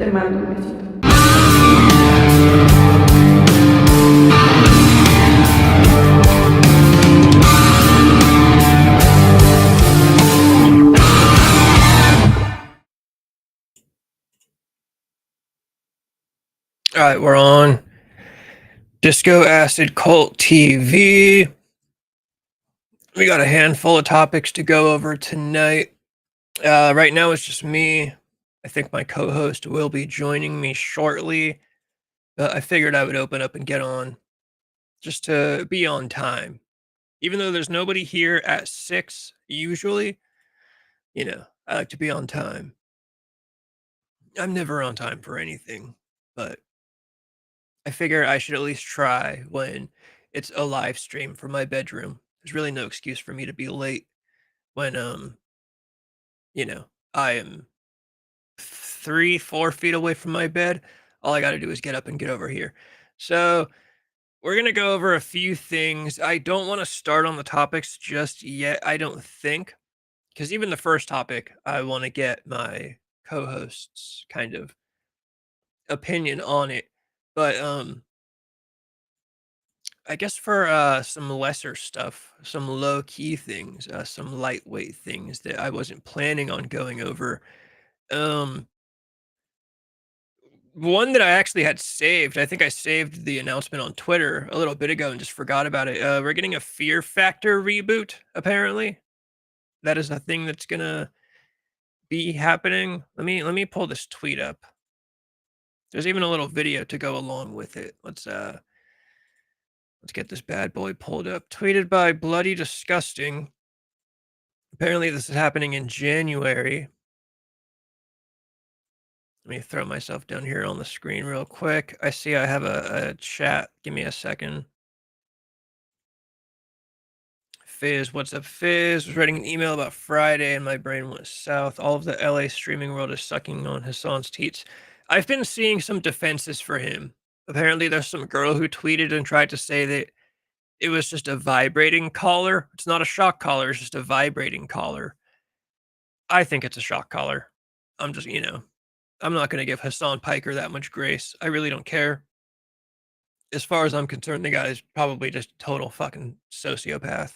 Te mando un besito. All right, we're on Disco Acid Cult TV. We got a handful of topics to go over tonight. Right now, it's just me. I think my co host will be joining me shortly. But I figured I would open up and get on just to be on time. Even though there's nobody here at 6, usually, I like to be on time. I'm never on time for anything, but I figure I should at least try when it's a live stream from my bedroom. There's really no excuse for me to be late when you know, I am 3, 4 feet away from my bed. All I got to do is get up and get over here. So we're gonna go over a few things. I don't want to start on the topics just yet. I don't think, because even the first topic, I want to get my co-host's kind of opinion on it. But I guess for some lesser stuff, some low key things, some lightweight things that I wasn't planning on going over. Um, One that I actually had saved. I think I saved the announcement on Twitter a little bit ago and just forgot about it. We're getting a Fear Factor reboot. Apparently, that is a thing that's gonna be happening. Let me pull this tweet up. There's even a little video to go along with it. Let's get this bad boy pulled up. Tweeted by Bloody Disgusting. Apparently, this is happening in January. Let me throw myself down here on the screen real quick. I see I have a chat. Give me a second. Fizz, what's up, Fizz? Was writing an email about Friday and my brain went south. All of the LA streaming world is sucking on Hassan's teats. I've been seeing some defenses for him. Apparently, there's some girl who tweeted and tried to say that it was just a vibrating collar. It's not a shock collar, it's just a vibrating collar. I think it's a shock collar. I'm just, I'm not going to give Hassan Piker that much grace. I really don't care. As far as I'm concerned, the guy is probably just total fucking sociopath.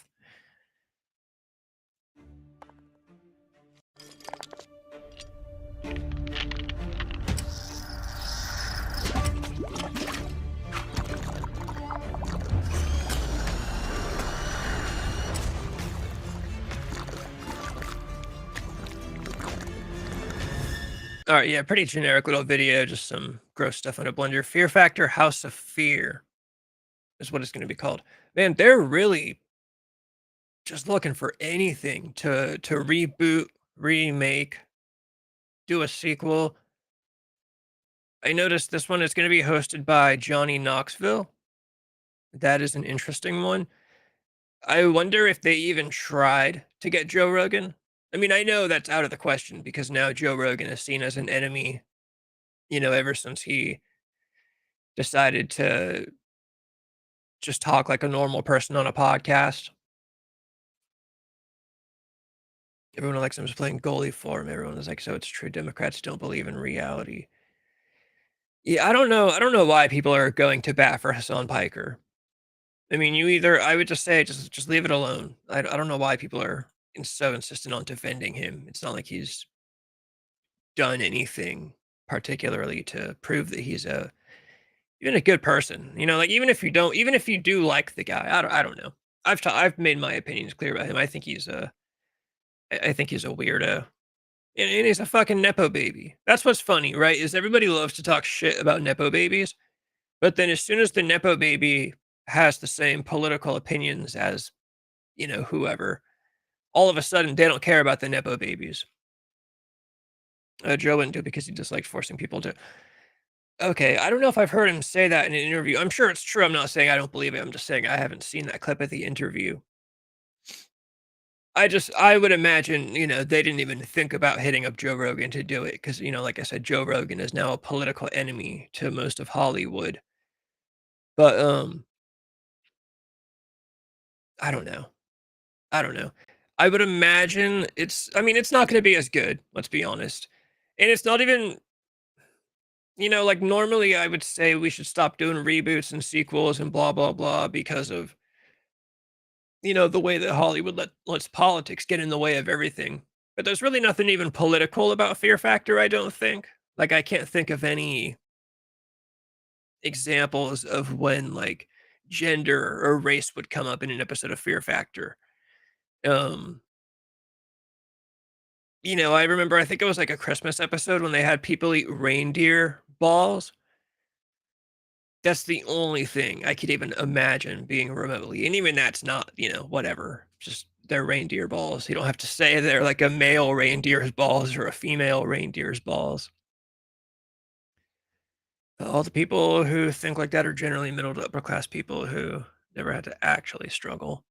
All right, yeah, pretty generic little video, just some gross stuff on a blender. Fear Factor House of Fear is what it's going to be called. Man, they're really just looking for anything to reboot, remake, do a sequel. I noticed this one is going to be hosted by Johnny Knoxville. That is an interesting one. I wonder if they even tried to get Joe Rogan. I mean, I know that's out of the question because now Joe Rogan is seen as an enemy, ever since he decided to just talk like a normal person on a podcast. Everyone likes him was playing goalie for him. Everyone is like, so it's true. Democrats don't believe in reality. Yeah, I don't know why people are going to bat for Hassan Piker. I mean, I would just say, just leave it alone. I don't know why people are so insistent on defending him. It's not like he's done anything particularly to prove that he's even a good person. Like even if you do like the guy, I don't know. I've made my opinions clear about him. I think he's a weirdo. And he's a fucking nepo baby. That's what's funny, right? Is everybody loves to talk shit about nepo babies, but then as soon as the nepo baby has the same political opinions as, whoever, all of a sudden they don't care about the nepo babies. Joe wouldn't do it because he disliked forcing people to. Okay, I don't know if I've heard him say that in an interview. I'm sure it's true. I'm not saying I don't believe it. I'm just saying I haven't seen that clip of the interview. I would imagine, they didn't even think about hitting up Joe Rogan to do it because, like I said, Joe Rogan is now a political enemy to most of Hollywood. But I don't know. I don't know. I would imagine it's not going to be as good, let's be honest. And it's not even Like normally I would say we should stop doing reboots and sequels and blah blah blah because of the way that Hollywood lets politics get in the way of everything. But there's really nothing even political about Fear Factor, I don't think. Like I can't think of any examples of when like gender or race would come up in an episode of Fear Factor. Um, I remember I think it was like a Christmas episode when they had people eat reindeer balls. That's the only thing I could even imagine being remotely, and even that's not, whatever. Just they're reindeer balls. You don't have to say they're like a male reindeer's balls or a female reindeer's balls. All the people who think like that are generally middle to upper class people who never had to actually struggle.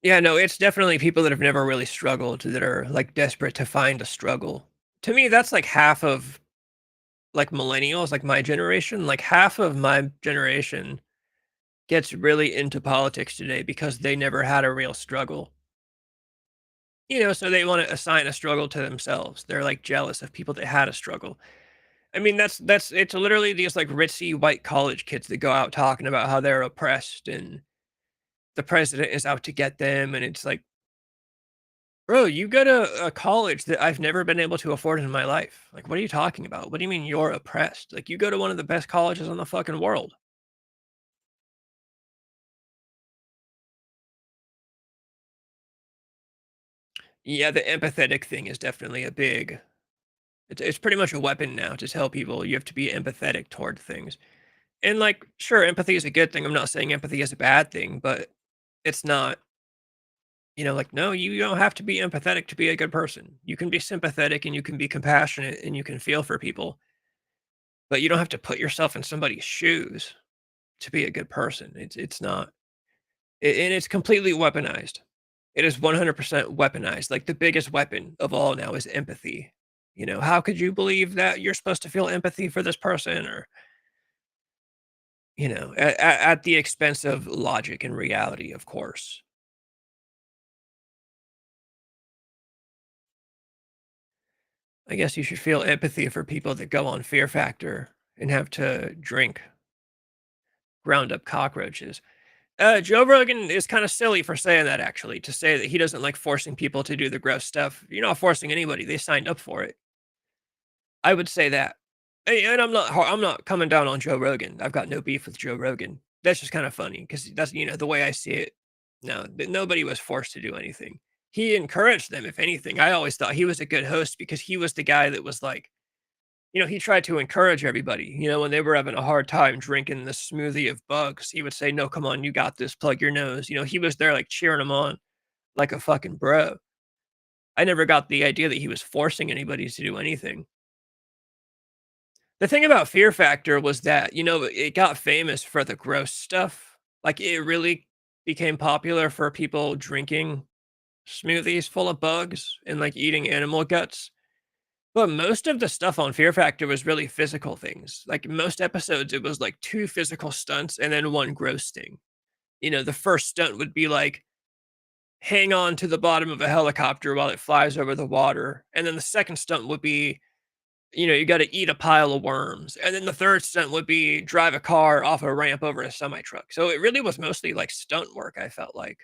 Yeah, no, it's definitely people that have never really struggled that are like desperate to find a struggle. To me, that's like half of like millennials, like my generation, like half of my generation gets really into politics today because they never had a real struggle. So they want to assign a struggle to themselves. They're like jealous of people that had a struggle. I mean, that's it's literally these like ritzy white college kids that go out talking about how they're oppressed and the president is out to get them. And it's like, bro, you go to a college that I've never been able to afford in my life. Like, what are you talking about? What do you mean you're oppressed? Like, you go to one of the best colleges in the fucking world. Yeah, the empathetic thing is definitely a big. It's pretty much a weapon now to tell people you have to be empathetic toward things. And like, sure, empathy is a good thing. I'm not saying empathy is a bad thing, but it's not. Like, no, you don't have to be empathetic to be a good person. You can be sympathetic and you can be compassionate and you can feel for people, but you don't have to put yourself in somebody's shoes to be a good person. It's not, and it's completely weaponized. It is 100% weaponized. Like the biggest weapon of all now is empathy. How could you believe that you're supposed to feel empathy for this person, or at the expense of logic and reality, of course. I guess you should feel empathy for people that go on Fear Factor and have to drink ground up cockroaches. Joe Rogan is kind of silly for saying that, actually, to say that he doesn't like forcing people to do the gross stuff. You're not forcing anybody, they signed up for it. I would say that. And I'm not coming down on Joe Rogan. I've got no beef with Joe Rogan. That's just kind of funny because that's the way I see it. No, nobody was forced to do anything. He encouraged them, if anything. I always thought he was a good host because he was the guy that was like, he tried to encourage everybody. When they were having a hard time drinking the smoothie of bugs, he would say, "No, come on, you got this. Plug your nose." He was there like cheering them on like a fucking bro. I never got the idea that he was forcing anybody to do anything. The thing about Fear Factor was that, it got famous for the gross stuff. Like, it really became popular for people drinking smoothies full of bugs and, like, eating animal guts. But most of the stuff on Fear Factor was really physical things. Like, most episodes, it was, like, 2 physical stunts and then 1 gross thing. The first stunt would be, like, hang on to the bottom of a helicopter while it flies over the water, and then the second stunt would be you gotta eat a pile of worms, and then the third stunt would be drive a car off a ramp over a semi truck. So it really was mostly, like, stunt work, I felt like.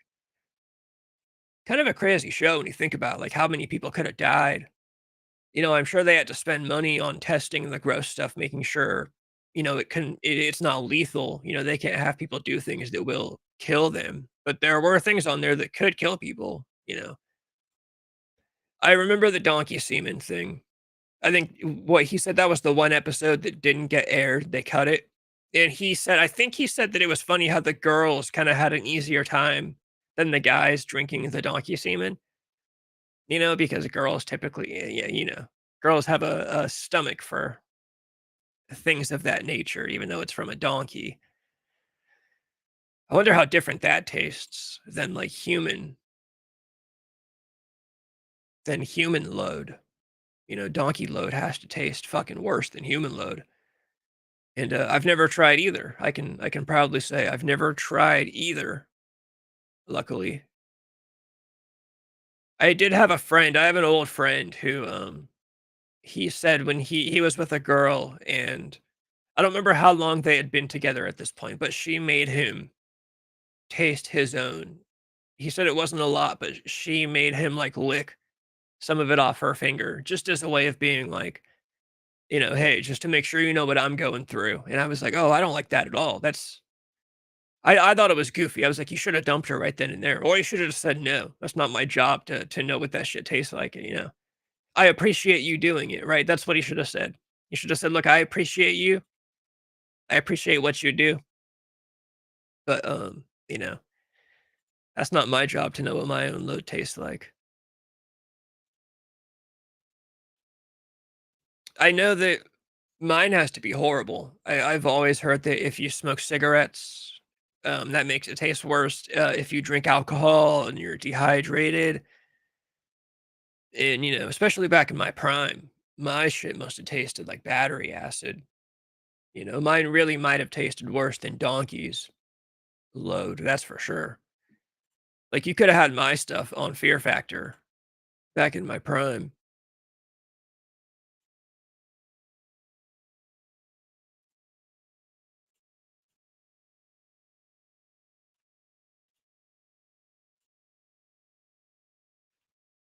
Kind of a crazy show when you think about, like, how many people coulda died. I'm sure they had to spend money on testing the gross stuff, making sure, it's not lethal. They can't have people do things that will kill them, but there were things on there that could kill people. I remember the donkey semen thing. I think what he said, that was the one episode that didn't get aired, they cut it, and I think he said that it was funny how the girls kinda had an easier time than the guys drinking the donkey semen, because girls typically, yeah, girls have a stomach for things of that nature, even though it's from a donkey. I wonder how different that tastes than human load. Donkey load has to taste fucking worse than human load. And, I've never tried either. I can proudly say I've never tried either, luckily. I did have a friend. I have an old friend who, he said when he was with a girl, and I don't remember how long they had been together at this point, but she made him taste his own. He said it wasn't a lot, but she made him, like, lick some of it off her finger just as a way of being like, "Hey, just to make sure you know what I'm going through." And I was like, "Oh, I don't like that at all. That's." I thought it was goofy. I was like, "You should have dumped her right then and there, or you should have just said no. That's not my job to know what that shit tastes like, you know? I appreciate you doing it," right? That's what he should have said. He should have said, "Look, I appreciate you. I appreciate what you do, but, that's not my job to know what my own load tastes like." I know that mine has to be horrible. I've always heard that if you smoke cigarettes, that makes it taste worse. If you drink alcohol and you're dehydrated, and especially back in my prime, my shit must have tasted like battery acid. Mine really might have tasted worse than Donkey's load. That's for sure. Like you could have had my stuff on Fear Factor back in my prime.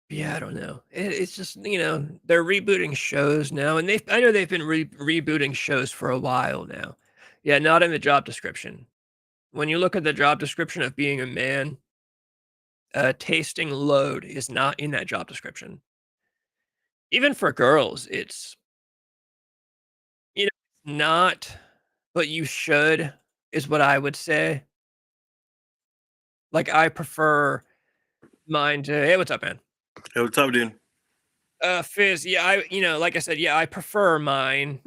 Yeah, I don't know. It's just they're rebooting shows now, and I know they've been rebooting shows for a while now. Yeah, not in the job description. When you look at the job description of being a man, tasting load is not in that job description. Even for girls, it's you know not, but you should is what I would say. Like I prefer mine to. Hey, what's up, man? Hey, what's up, dude? Fizz. Yeah, like I said, yeah, I prefer mine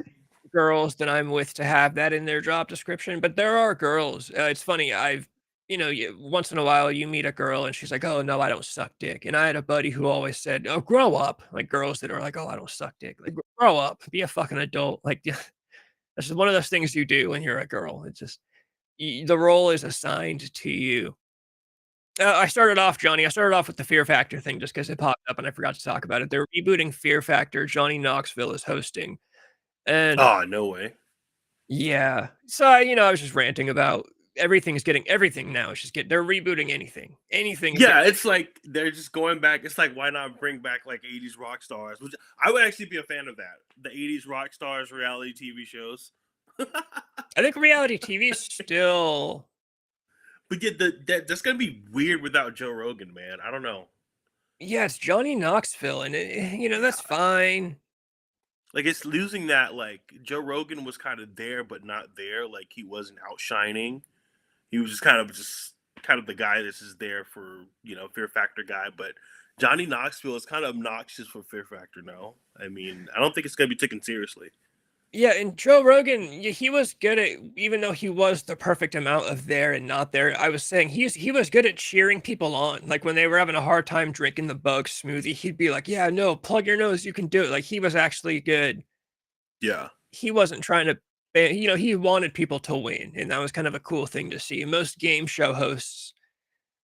girls that I'm with to have that in their job description, but there are girls. It's funny. Once in a while you meet a girl and she's like, "Oh no, I don't suck dick." And I had a buddy who always said, "Oh, grow up." Like girls that are like, "Oh, I don't suck dick." Like, grow up, be a fucking adult. Like, this is one of those things you do when you're a girl. It's just the role is assigned to you. I started off, Johnny. I started off with the Fear Factor thing just because it popped up and I forgot to talk about it. They're rebooting Fear Factor. Johnny Knoxville is hosting, and Oh, no way. yeah. So, I was just ranting about everything's getting everything now. It's just they're rebooting anything. Anything is getting. Yeah, it's like they're just going back. It's like why not bring back like '80s rock stars? Which I would actually be a fan of that. The '80s rock stars reality TV shows. but I think reality TV is still. yeah, that's gonna be weird without Joe Rogan, man. I don't know. Yeah, it's Johnny Knoxville, and that's fine. Like it's losing that. Like Joe Rogan was kind of there, but not there. Like he wasn't outshining. He was just kind of the guy that's just there for Fear Factor guy. But Johnny Knoxville is kind of obnoxious for Fear Factor now. I mean, I don't think it's gonna be taken seriously. Yeah, and Joe Rogan, he was good at, even though he was the perfect amount of there and not there. I was saying he was good at cheering people on. Like when they were having a hard time drinking the bug smoothie, he'd be like, "Yeah, no, plug your nose, you can do it." Like he was actually good. Yeah. He wasn't trying to, he wanted people to win, and that was kind of a cool thing to see. Most game show hosts,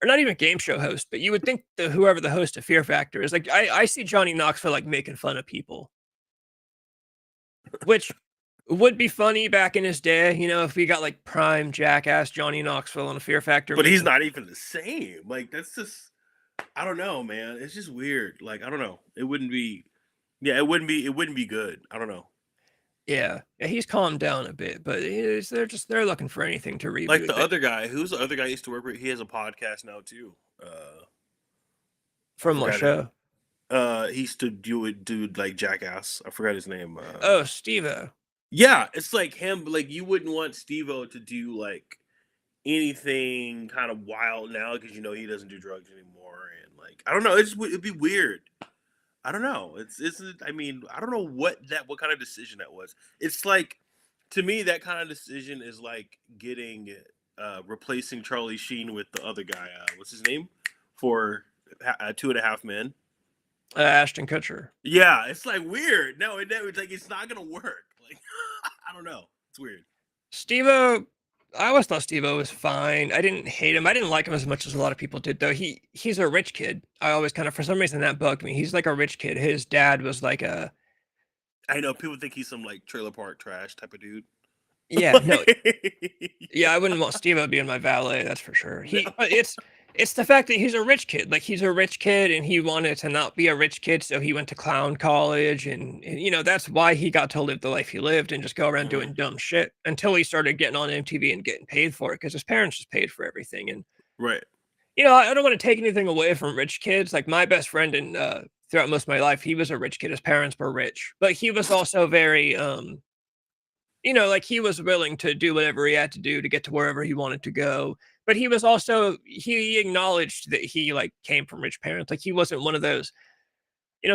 or not even game show hosts, but you would think that whoever the host of Fear Factor is, like, I see Johnny Knoxville like making fun of people, which would be funny back in his day, if we got like prime jackass Johnny Knoxville on a Fear Factor But he's making. not even the same. Like that's just I don't know, man. It's just weird. Like I don't know. It wouldn't be yeah, it wouldn't be good. I don't know. Yeah, yeah, he's calmed down a bit, but they're looking for anything to Like reboot the that other guy, who's the other guy I used to work with? He has a podcast now too. I from what forgot it. show? He used to do like Jackass. I forgot his name. Oh, Steve-O. Yeah, it's like him. Like you wouldn't want Steve-O to do like anything kind of wild now because he doesn't do drugs anymore, and like I don't know. It'd be weird. I don't know. It's. I mean, I don't know what kind of decision that was. It's like to me that kind of decision is like getting replacing Charlie Sheen with the other guy. What's his name for Two and a Half Men? Ashton Kutcher. Yeah, it's like weird. It's like it's not gonna work. Like I don't know. It's weird. Steve-O, I always thought Steve-O was fine. I didn't hate him. I didn't like him as much as a lot of people did, though. He's a rich kid. I always kind of, for some reason, that bugged me. He's like a rich kid. His dad was like a, I know people think he's some like trailer park trash type of dude. yeah, no, yeah, I wouldn't want Steve-O being my valet, that's for sure. No. But it's the fact that he's a rich kid. Like he's a rich kid, and he wanted to not be a rich kid, so he went to clown college, and that's why he got to live the life he lived and just go around Mhm. doing dumb shit until he started getting on MTV and getting paid for it because his parents just paid for everything. And Right. I don't want to take anything away from rich kids. Like my best friend, and throughout most of my life, he was a rich kid. His parents were rich, but he was also very like he was willing to do whatever he had to do to get to wherever he wanted to go. But he was also he acknowledged that he like came from rich parents. Like he wasn't one of those,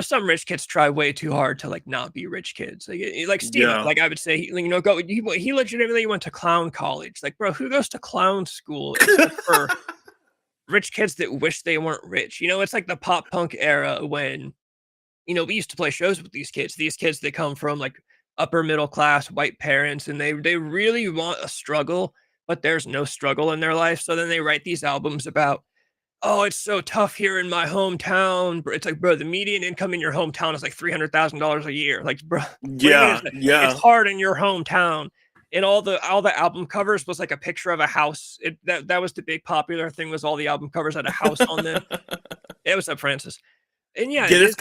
some rich kids try way too hard to like not be rich kids. Like Steve, Yeah. like I would say, go. He legitimately went to clown college. Like, bro, who goes to clown school except for rich kids that wish they weren't rich? It's like the pop punk era when we used to play shows with these kids that come from like upper middle class white parents, and they really want a struggle, but there's no struggle in their life. So then they write these albums about, oh, it's so tough here in my hometown. It's like, bro, the median income in your hometown is like $300,000 a year. Like, bro, what do you mean Yeah. it's Yeah. hard in your hometown? And all the album covers was like a picture of a house. That was the big popular thing, was all the album covers had a house on them. It was up Francis. And yeah, Yeah, it is.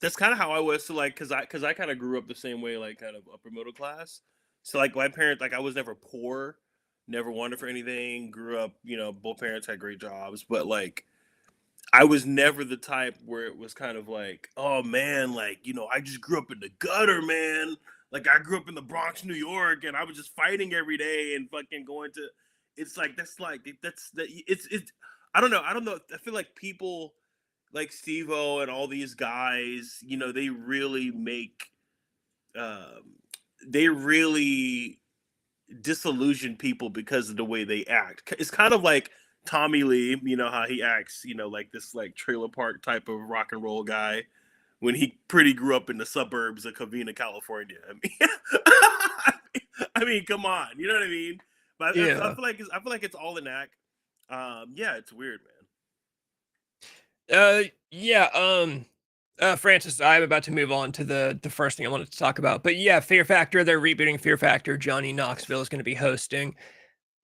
that's kind of how I was. So like, cause I kind of grew up the same way, like kind of upper middle class. So like my parents, like I was never poor, never wanted for anything. Grew up, both parents had great jobs, but like I was never the type where it was kind of like, oh man, like I just grew up in the gutter, man. Like I grew up in the Bronx, New York, and I was just fighting every day and fucking going to. It's like it's. I don't know. I feel like people like Steve-O and all these guys, they really um, they really disillusion people because of the way they act. It's kind of like Tommy Lee, how he acts, like this like trailer park type of rock and roll guy when he pretty grew up in the suburbs of Covina, California. I mean, come on, you know what I mean? But Yeah. I feel like it's all an act. Yeah, it's weird, man. Yeah, Francis, I'm about to move on to the first thing I wanted to talk about. But yeah, Fear Factor, they're rebooting Fear Factor. Johnny Knoxville is going to be hosting.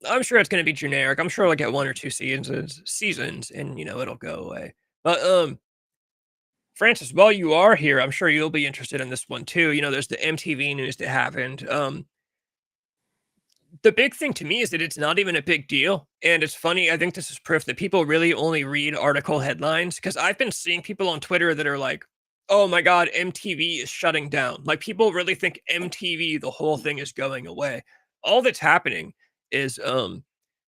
I'm sure it's going to be generic. I'm sure it'll get one or two seasons, and it'll go away. But Francis, while you are here, I'm sure you'll be interested in this one too. There's the MTV news that happened. The big thing to me is that it's not even a big deal. And it's funny. I think this is proof that people really only read article headlines, because I've been seeing people on Twitter that are like, oh my God, MTV is shutting down. Like people really think MTV, the whole thing is going away. All that's happening is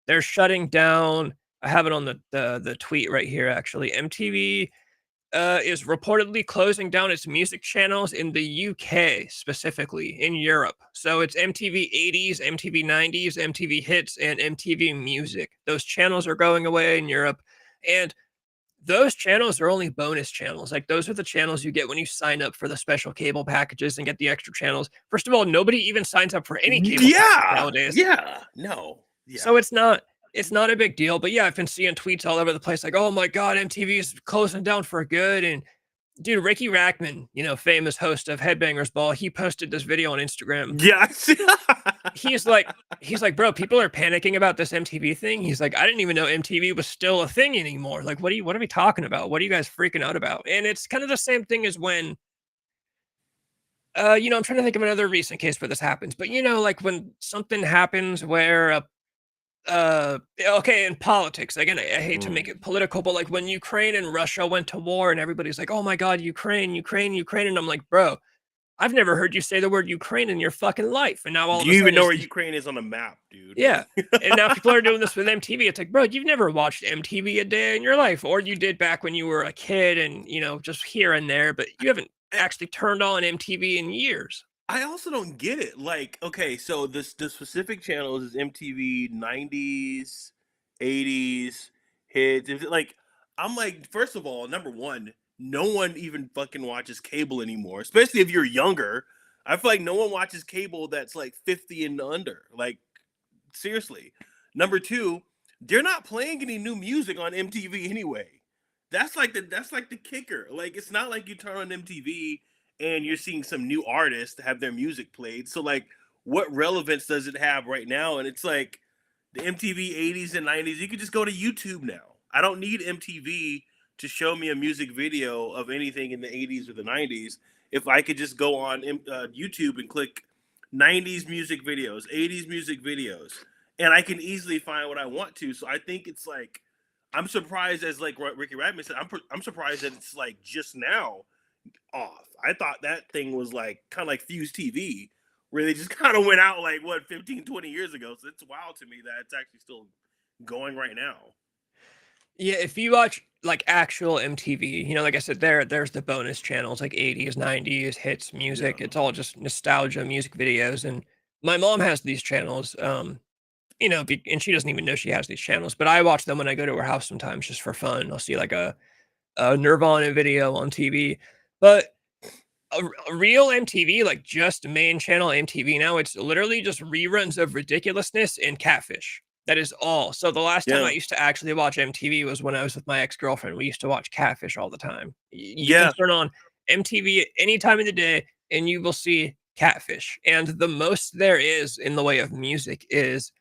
they're shutting down. I have it on the tweet right here, actually. MTV is reportedly closing down its music channels in the UK, specifically in Europe. So it's MTV 80s, MTV 90s, MTV Hits, and MTV Music. Those channels are going away in Europe. And those channels are only bonus channels. Like those are the channels you get when you sign up for the special cable packages and get the extra channels. First of all, nobody even signs up for any cable package Yeah, nowadays. yeah, no, So yeah. it's not a big deal. But yeah, I've been seeing tweets all over the place like, oh my God, MTV is closing down for good. And dude, Ricky Rackman, famous host of Headbangers Ball, he posted this video on Instagram. Yeah. He's like, bro, people are panicking about this MTV thing. He's like, I didn't even know MTV was still a thing anymore. Like, what are we talking about? What are you guys freaking out about? And it's kind of the same thing as when, I'm trying to think of another recent case where this happens, but like when something happens where okay, in politics, again, I hate to make Mm. it political, but like when Ukraine and Russia went to war and everybody's like, oh my God, Ukraine, Ukraine, Ukraine. And I'm like, bro, I've never heard you say the word Ukraine in your fucking life. And now all Do of a you even sudden know it's where Ukraine is on the map, dude? yeah. And now people are doing this with MTV. It's like, bro, you've never watched MTV a day in your life, or you did back when you were a kid and, just here and there, but you haven't I, actually turned on MTV in years. I also don't get it. Like, okay, so the specific channels is MTV 90s, 80s hits. Like, I'm like, first of all, number one, no one even fucking watches cable anymore, especially if you're younger. I feel like no one watches cable that's like 50 and under. Like, seriously. Number two, they're not playing any new music on MTV anyway. That's like the kicker. Like it's not like you turn on MTV and you're seeing some new artists have their music played. So like what relevance does it have right now? And it's like the MTV 80s and 90s, you could just go to YouTube now. I don't need MTV to show me a music video of anything in the 80s or the 90s. If I could just go on YouTube and click 90s music videos, 80s music videos, and I can easily find what I want to. So I think it's like, I'm surprised, as like Ricky Radman said, I'm surprised that it's like just now off. I thought that thing was like kind of like Fuse TV, where they just kind of went out like what 15, 20 years ago. So it's wild to me that it's actually still going right now. Yeah, if you watch like actual MTV, like I said, there's the bonus channels like 80s, 90s hits Yeah. music. It's all just nostalgia music videos. And my mom has these channels, and she doesn't even know she has these channels. But I watch them when I go to her house sometimes just for fun. I'll see like a Nirvana video on TV, but a real MTV, like just main channel MTV now, it's literally just reruns of ridiculousness and catfish. That is all. So the last time I Yeah. used to actually watch MTV was when I was with my ex-girlfriend. We used to watch Catfish all the time. You can Yeah. turn on MTV at any time of the day and you will see Catfish. And the most there is in the way of music is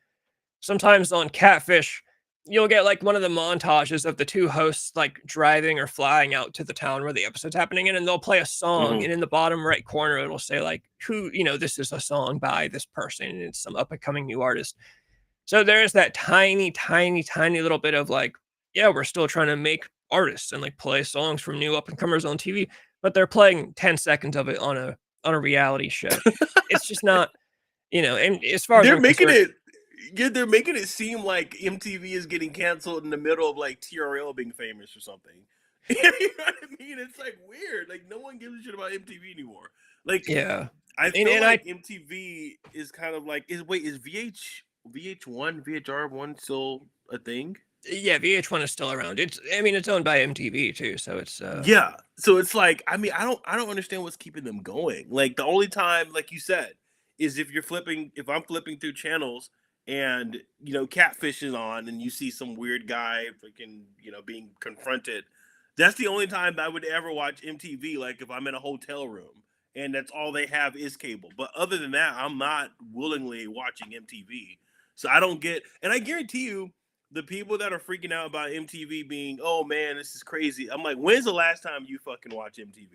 sometimes on Catfish, you'll get like one of the montages of the two hosts like driving or flying out to the town where the episode's happening in, and they'll play a song. Hmm. And in the bottom right corner, it'll say like, this is a song by this person, and it's some up and coming new artist. So there's that tiny, tiny, tiny little bit of like, yeah, we're still trying to make artists and like play songs from new up and comers on TV, but they're playing 10 seconds of it on a reality show. It's just not, and as far as They're I'm making concerned, it. Yeah, they're making it seem like MTV is getting canceled in the middle of like TRL being famous or something. You know what I mean? It's like weird. Like no one gives a shit about MTV anymore. Like yeah. I And feel and I like MTV is kind of like is VH1 VHR1 still a thing? Yeah, VH1 is still around. It's owned by MTV too, so it's Yeah. So it's like, I mean, I don't understand what's keeping them going. Like the only time, like you said, is if I'm flipping through channels and Catfish is on and you see some weird guy freaking, being confronted. That's the only time I would ever watch MTV, like if I'm in a hotel room and that's all they have is cable. But other than that, I'm not willingly watching MTV. So I don't get, and I guarantee you the people that are freaking out about MTV being, oh man, this is crazy. I'm like, when's the last time you fucking watch MTV?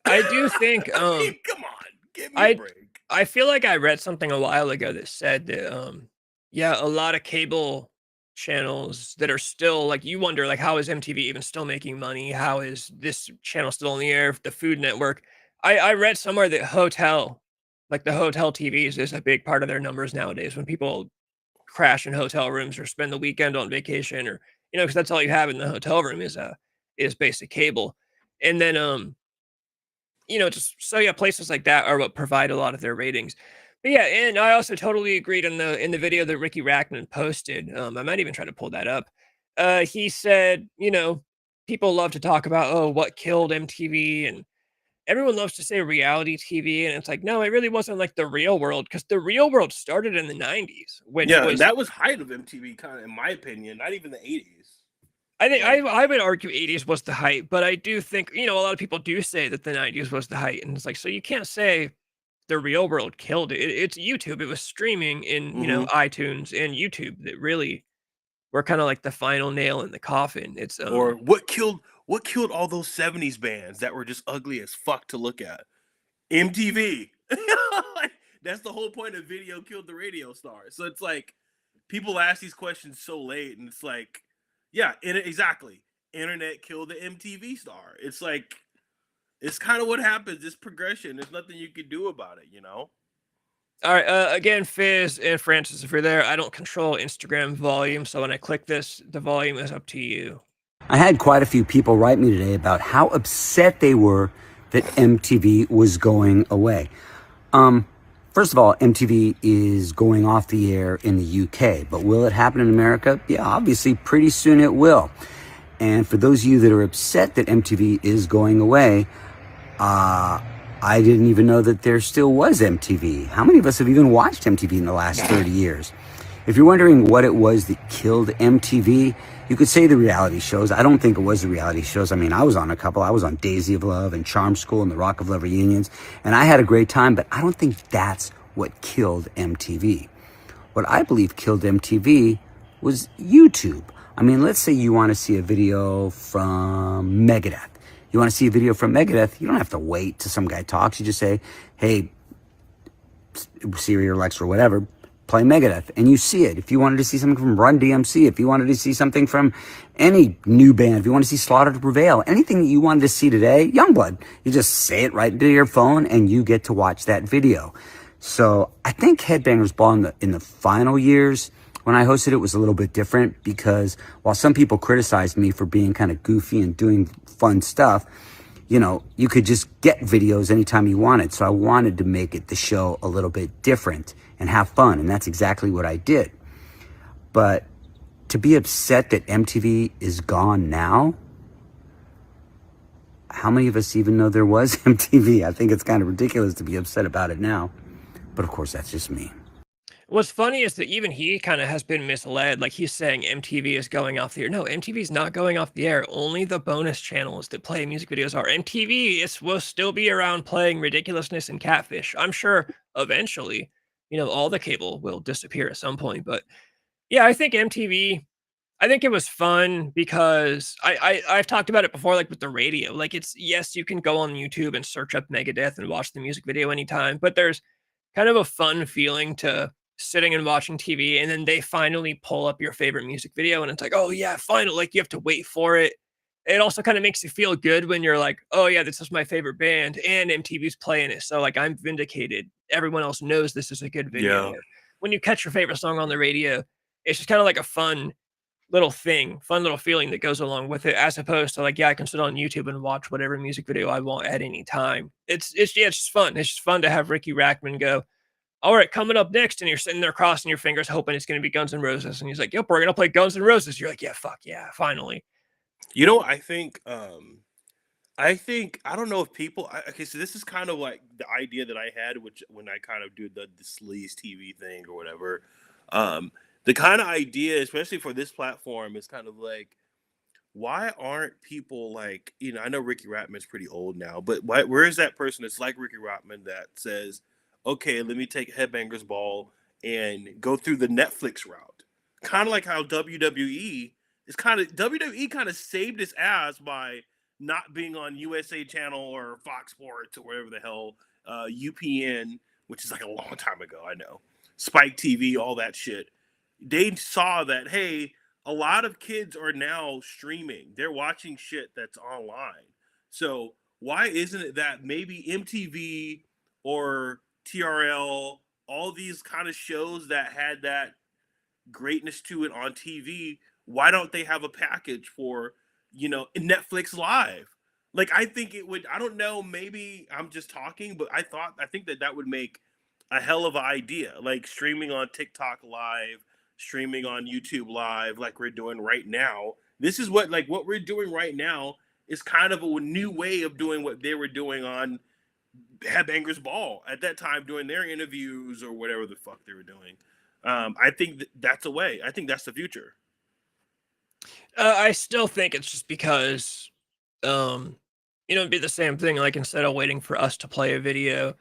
I do think I mean, come on, give me a I break. I feel like I read something a while ago that said that yeah, a lot of cable channels that are still like you wonder like how is MTV even still making money? How is this channel still on the air? The Food Network. I read somewhere that the hotel TVs is a big part of their numbers nowadays when people crash in hotel rooms or spend the weekend on vacation or because that's all you have in the hotel room is basic cable. And then just so yeah, places like that are what provide a lot of their ratings. But yeah, and I also totally agreed in the video that Ricky Rackman posted. I might even try to pull that up. He said, people love to talk about what killed MTV, and everyone loves to say reality TV, and it's like no, it really wasn't like the real world because the real world started in the '90s when it Yeah, and was. that was height of MTV, kind of, in my opinion. Not even the '80s. I think Like, I would argue '80s was the height, but I do think a lot of people do say that the '90s was the height, and it's like so you can't say the real world killed it. It's YouTube. It was streaming in, mhm. iTunes and YouTube that really were kind of like the final nail in the coffin. It's Or what killed all those '70s bands that were just ugly as fuck to look at? MTV. Like, that's the whole point of video killed the radio star. So it's like people ask these questions so late, and it's like, yeah, exactly. Internet killed the MTV star. It's like it's kind of what happens. It's progression. There's nothing you can do about it. all right. Again, Fizz and Francis, if you're there, I don't control Instagram volume, so when I click this, the volume is up to you. I had quite a few people write me today about how upset they were that MTV was going away. First of all, MTV is going off the air in the UK, but will it happen in America? Yeah, obviously, pretty soon it will. And for those of you that are upset that MTV is going away, I didn't even know that there still was MTV. How many of us have even watched MTV in the last 30 years? If you're wondering what it was that killed MTV, you could say the reality shows. I don't think it was the reality shows. I mean, I was on a couple. I was on Daisy of Love and Charm School and the Rock of Love reunions, and I had a great time, but I don't think that's what killed MTV. What I believe killed MTV was YouTube. I mean, let's say you want to see a video from Megadeth. You want to see a video from Megadeth, you don't have to wait till some guy talks. You just say, hey, Siri or Alexa or whatever, play Megadeth, and you see it. If you wanted to see something from Run DMC, if you wanted to see something from any new band, if you want to see Slaughter to Prevail, anything that you wanted to see today, Youngblood, you just say it right into your phone and you get to watch that video. So I think Headbangers Ball in the final years, when I hosted it, was a little bit different because while some people criticized me for being kind of goofy and doing fun stuff, you know, you could just get videos anytime you wanted. So I wanted to make it the show a little bit different and have fun. And that's exactly what I did. But to be upset that MTV is gone now, how many of us even know there was MTV? I think it's kind of ridiculous to be upset about it now. But of course, that's just me. What's funny is that even he kind of has been misled. Like he's saying MTV is going off the air. No, MTV is not going off the air. Only the bonus channels that play music videos are. MTV will still be around playing ridiculousness and catfish. I'm sure eventually, all the cable will disappear at some point. But yeah, I think MTV. I think it was fun because I've talked about it before, like with the radio. Like yes, you can go on YouTube and search up Megadeth and watch the music video anytime, but there's kind of a fun feeling to sitting and watching TV, and then they finally pull up your favorite music video, and it's like, oh yeah, finally! Like you have to wait for it. It also kind of makes you feel good when you're like, oh yeah, this is my favorite band, and MTV's playing it, so like I'm vindicated. Everyone else knows this is a good video. Yeah. Or when you catch your favorite song on the radio, it's just kind of like a fun little feeling that goes along with it, as opposed to like, yeah, I can sit on YouTube and watch whatever music video I want at any time. It's just fun. It's just fun to have Ricky Rackman go, all right, coming up next, and you're sitting there crossing your fingers, hoping it's going to be Guns N' Roses, and he's like, yep, we're going to play Guns N' Roses. You're like, yeah, fuck yeah, finally. You know, I don't know if people. Okay, so this is kind of like the idea that I had, which when I kind of do the sleaze TV thing or whatever. The kind of idea, especially for this platform, is kind of like, why aren't people like, I know Ricky Rattman's pretty old now, but where is that person that's like Ricky Rattman that says, okay, let me take Headbangers Ball and go through the Netflix route? Kind of like how WWE kind of saved its ass by not being on USA Channel or Fox Sports or whatever the hell, UPN, which is like a long time ago, I know, Spike TV, all that shit. They saw that, hey, a lot of kids are now streaming. They're watching shit that's online. So why isn't it that maybe MTV or TRL, all these kind of shows that had that greatness to it on TV, why don't they have a package for, Netflix Live? Like, I think it would, I don't know, maybe I'm just talking, but I think that would make a hell of an idea. Like streaming on TikTok Live, streaming on YouTube Live, like we're doing right now. This is what we're doing right now is kind of a new way of doing what they were doing on Headbangers Ball at that time, doing their interviews or whatever the fuck they were doing. I think that's a way. I think that's the future. I still think it's just because, it'd be the same thing. Like instead of waiting for us to play a video,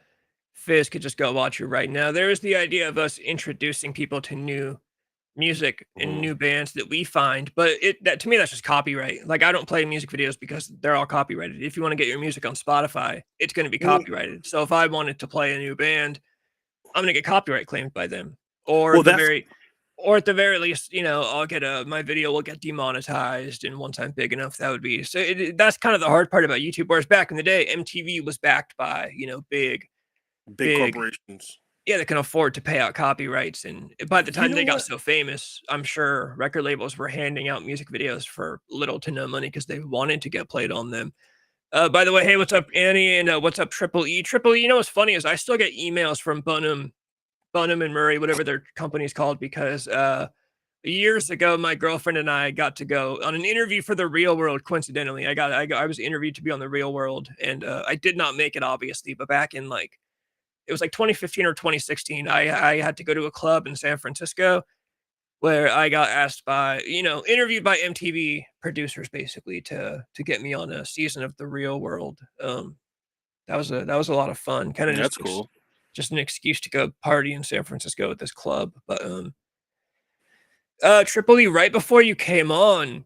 Fizz could just go watch it right now. There is the idea of us introducing people to new music and new bands that we find, but that to me that's just copyright. Like I don't play music videos because they're all copyrighted. If you want to get your music on Spotify, it's going to be copyrighted. So if I wanted to play a new band, I'm going to get copyright claimed by them. Or Well, at the very least, I'll get my video will get demonetized, and once I'm big enough, that would be so. That's kind of the hard part about YouTube. Whereas back in the day, MTV was backed by big corporations. Yeah, they can afford to pay out copyrights, and by the time they got so famous, I'm sure record labels were handing out music videos for little to no money because they wanted to get played on them. By the way, hey, what's up, Annie, and what's up, Triple E? Triple E, what's funny is I still get emails from Bunham and Murray, whatever their company's called, because Years ago, my girlfriend and I got to go on an interview for The Real World. Coincidentally, I was interviewed to be on The Real World, and I did not make it, obviously. But back in like it was like 2015 or 2016, I had to go to a club in San Francisco where I got asked by interviewed by MTV producers basically to get me on a season of The Real World. That was a lot of fun. Kind of That's cool. just an excuse to go party in San Francisco at this club. But Triple E, right before you came on,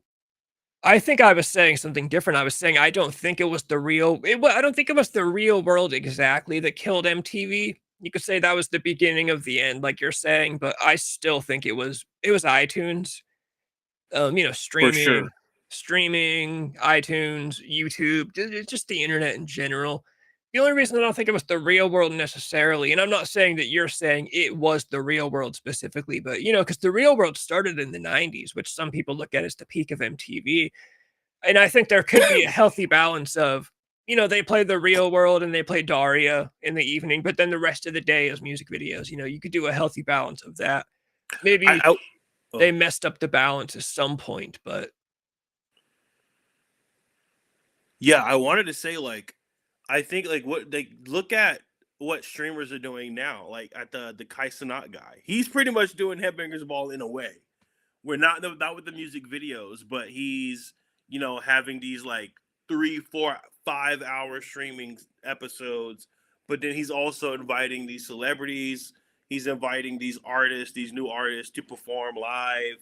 I think I was saying something different. I was saying I don't think it was I don't think it was The Real World exactly that killed MTV. You could say that was the beginning of the end, like you're saying, but I still think it was iTunes. For sure. Streaming, iTunes, YouTube, just the internet in general. The only reason I don't think it was The Real World necessarily, and I'm not saying that you're saying it was The Real World specifically, but because The Real World started in the 90s, which some people look at as the peak of MTV. And I think there could be a healthy balance of, they play The Real World and they play Daria in the evening, but then the rest of the day is music videos. You could do a healthy balance of that. Maybe I they messed up the balance at some point, but Yeah, I wanted to say like I think like what they look at what streamers are doing now, like at the Kai Cenat guy. He's pretty much doing Headbangers Ball in a way. We're not with the music videos, but he's having these like 3, 4, 5 hour streaming episodes. But then he's also inviting these celebrities. He's inviting these artists, these new artists, to perform live,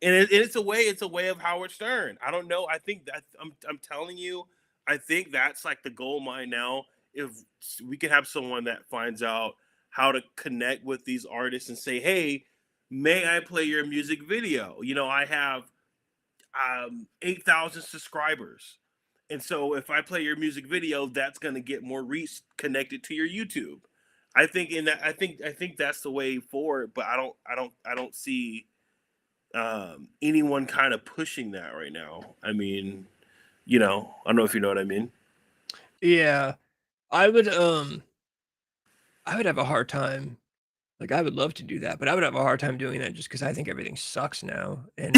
and it's a way of Howard Stern. I don't know. I think that I'm telling you, I think that's like the gold mine now. If we can have someone that finds out how to connect with these artists and say, hey, may I play your music video? I have 8,000 subscribers. And so if I play your music video, that's going to get more reach connected to your YouTube. I think that's the way forward, but I don't see anyone kind of pushing that right now. I mean, I don't know if you know what I mean. yeah, I would I would have a hard time. Like I would love to do that, but I would have a hard time doing that just because I think everything sucks now. And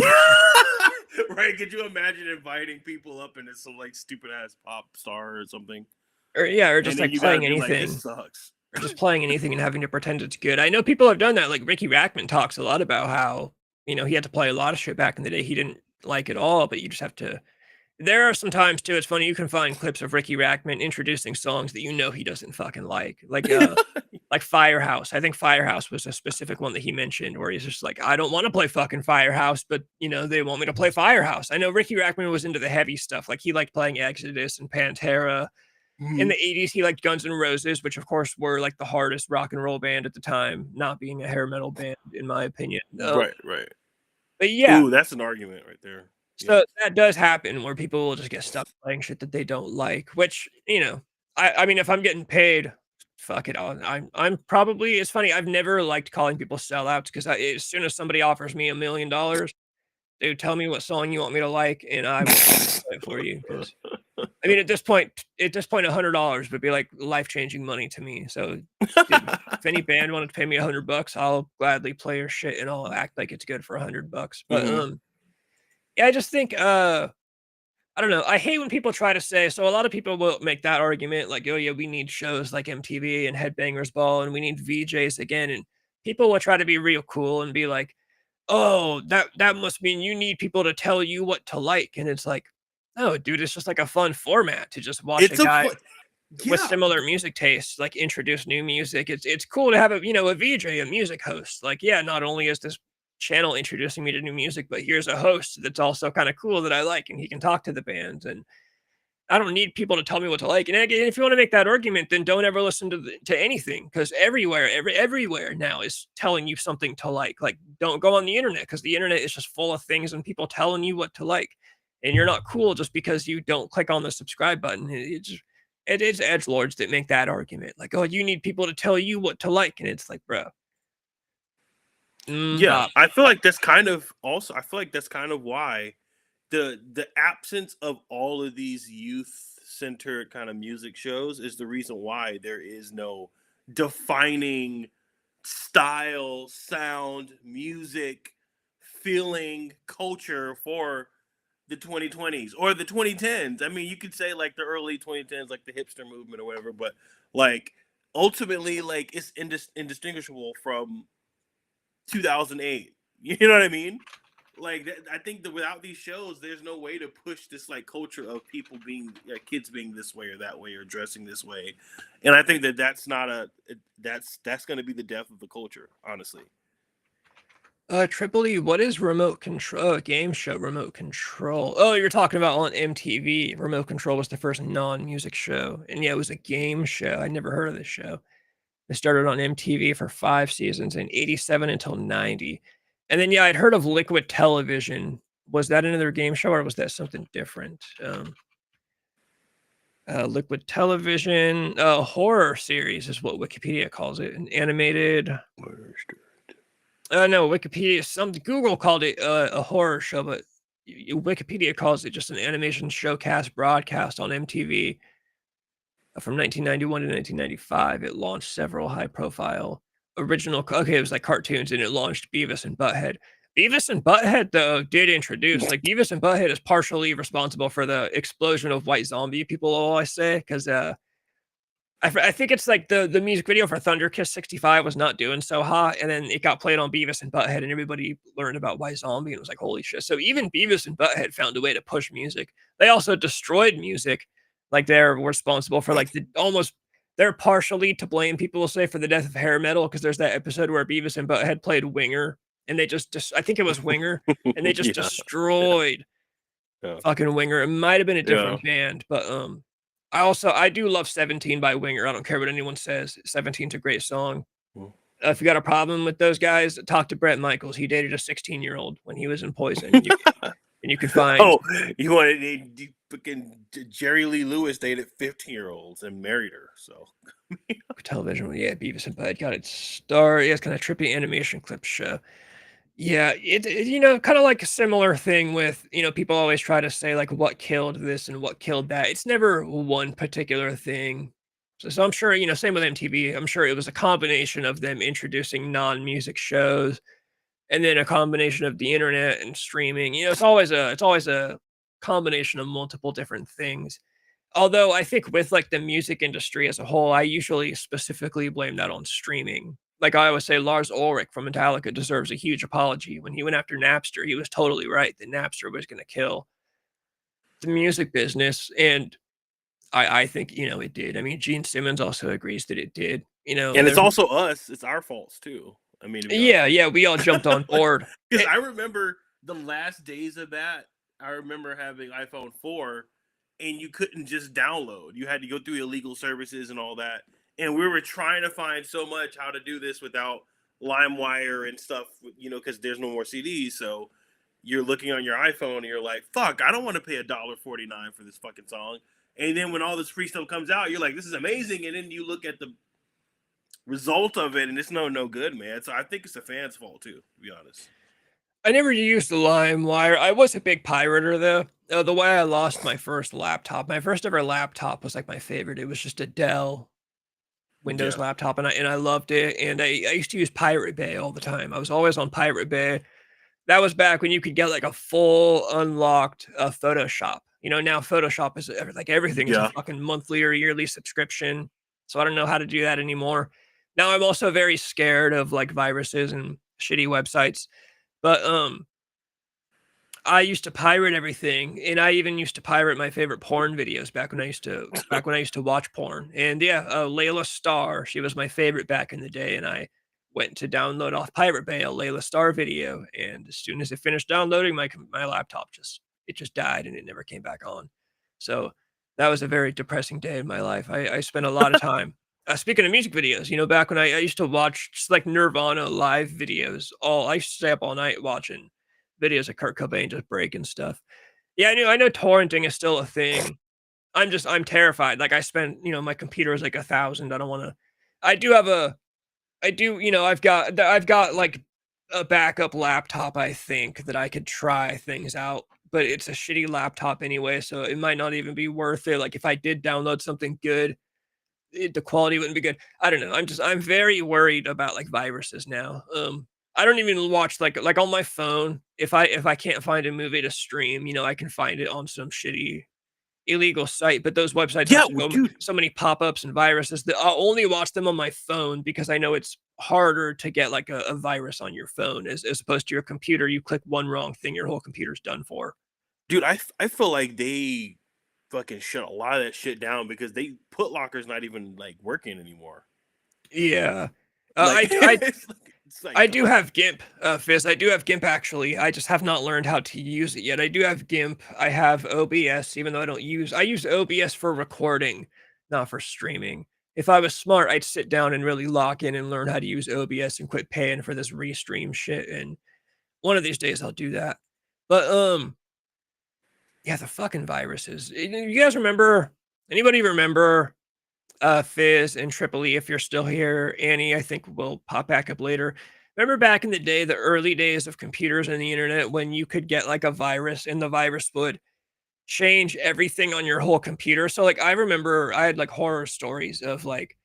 Right? Could you imagine inviting people up into some like stupid ass pop star or something, or and just then like you got to playing be like, this anything. sucks. Or just playing anything and having to pretend it's good. I know people have done that. Like Ricky Rackman talks a lot about how, he had to play a lot of shit back in the day he didn't like at all, but you just have to. There are some times too. It's funny you can find clips of Ricky Rackman introducing songs that he doesn't fucking like Firehouse. I think Firehouse was a specific one that he mentioned where he's just like, I don't want to play fucking Firehouse, but they want me to play Firehouse. I know Ricky Rackman was into the heavy stuff. Like he liked playing Exodus and Pantera. In the 80s, he liked Guns N' Roses, which of course were like the hardest rock and roll band at the time, not being a hair metal band, in my opinion. Right, right. But yeah, Ooh, that's an argument right there. Yeah. so that does happen where people will just get stuck playing shit that they don't like, which, I mean, if I'm getting paid, fuck it. I'm probably, it's funny. I've never liked calling people sellouts because as soon as somebody offers me $1 million, dude, tell me what song you want me to like, and I will play it for you. Because I mean, at this point, $100 would be like life-changing money to me. So, dude, if any band wanted to pay me $100, I'll gladly play your shit and I'll act like it's good for $100. But Mhm. yeah, I just think I don't know. I hate when people try to say, so a lot of people will make that argument like, oh yeah, we need shows like MTV and Headbangers Ball and we need VJs again. And people will try to be real cool and be like, oh, that must mean you need people to tell you what to like. And it's like, no, dude, it's just like a fun format to just watch a It's a guy fun, with yeah, similar music tastes like introduce new music. It's cool to have a VJ, a music host. Like, yeah, not only is this channel introducing me to new music, but here's a host that's also kind of cool that I like, and he can talk to the bands. And I don't need people to tell me what to like. And again, if you want to make that argument, then don't ever listen to anything because everywhere now is telling you something to like. Like, don't go on the internet because the internet is just full of things and people telling you what to like. And you're not cool just because you don't click on the subscribe button. It is edgelords that make that argument. Like, oh, you need people to tell you what to like, and it's like, bro, yeah. bop. I feel like that's kind of why the absence of all of these youth centered kind of music shows is the reason why there is no defining style, sound, music, feeling culture for the 2020s or the 2010s. I mean, you could say like the early 2010s, like the hipster movement or whatever, but like ultimately, like it's indistinguishable from 2008. You know what I mean? Like I think that without these shows, there's no way to push this like culture of people being kids being this way or that way or dressing this way, and I think that that's not a that's going to be the death of the culture, honestly. Triple E, what is remote control? Oh, game show remote control. Oh, you're talking about on MTV. Remote Control was the first non-music show, and yeah, it was a game show. I never heard of this show. It started on MTV for 5 seasons in '87 until '90, and then yeah, I'd heard of Liquid Television. Was that another game show or was that something different? Liquid Television, horror series is what Wikipedia calls it, an animated. No, Wikipedia. Google called it a horror show, but Wikipedia calls it just an animation showcast broadcast on MTV from 1991 to 1995. It launched several high-profile original. Okay, it was like cartoons, and it launched Beavis and Butthead. Beavis and Butthead, though, did introduce like Beavis and Butthead is partially responsible for the explosion of white zombie people. All I say, because I think it's like the music video for Thunder Kiss 65 was not doing so hot, and then it got played on Beavis and Butthead, and everybody learned about White Zombie, and it was like, holy shit. So even Beavis and Butthead found a way to push music. They also destroyed music. Like they're responsible for like they're partially to blame, people will say, for the death of hair metal, because there's that episode where Beavis and Butthead played Winger, and they just I think it was Winger, and they just destroyed fucking Winger. It might have been a different band, but I do love 17 by Winger. I don't care what anyone says. 17's a great song. If you got a problem with those guys, talk to Bret Michaels. He dated a 16-year-old when he was in Poison. And you can find. Oh, you wanted fucking Jerry Lee Lewis dated 15-year-olds and married her. So television, yeah, Beavis and Butthead got its start. Yeah, it's kind of trippy animation clip show. Yeah, it kind of like a similar thing with, people always try to say like what killed this and what killed that. It's never one particular thing. So I'm sure, same with MTV. I'm sure it was a combination of them introducing non-music shows and then a combination of the internet and streaming. It's always a combination of multiple different things. Although I think with like the music industry as a whole, I usually specifically blame that on streaming. Like I always say, Lars Ulrich from Metallica deserves a huge apology. When he went after Napster, he was totally right that Napster was going to kill the music business. And I think, it did. I mean, Gene Simmons also agrees that it did, and it's also us. It's our faults too. I mean, yeah, we all jumped on board. Because I remember the last days of that. I remember having iPhone 4 and you couldn't just download. You had to go through illegal services and all that. And we were trying to find so much how to do this without LimeWire and stuff, because there's no more CDs. So you're looking on your iPhone and you're like, fuck, I don't want to pay $1.49 for this fucking song. And then when all this free stuff comes out, you're like, this is amazing. And then you look at the result of it and it's no good, man. So I think it's the fans' fault too, to be honest. I never used the LimeWire. I was a big pirater though. The way I lost my first laptop, my first ever laptop was like my favorite. It was just a Dell Windows laptop, and I loved it. And I used to use Pirate Bay all the time. I was always on Pirate Bay. That was back when you could get like a full unlocked Photoshop. Now Photoshop is like everything is a fucking monthly or yearly subscription. So I don't know how to do that anymore. Now I'm also very scared of like viruses and shitty websites. But I used to pirate everything, and I even used to pirate my favorite porn videos back when I used to watch porn. And yeah, Layla Starr, she was my favorite back in the day, and I went to download off Pirate Bay a Layla Starr video, and as soon as it finished downloading, my laptop just died and it never came back on. So that was a very depressing day in my life. I spent a lot of time. Speaking of music videos, back when I used to watch just like Nirvana live videos, I used to stay up all night watching videos of Kurt Cobain just breaking stuff. Yeah, I know torrenting is still a thing. I'm terrified. Like I spent, my computer is like $1,000. I don't want to. I've got like a backup laptop. I think that I could try things out, but it's a shitty laptop anyway, so it might not even be worth it. Like if I did download something good, the quality wouldn't be good. I don't know. I'm very worried about like viruses now. I don't even watch like on my phone. If I can't find a movie to stream, I can find it on some shitty illegal site. But those websites have Yeah, dude. so many pop-ups and viruses that I'll only watch them on my phone because I know it's harder to get like a virus on your phone as opposed to your computer. You click one wrong thing, your whole computer's done for. Dude, I feel like they fucking shut a lot of that shit down because they Put Locker's not even like working anymore. Yeah. Like I it's like I do have GIMP, Fizz. I do have GIMP actually. I just have not learned how to use it yet. I do have GIMP. I have OBS, even though I use OBS for recording, not for streaming. If I was smart, I'd sit down and really lock in and learn how to use OBS and quit paying for this restream shit. And one of these days I'll do that. But yeah, the fucking viruses. You guys remember? Anybody remember Fizz and Tripoli, if you're still here? Annie, I think will pop back up later. Remember back in the day, the early days of computers and the internet, when you could get like a virus and the virus would change everything on your whole computer? So like I remember I had like horror stories of like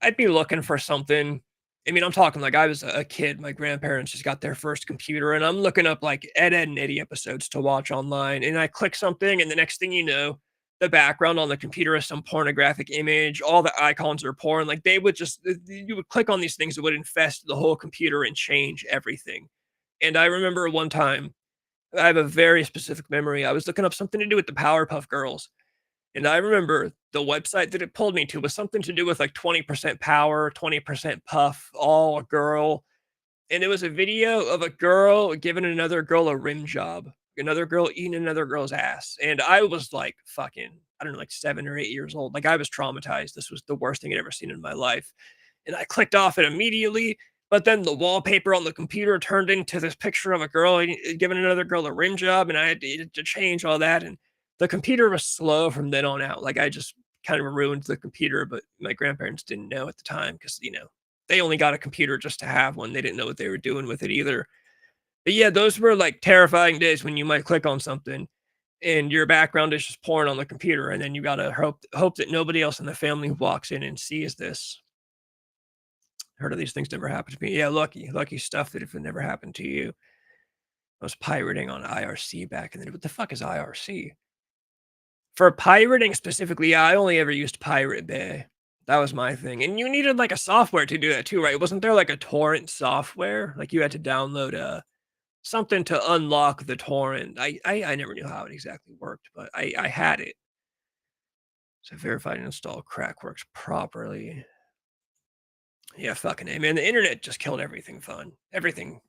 I'd be looking for something. I mean, I'm talking like I was a kid. My grandparents just got their first computer, and I'm looking up like Ed, Ed and Eddie episodes to watch online. And I click something, and the next thing you know, the background on the computer is some pornographic image. All the icons are porn. Like they would just, you would click on these things that would infest the whole computer and change everything. And I remember one time, I have a very specific memory. I was looking up something to do with the Powerpuff Girls. And I remember the website that it pulled me to was something to do with like 20% power, 20% puff, all a girl. And it was a video of a girl giving another girl a rim job, another girl eating another girl's ass. And I was like fucking, I don't know, like 7 or 8 years old. Like I was traumatized. This was the worst thing I'd ever seen in my life. And I clicked off it immediately. But then the wallpaper on the computer turned into this picture of a girl giving another girl a rim job. And I had to change all that. And the computer was slow from then on out. Like I just kind of ruined the computer, but my grandparents didn't know at the time because, they only got a computer just to have one. They didn't know what they were doing with it either. But yeah, those were like terrifying days when you might click on something and your background is just porn on the computer. And then you got to hope that nobody else in the family walks in and sees this. Heard of these things never happened to me. Yeah, lucky stuff that if it never happened to you. I was pirating on IRC back in the day. What the fuck is IRC? For pirating specifically, I only ever used Pirate Bay. That was my thing. And you needed like a software to do that too, right? Wasn't there like a torrent software? Like you had to download something to unlock the torrent. I never knew how it exactly worked, but I had it. So verified and install crack works properly. Yeah, fucking A, man. The internet just killed everything fun. Everything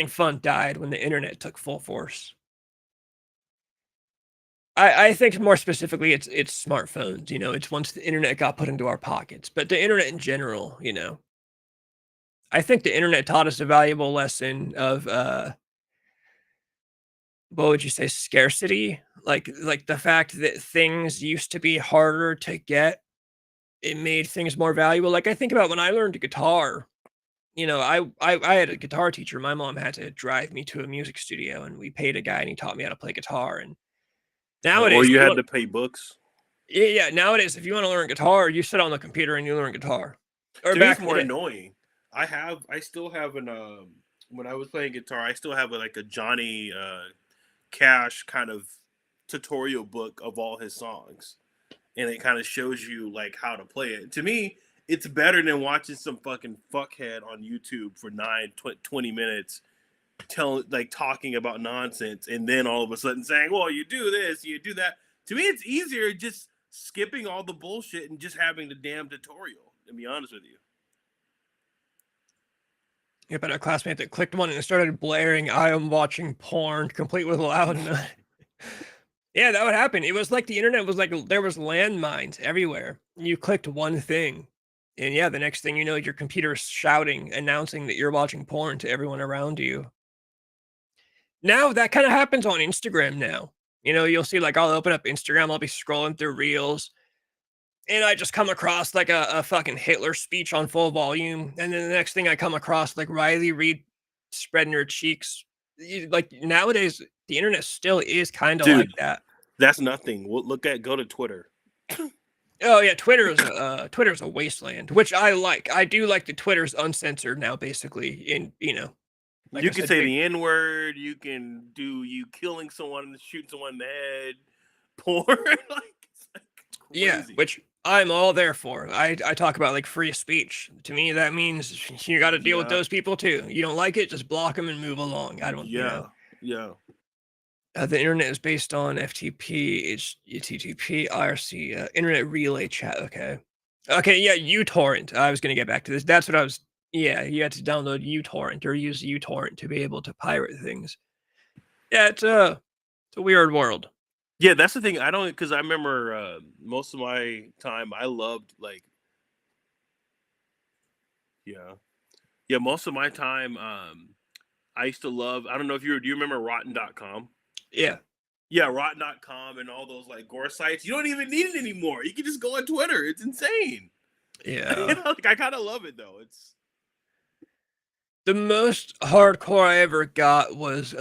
fun died when the internet took full force. I think more specifically, it's smartphones. It's once the internet got put into our pockets, but the internet in general. I think the internet taught us a valuable lesson of what would you say, scarcity? Like the fact that things used to be harder to get. It made things more valuable. Like I think about when I learned guitar. I had a guitar teacher. My mom had to drive me to a music studio, and we paid a guy, and he taught me how to play guitar. And Or nowadays, you had to pay books. yeah. Nowadays, if you want to learn guitar, you sit on the computer and you learn guitar. Or To me, it's back more annoying. I still have an when I was playing guitar, I still have like a Johnny Cash kind of tutorial book of all his songs, and it kind of shows you like how to play it. To me, it's better than watching some fucking fuckhead on YouTube for 20 minutes talking about nonsense, and then all of a sudden saying, well, you do this, you do that. To me, it's easier just skipping all the bullshit and just having the damn tutorial, to be honest with you. Yeah, but a classmate that clicked one and it started blaring, I am watching porn, complete with loud. Yeah, that would happen. It was like the internet was like there was landmines everywhere. You clicked one thing, and yeah, the next thing you know, your computer's shouting, announcing that you're watching porn to everyone around you. Now that kind of happens on Instagram now. You'll see like I'll open up Instagram, I'll be scrolling through reels, and I just come across like a fucking Hitler speech on full volume. And then the next thing I come across like Riley Reid spreading her cheeks. Like nowadays, the internet still is kind of like Dude, that. that's nothing. Go to Twitter. Oh yeah, Twitter's a wasteland, which I like. I do like that Twitter's uncensored now, basically. In like You I can said, say the N word. You can do you killing someone, shooting someone in the head, porn. It's like yeah, crazy. which I'm all there for. I talk about like free speech. To me, that means you got to deal with Yeah, those people too. You don't like it, just block them and move along. I don't, yeah, yeah. The internet is based on FTP, HTTP, IRC, Internet Relay Chat. Okay, yeah, uTorrent. I was gonna get back to this. That's what I was. Yeah, you had to download uTorrent or use uTorrent to be able to pirate things. Yeah, it's a weird world. Yeah, that's the thing. I don't because I remember most of my time I loved like yeah yeah most of my time I used to love. I don't know if do you remember Rotten.com? Yeah, Yeah, Rotten.com and all those like gore sites. You don't even need it anymore. You can just go on Twitter. It's insane. yeah. Like I kind of love it though. It's The most hardcore I ever got was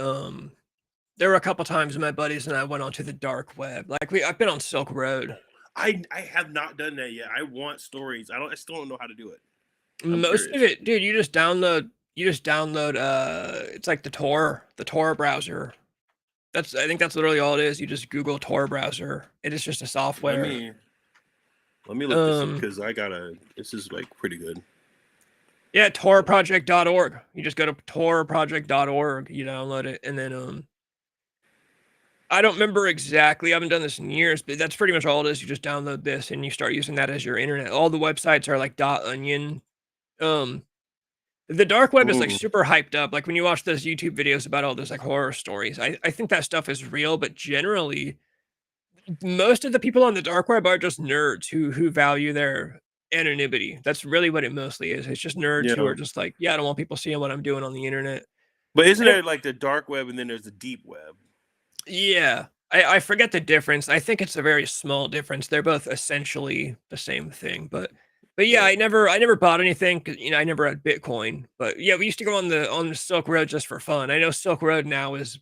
there were a couple times my buddies and I went onto the dark web. Like I've been on Silk Road. I have not done that yet. I want stories. I still don't know how to do it. I'm Most of curious. it, dude, you just download it's like the Tor browser. I think that's literally all it is. You just Google Tor browser. It is just a Let software. me let me look this up because I gotta. This is like pretty good. Yeah, torproject.org. You just go to torproject.org, you download it, and then I don't remember exactly. I haven't done this in years, but that's pretty much all it is. You just download this and you start using that as your internet. All the websites are like .onion. Um, the dark web is like Ooh. super hyped up. Like when you watch those YouTube videos about all those like horror stories, I think that stuff is real, but generally most of the people on the dark web are just nerds who value their anonymity. That's really what it mostly is. It's just nerds who Yeah, are just like, yeah, I don't want people seeing what I'm doing on the internet. but isn't And there like the dark web and then there's the deep web? yeah, I forget the difference. I think it's a very small difference. They're both essentially the same thing, but yeah, Yeah. I never bought anything 'cause, I never had Bitcoin. But yeah, we used to go on the Silk Road just for fun. I know Silk Road now is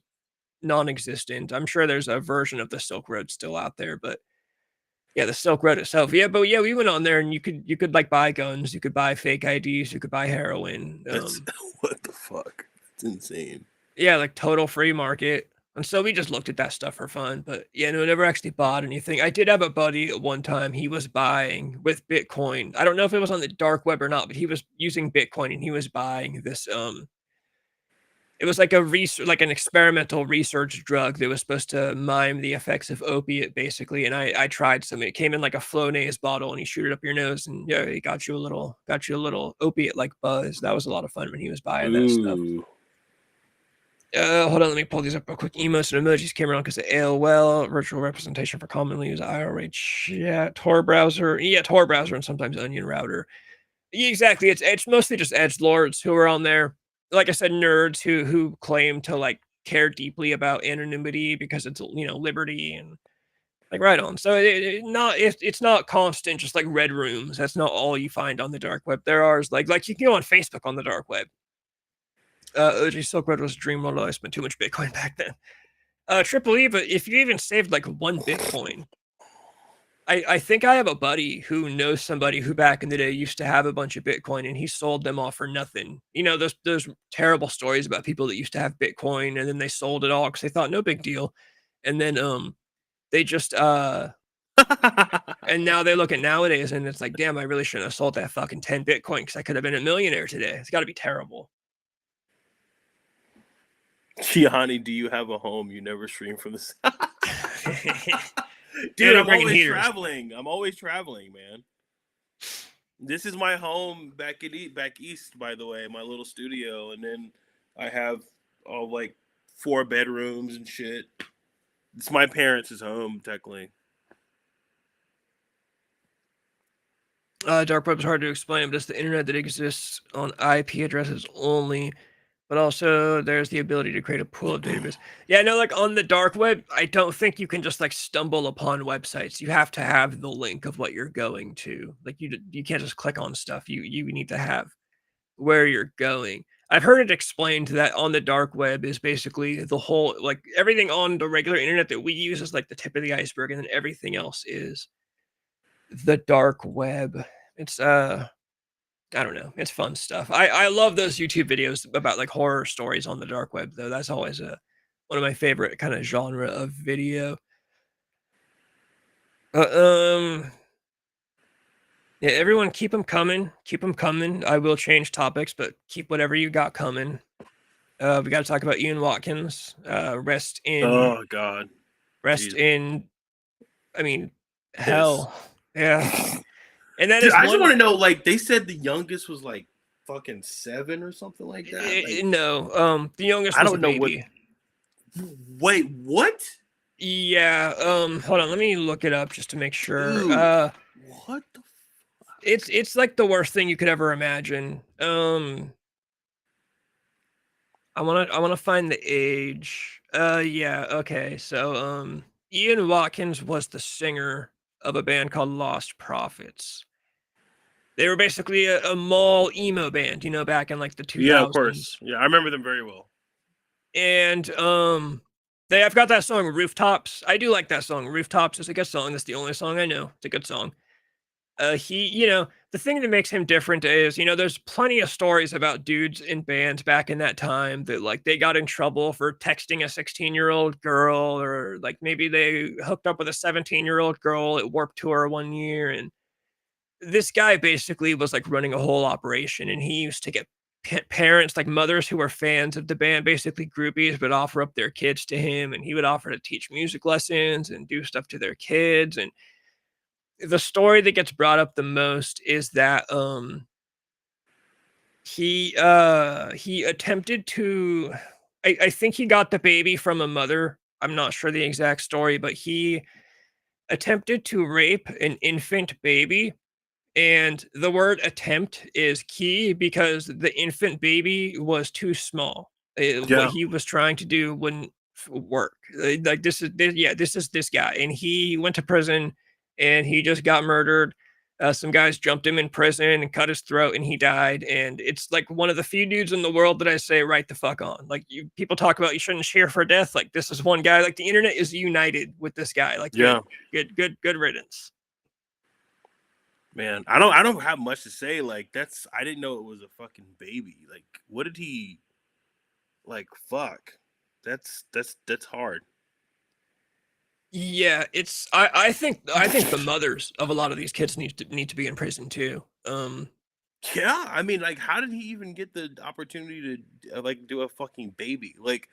non-existent. I'm sure there's a version of the Silk Road still out there, but yeah, the Silk Road itself. Yeah, but yeah, we went on there and you could like buy guns, you could buy fake IDs, you could buy heroin. That's what the fuck. It's insane. Yeah, like total free market. And so we just looked at that stuff for fun. But yeah, no, never actually bought anything. I did have a buddy at one time. He was buying with Bitcoin. I don't know if it was on the dark web or not, but he was using Bitcoin and he was buying this it was like like an experimental research drug that was supposed to mime the effects of opiate, basically. And I tried some. It came in like a Flonase bottle, and you shoot it up your nose, and yeah, it got you a little opiate like buzz. That was a lot of fun when he was buying that stuff. Ooh. Hold on, let me pull these up real quick. Emotes and emojis came around because of AOL, virtual representation for commonly used IRA chat, Tor browser, yeah, Tor browser, and sometimes Onion router. Yeah, exactly. It's mostly just edgelords who are on there. Like I said, nerds who claim to like care deeply about anonymity because it's liberty and like right on. So it's not constant, just like red rooms. That's not all you find on the dark web. There are like you can go on Facebook on the dark web. OG Silk Road was a dream world. I spent too much Bitcoin back then. Triple E, but if you even saved like one Bitcoin, I think I have a buddy who knows somebody who back in the day used to have a bunch of Bitcoin and he sold them off for nothing. Those terrible stories about people that used to have Bitcoin and then they sold it all because they thought no big deal. And then they just and now they look at nowadays and it's like, damn, I really shouldn't have sold that fucking 10 Bitcoin because I could have been a millionaire today. It's gotta be terrible. Gianni, do you have a home? You never stream from the Dude, Dude, I'm I'm bringing always heaters. traveling. I'm always traveling, man. This is my home back east, by the way, my little studio, and then I have all like 4 bedrooms and shit. It's my parents' home, technically. Dark web is hard to explain, but it's the internet that exists on IP addresses only. But also, there's the ability to create a pool of database. Yeah, no, like on the dark web, I don't think you can just like stumble upon websites. You have to have the link of what you're going to. Like you can't just click on stuff. You need to have where you're going. I've heard it explained that on the dark web is basically the whole like everything on the regular internet that we use is like the tip of the iceberg, and then everything else is the dark web. It's I don't know. It's fun stuff. I love those YouTube videos about like horror stories on the dark web though. That's always one of my favorite kind of genre of video. Uh, yeah, everyone keep them coming. Keep them coming. I will change topics, but keep whatever you got coming. We got to talk about Ian Watkins. Rest in. Oh God. Rest Jeez. in. I mean, hell. Yeah. And that Dude, is. I just want to know. Like they said, the youngest was like fucking 7 or something like that. Like, no. The youngest. I Was don't a know baby. what. Wait, what? Yeah. Hold on. Let me look it up just to make sure. Dude, what the? It's like the worst thing you could ever imagine. I wanna find the age. Yeah, okay. So Ian Watkins was the singer of a band called Lost Prophets. They were basically a mall emo band, you know, back in like the 2000s. Yeah, of course. Yeah, I remember them very well. And I've got that song Rooftops. I do like that song. Rooftops is a good song. That's the only song I know. It's a good song. The thing that makes him different is, there's plenty of stories about dudes in bands back in that time that like they got in trouble for texting a 16-year-old girl, or like maybe they hooked up with a 17-year-old girl at Warped Tour one year. And this guy basically was like running a whole operation, and he used to get parents, like mothers who were fans of the band, basically groupies, but offer up their kids to him, and he would offer to teach music lessons and do stuff to their kids. And the story that gets brought up the most is that he attempted to I think he got the baby from a mother. I'm not sure the exact story, but he attempted to rape an infant baby. And the word attempt is key because the infant baby was too small. What he was trying to do wouldn't work. Like this is this guy, and he went to prison, and he just got murdered. Some guys jumped him in prison and cut his throat, and he died. And it's like one of the few dudes in the world that I say right the fuck on. Like people talk about you shouldn't cheer for death. Like this is one guy. Like the internet is united with this guy. Like good riddance. Man, I don't have much to say. Like I didn't know it was a fucking baby. Like what did he like fuck? That's hard. Yeah, I think the mothers of a lot of these kids need to be in prison too. Yeah, I mean, like, how did he even get the opportunity to like do a fucking baby? Like,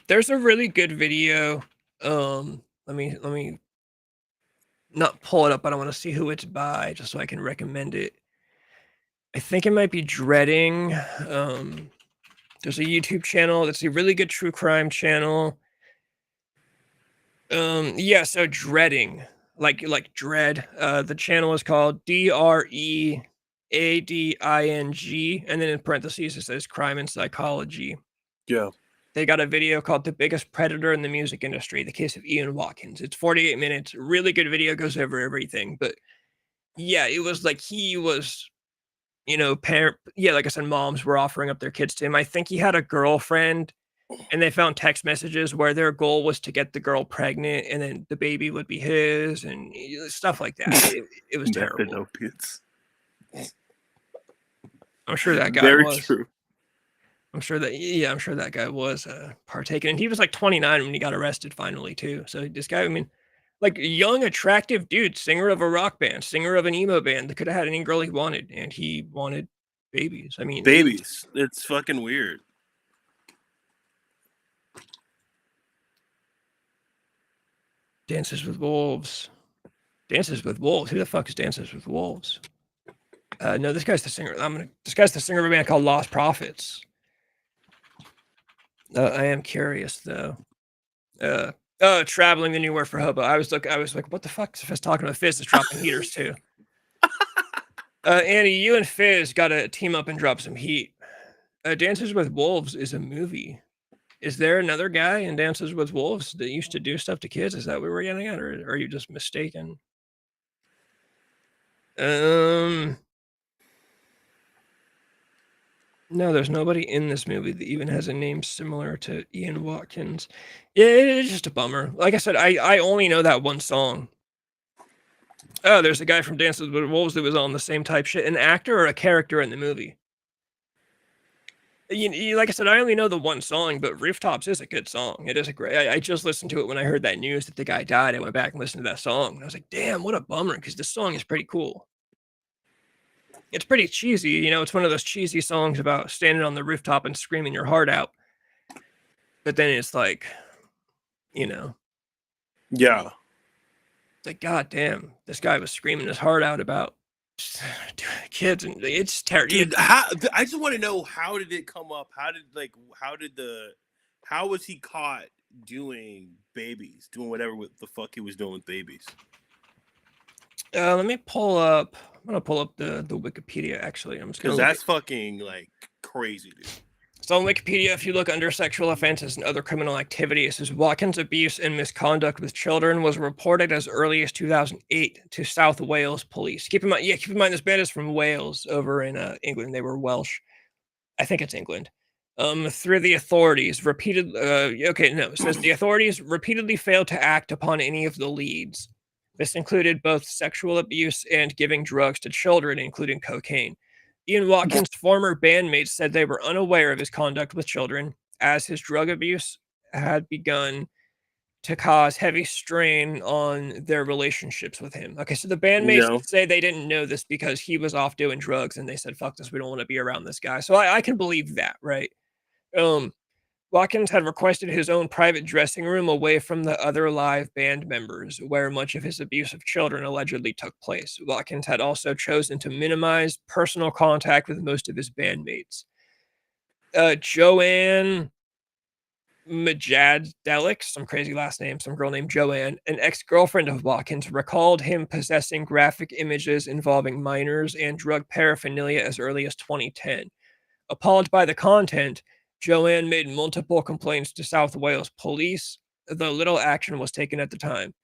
there's a really good video. Let me not pull it up. I don't want to see who it's by, just so I can recommend it. I think it might be Dreading. There's a YouTube channel that's a really good true crime channel. Yeah, so Dreading, like Dread. The channel is called DREADING, and then in parentheses it says Crime and Psychology. yeah, They got a video called The Biggest Predator in the Music Industry, the case of Ian Watkins. It's 48 minutes, really good video, goes over everything. But yeah, it was like he was, like I said, moms were offering up their kids to him. I think he had a girlfriend, and they found text messages where their goal was to get the girl pregnant, and then the baby would be his, and stuff like that. It was terrible. Opiates. I'm sure that guy Very was. true. I'm sure that guy was partaking, and he was like 29 when he got arrested finally too. So this guy, I mean, like young, attractive dude, singer of a rock band, singer of an emo band that could have had any girl he wanted, and he wanted babies. I mean, babies. It's fucking weird. Dances with Wolves. Dances with Wolves. Who the fuck is Dances with Wolves? No, this guy's the singer. This guy's the singer of a band called Lost Prophets. I am curious though. Traveling the new word for hobo. I was like, what the fuck is Fizz talking about? Fizz is dropping heaters too. Andy, you and Fizz got to team up and drop some heat. Dances with Wolves is a movie. Is there another guy in Dances with Wolves that used to do stuff to kids? Is that what we're getting at, or are you just mistaken? No, there's nobody in this movie that even has a name similar to Ian Watkins. Yeah, it's just a bummer. Like I said, I only know that one song. Oh, there's a guy from Dances with Wolves that was on the same type shit. An actor or a character in the movie? Like I said, I only know the one song, but Rooftops is a good song. It is a great. I just listened to it when I heard that news that the guy died. I went back and listened to that song, and I was like, "Damn, what a bummer!" Because this song is pretty cool. It's pretty cheesy, it's one of those cheesy songs about standing on the rooftop and screaming your heart out. But then it's like, Yeah. like, God damn, this guy was screaming his heart out about kids, and it's terrible. Dude, I just want to know, how did it come up? How was he caught doing whatever the fuck he was doing with babies? Let me pull up. I'm gonna pull up the Wikipedia. Actually, I'm just gonna. Because that's fucking like crazy, dude. So on Wikipedia, if you look under sexual offenses and other criminal activities, it says Watkins' abuse and misconduct with children was reported as early as 2008 to South Wales police. Keep in mind, this band is from Wales, over in England. They were Welsh. I think it's England. Through the authorities, it says the authorities repeatedly failed to act upon any of the leads. This included both sexual abuse and giving drugs to children, including cocaine. Ian Watkins' former bandmates said they were unaware of his conduct with children, as his drug abuse had begun to cause heavy strain on their relationships with him. Okay, so the bandmates say they didn't know this because he was off doing drugs, and they said, fuck this, we don't want to be around this guy. So I can believe that, right? Watkins had requested his own private dressing room away from the other live band members, where much of his abuse of children allegedly took place. Watkins had also chosen to minimize personal contact with most of his bandmates. Joanne Majadelic, some crazy last name, some girl named Joanne, an ex-girlfriend of Watkins, recalled him possessing graphic images involving minors and drug paraphernalia as early as 2010. Appalled by the content, Joanne made multiple complaints to South Wales police, though little action was taken at the time.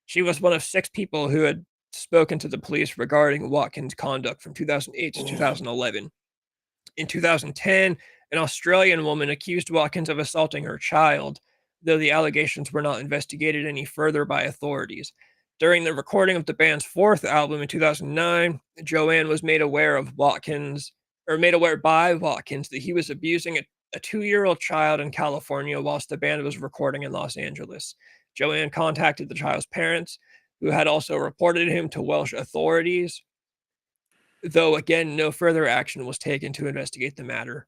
She was one of 6 people who had spoken to the police regarding Watkins' conduct from 2008 to 2011. In 2010, an Australian woman accused Watkins of assaulting her child, though the allegations were not investigated any further by authorities. During the recording of the band's 4th album in 2009, Joanne was made aware by Watkins that he was abusing a 2-year-old child in California whilst the band was recording in Los Angeles. Joanne contacted the child's parents, who had also reported him to Welsh authorities, though again, no further action was taken to investigate the matter.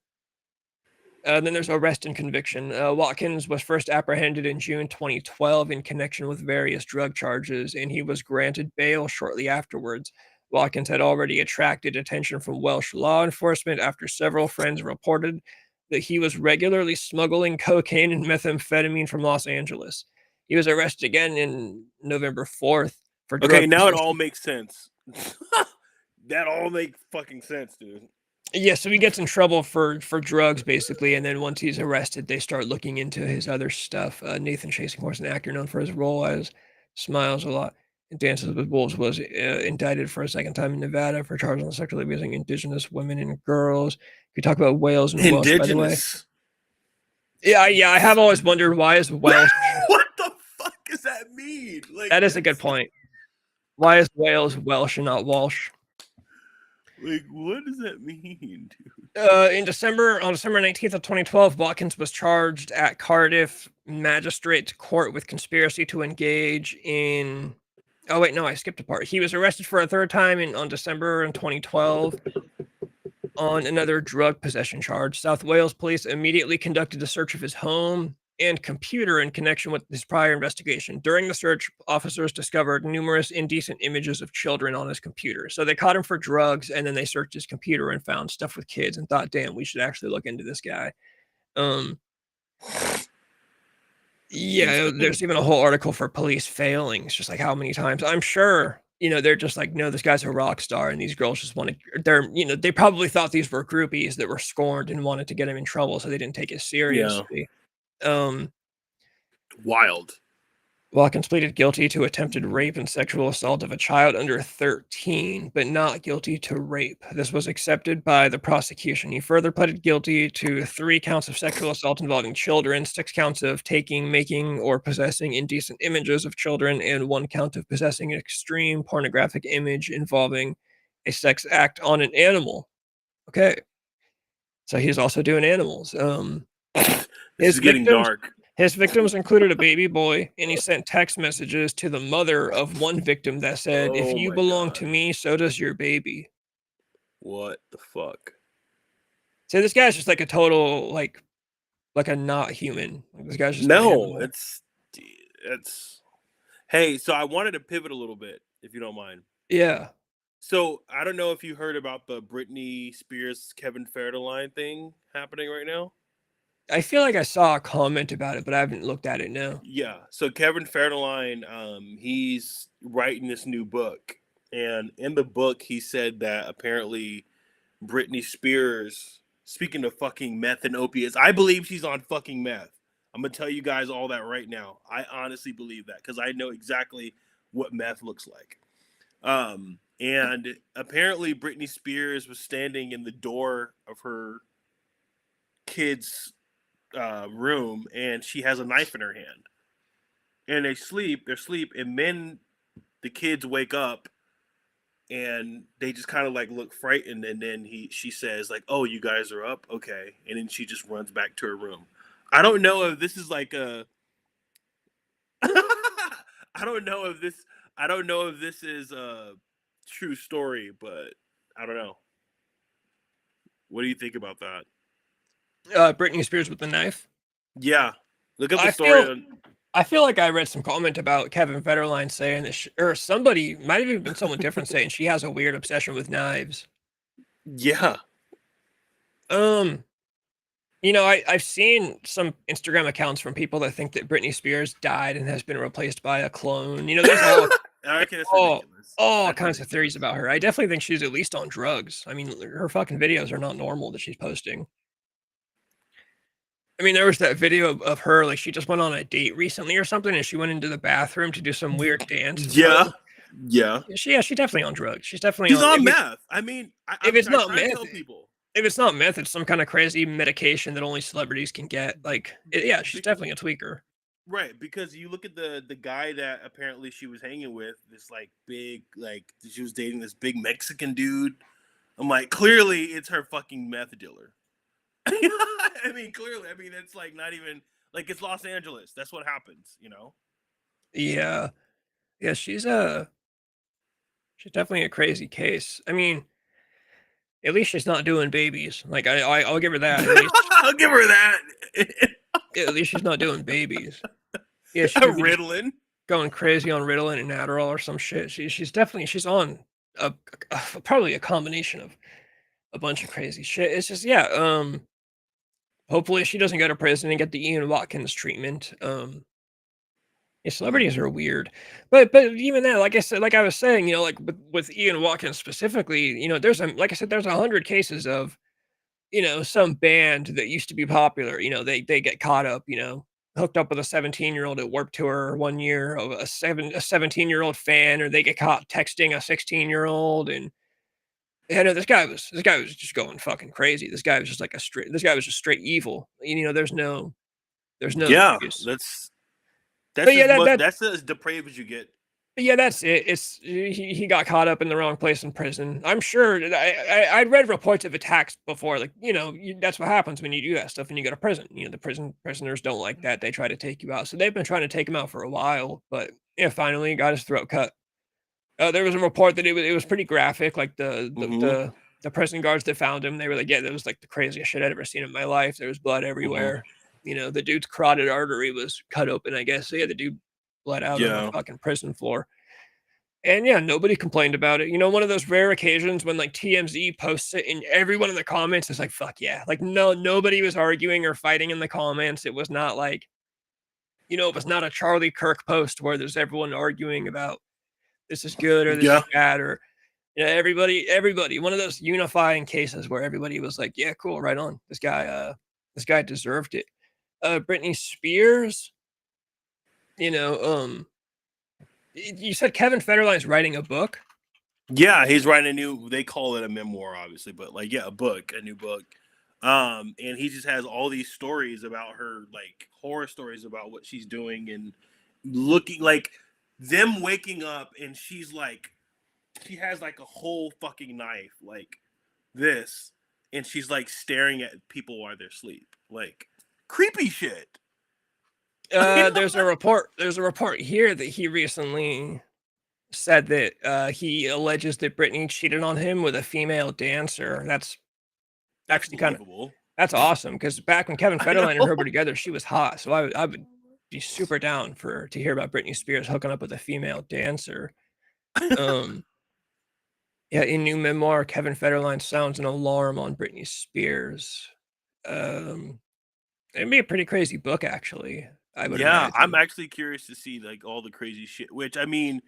Then there's arrest and conviction. Watkins was first apprehended in June 2012 in connection with various drug charges, and he was granted bail shortly afterwards. Watkins had already attracted attention from Welsh law enforcement after several friends reported that he was regularly smuggling cocaine and methamphetamine from Los Angeles. He was arrested again in November 4th for drug Okay, now it possession. all makes sense. That all makes fucking sense, dude. Yeah, so he gets in trouble for drugs, basically, and then once he's arrested, they start looking into his other stuff. Nathan Chasing-Horse, an actor known for his role as Smiles a lot in Dances with Wolves, was indicted for a second time in Nevada for charges on sexually abusing Indigenous women and girls. We talk about Wales and Welsh, by the way. Yeah, I have always wondered, why is Welsh... What the fuck does that mean? Like, that is a good point. Why is Wales Welsh and not Walsh? Like, what does that mean, dude? On December 19th of 2012, Watkins was charged at Cardiff Magistrates Court with conspiracy to engage in... Oh, wait, no, I skipped a part. He was arrested for a 3rd time on December in 2012 on another drug possession charge. South Wales police immediately conducted a search of his home and computer in connection with his prior investigation. During the search, officers discovered numerous indecent images of children on his computer. So they caught him for drugs, and then they searched his computer and found stuff with kids and thought, damn, we should actually look into this guy. Yeah, there's even a whole article for police failing. It's just like, how many times? I'm sure, they're just like, no, this guy's a rock star, and these girls just wanted, they probably thought these were groupies that were scorned and wanted to get him in trouble, so they didn't take it seriously. Wild. Watkins pleaded guilty to attempted rape and sexual assault of a child under 13, but not guilty to rape. This was accepted by the prosecution. He further pleaded guilty to 3 counts of sexual assault involving children, 6 counts of taking, making, or possessing indecent images of children, and 1 count of possessing an extreme pornographic image involving a sex act on an animal. Okay. So he's also doing animals. This His is getting victims dark. his victims included a baby boy, and he sent text messages to the mother of one victim that said, "If Oh you my belong to god. me, so does your baby." What the fuck? So this guy's just like a total like a not human. Like, this guy's just an No, animal. it's hey, so I wanted to pivot a little bit, if you don't mind. Yeah. So I don't know if you heard about the Britney Spears Kevin Federline thing happening right now. I feel like I saw a comment about it, but I haven't looked at it now. Yeah. So Kevin Federline, he's writing this new book, and in the book, he said that apparently Britney Spears, speaking of fucking meth and opiates, I believe she's on fucking meth. I'm gonna tell you guys all that right now. I honestly believe that because I know exactly what meth looks like. And apparently Britney Spears was standing in the door of her kid's room, and she has a knife in her hand. And they're asleep, and then the kids wake up, and they just kind of like look frightened, and then she says like, "Oh, you guys are up, okay," and then she just runs back to her room. I don't know if this is like a. I don't know if this. I don't know if this is a true story, but I don't know. What do you think about that? Britney Spears with the knife. Yeah, look up the I story. feel I feel like I read some comment about Kevin Federline saying that, or somebody might have even been someone different saying she has a weird obsession with knives. Yeah. I've seen some Instagram accounts from people that think that Britney Spears died and has been replaced by a clone. There's Okay, that's all, ridiculous. all That's kinds of theories ridiculous. about her. I definitely think she's at least on drugs. I mean, her fucking videos are not normal that she's posting. I mean, there was that video of her, like she just went on a date recently or something, and she went into the bathroom to do some weird dance. And Yeah, so, yeah. she's definitely on drugs. She's definitely She's on. on meth. I mean, If it's I not try to meth, tell people. if it's not meth, it's some kind of crazy medication that only celebrities can get. Yeah, she's Be- definitely a tweaker. Right, because you look at the guy that apparently she was hanging with, this like big, like she was dating this big Mexican dude. I'm like, clearly it's her fucking meth dealer. I mean, clearly. I mean, it's like not even like it's Los Angeles. That's what happens, you know? Yeah, yeah, she's definitely a crazy case. I mean, at least she's not doing babies. Like I'll give her that. I'll give her that. At least she's not doing babies. Yeah, she could be just Ritalin. going crazy on Ritalin and Adderall or some shit. She's on probably a combination of a bunch of crazy shit. It's just yeah. Hopefully she doesn't go to prison and get the Ian Watkins treatment. Yeah, celebrities are weird, but even that, like I said, like I was saying, like with Ian Watkins specifically, like I said, there's 100 cases of some band that used to be popular. They get caught up, hooked up with a 17-year-old at Warped Tour one year, of a 17-year-old fan, or they get caught texting a 16-year-old, and yeah, no, this guy was just going fucking crazy. This guy was just this guy was just straight evil. There's no Yeah, excuse. that's But yeah, as much that that's as depraved as you get. yeah, that's it. He got caught up in the wrong place in prison. I'm sure that I'd read reports of attacks before, like that's what happens when you do that stuff and you go to prison. The prisoners don't like that. They try to take you out. So they've been trying to take him out for a while, but yeah, finally he got his throat cut. There was a report that it was pretty graphic. Like Mm-hmm. the prison guards that found him, they were like, yeah, that was like the craziest shit I'd ever seen in my life. There was blood Mm-hmm. everywhere. The dude's carotid artery was cut open, I guess. So yeah, the dude bled out on the Yeah. fucking prison floor. And yeah, nobody complained about it. One of those rare occasions when like TMZ posts it and everyone in the comments is like, fuck yeah. Like no, nobody was arguing or fighting in the comments. It was not like, it was not a Charlie Kirk post where there's everyone arguing about this is good or this is Yeah. bad, or everybody, one of those unifying cases where everybody was like, yeah, cool, right on. This guy deserved it. Britney Spears, You know, you said Kevin Federline's writing a book. Yeah, he's writing a new. They call it a memoir, obviously, but like, yeah, a new book. And he just has all these stories about her, like horror stories about what she's doing and looking like them waking up, and she's like, she has like a whole fucking knife, like this, and she's like staring at people while they're asleep, like creepy shit. There's a report. There's a report here that he recently said that he alleges that Britney cheated on him with a female dancer. That's That's actually kind of believable. that's awesome because back when Kevin I Federline and her know. were together, she was hot. So I would be super down to hear about Britney Spears hooking up with a female dancer. Um, yeah, in new memoir, Kevin Federline sounds an alarm on Britney Spears. Um, it'd be a pretty crazy book, actually. I would Yeah, I'm imagine. actually curious to see like all the crazy shit. Which I mean,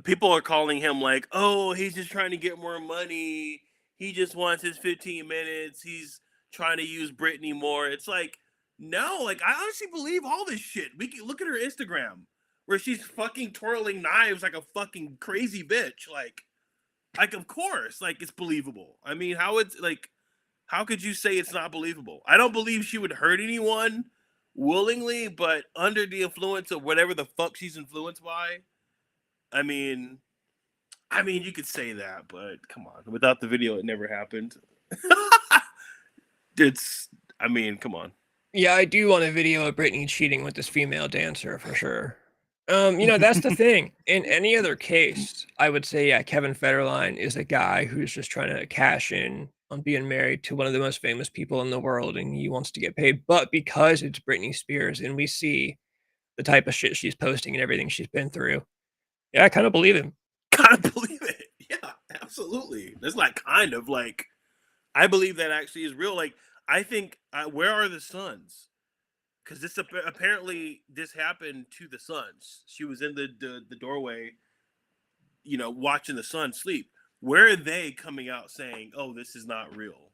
people are calling him like, oh, he's just trying to get more money. He just wants his 15 minutes. He's trying to use Britney more. It's like, no, like I honestly believe all this shit. We can look at her Instagram where she's fucking twirling knives like a fucking crazy bitch. Like of course, like it's believable. I mean, how could you say it's not believable? I don't believe she would hurt anyone willingly, but under the influence of whatever the fuck she's influenced by, I mean, you could say that, but come on. Without the video, it never happened. it's, I mean, come on. Yeah, I do want a video of Britney cheating with this female dancer for sure. That's the thing. In any other case, I would say, yeah, Kevin Federline is a guy who's just trying to cash in on being married to one of the most famous people in the world, and he wants to get paid. But because it's Britney Spears, and we see the type of shit she's posting and everything she's been through, yeah, I kind of believe him. Kind of believe it. Yeah, absolutely. That's like kind of like, I believe that actually is real. Like, I think, where are the sons? Because apparently this happened to the sons. She was in the doorway, watching the son sleep. Where are they coming out saying, "Oh, this is not real"?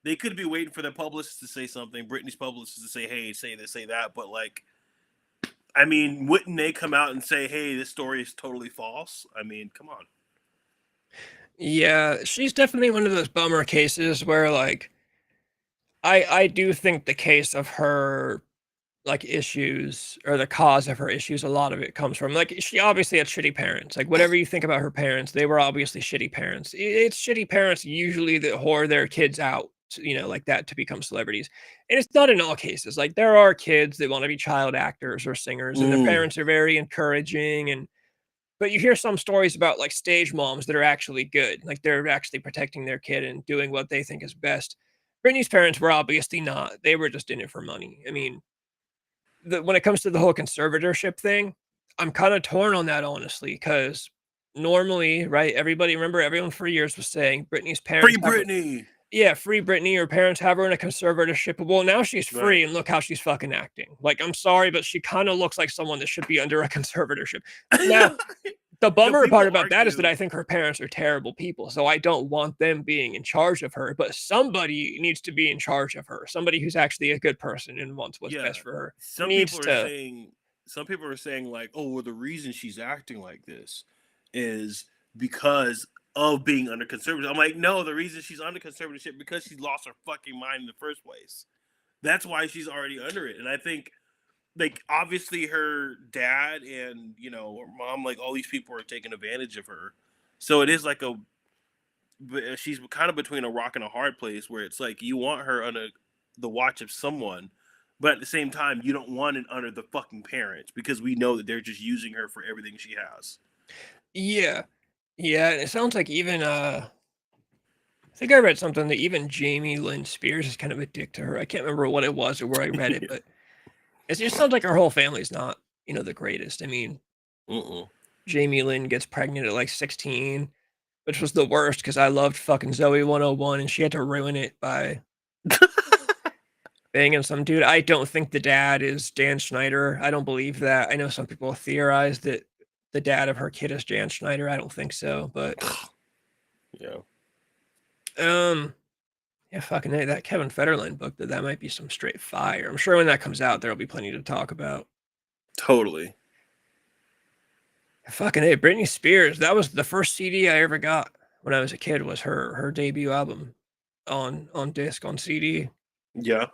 They could be waiting for their publicist to say something. Britney's publicist to say, "Hey, say this, say that." But like, I mean, wouldn't they come out and say, "Hey, this story is totally false"? I mean, come on. Yeah, she's definitely one of those bummer cases where like I do think the case of her like issues or the cause of her issues, a lot of it comes from like she obviously had shitty parents. Like whatever you think about her parents, they were obviously shitty parents. It's shitty parents usually that whore their kids out, like that to become celebrities. And it's not in all cases. Like there are kids that want to be child actors or singers, and their Mm. parents are very encouraging. And but you hear some stories about like stage moms that are actually good, like they're actually protecting their kid and doing what they think is best. Britney's parents were obviously not. They were just in it for money. I mean, when it comes to the whole conservatorship thing, I'm kind of torn on that honestly, because normally, right? Everyone for years was saying Britney's Free parents have her, Britney. yeah, free Britney. Her parents have her in a conservatorship. Well, now she's Right. free, and look how she's fucking acting. Like, I'm sorry, but she kind of looks like someone that should be under a conservatorship. Now, the bummer part People about that is that argue. I think her parents are terrible people, so I don't want them being in charge of her, but somebody needs to be in charge of her. Somebody who's actually a good person and wants what's Yeah, best for her some needs people are to. saying like, oh, well, the reason she's acting like this is because of being under conservative. I'm like, no, the reason she's under conservatorship because she lost her fucking mind in the first place. That's why she's already under it. And I think, like, obviously her dad and her mom, like all these people are taking advantage of her. So it is like she's kind of between a rock and a hard place where it's like you want her under the watch of someone, but at the same time you don't want it under the fucking parents because we know that they're just using her for everything she has. Yeah. Yeah, and it sounds like even, I think I read something that even Jamie Lynn Spears is kind of a dick to her. I can't remember what it was or where I read it, but it just sounds like her whole family's not, the greatest. I mean, Mm-mm. Jamie Lynn gets pregnant at like 16, which was the worst because I loved fucking Zoe 101 and she had to ruin it by banging some dude. I don't think the dad is Dan Schneider. I don't believe that. I know some people theorize that the dad of her kid is Dan Schneider. I don't think so, but Yeah. um yeah, fucking A, that Kevin Federline book, that might be some straight fire. I'm sure when that comes out, there'll be plenty to talk about. Totally. Fucking hey, Britney Spears. That was the first CD I ever got when I was a kid. Was her debut album on disc on CD. Yeah.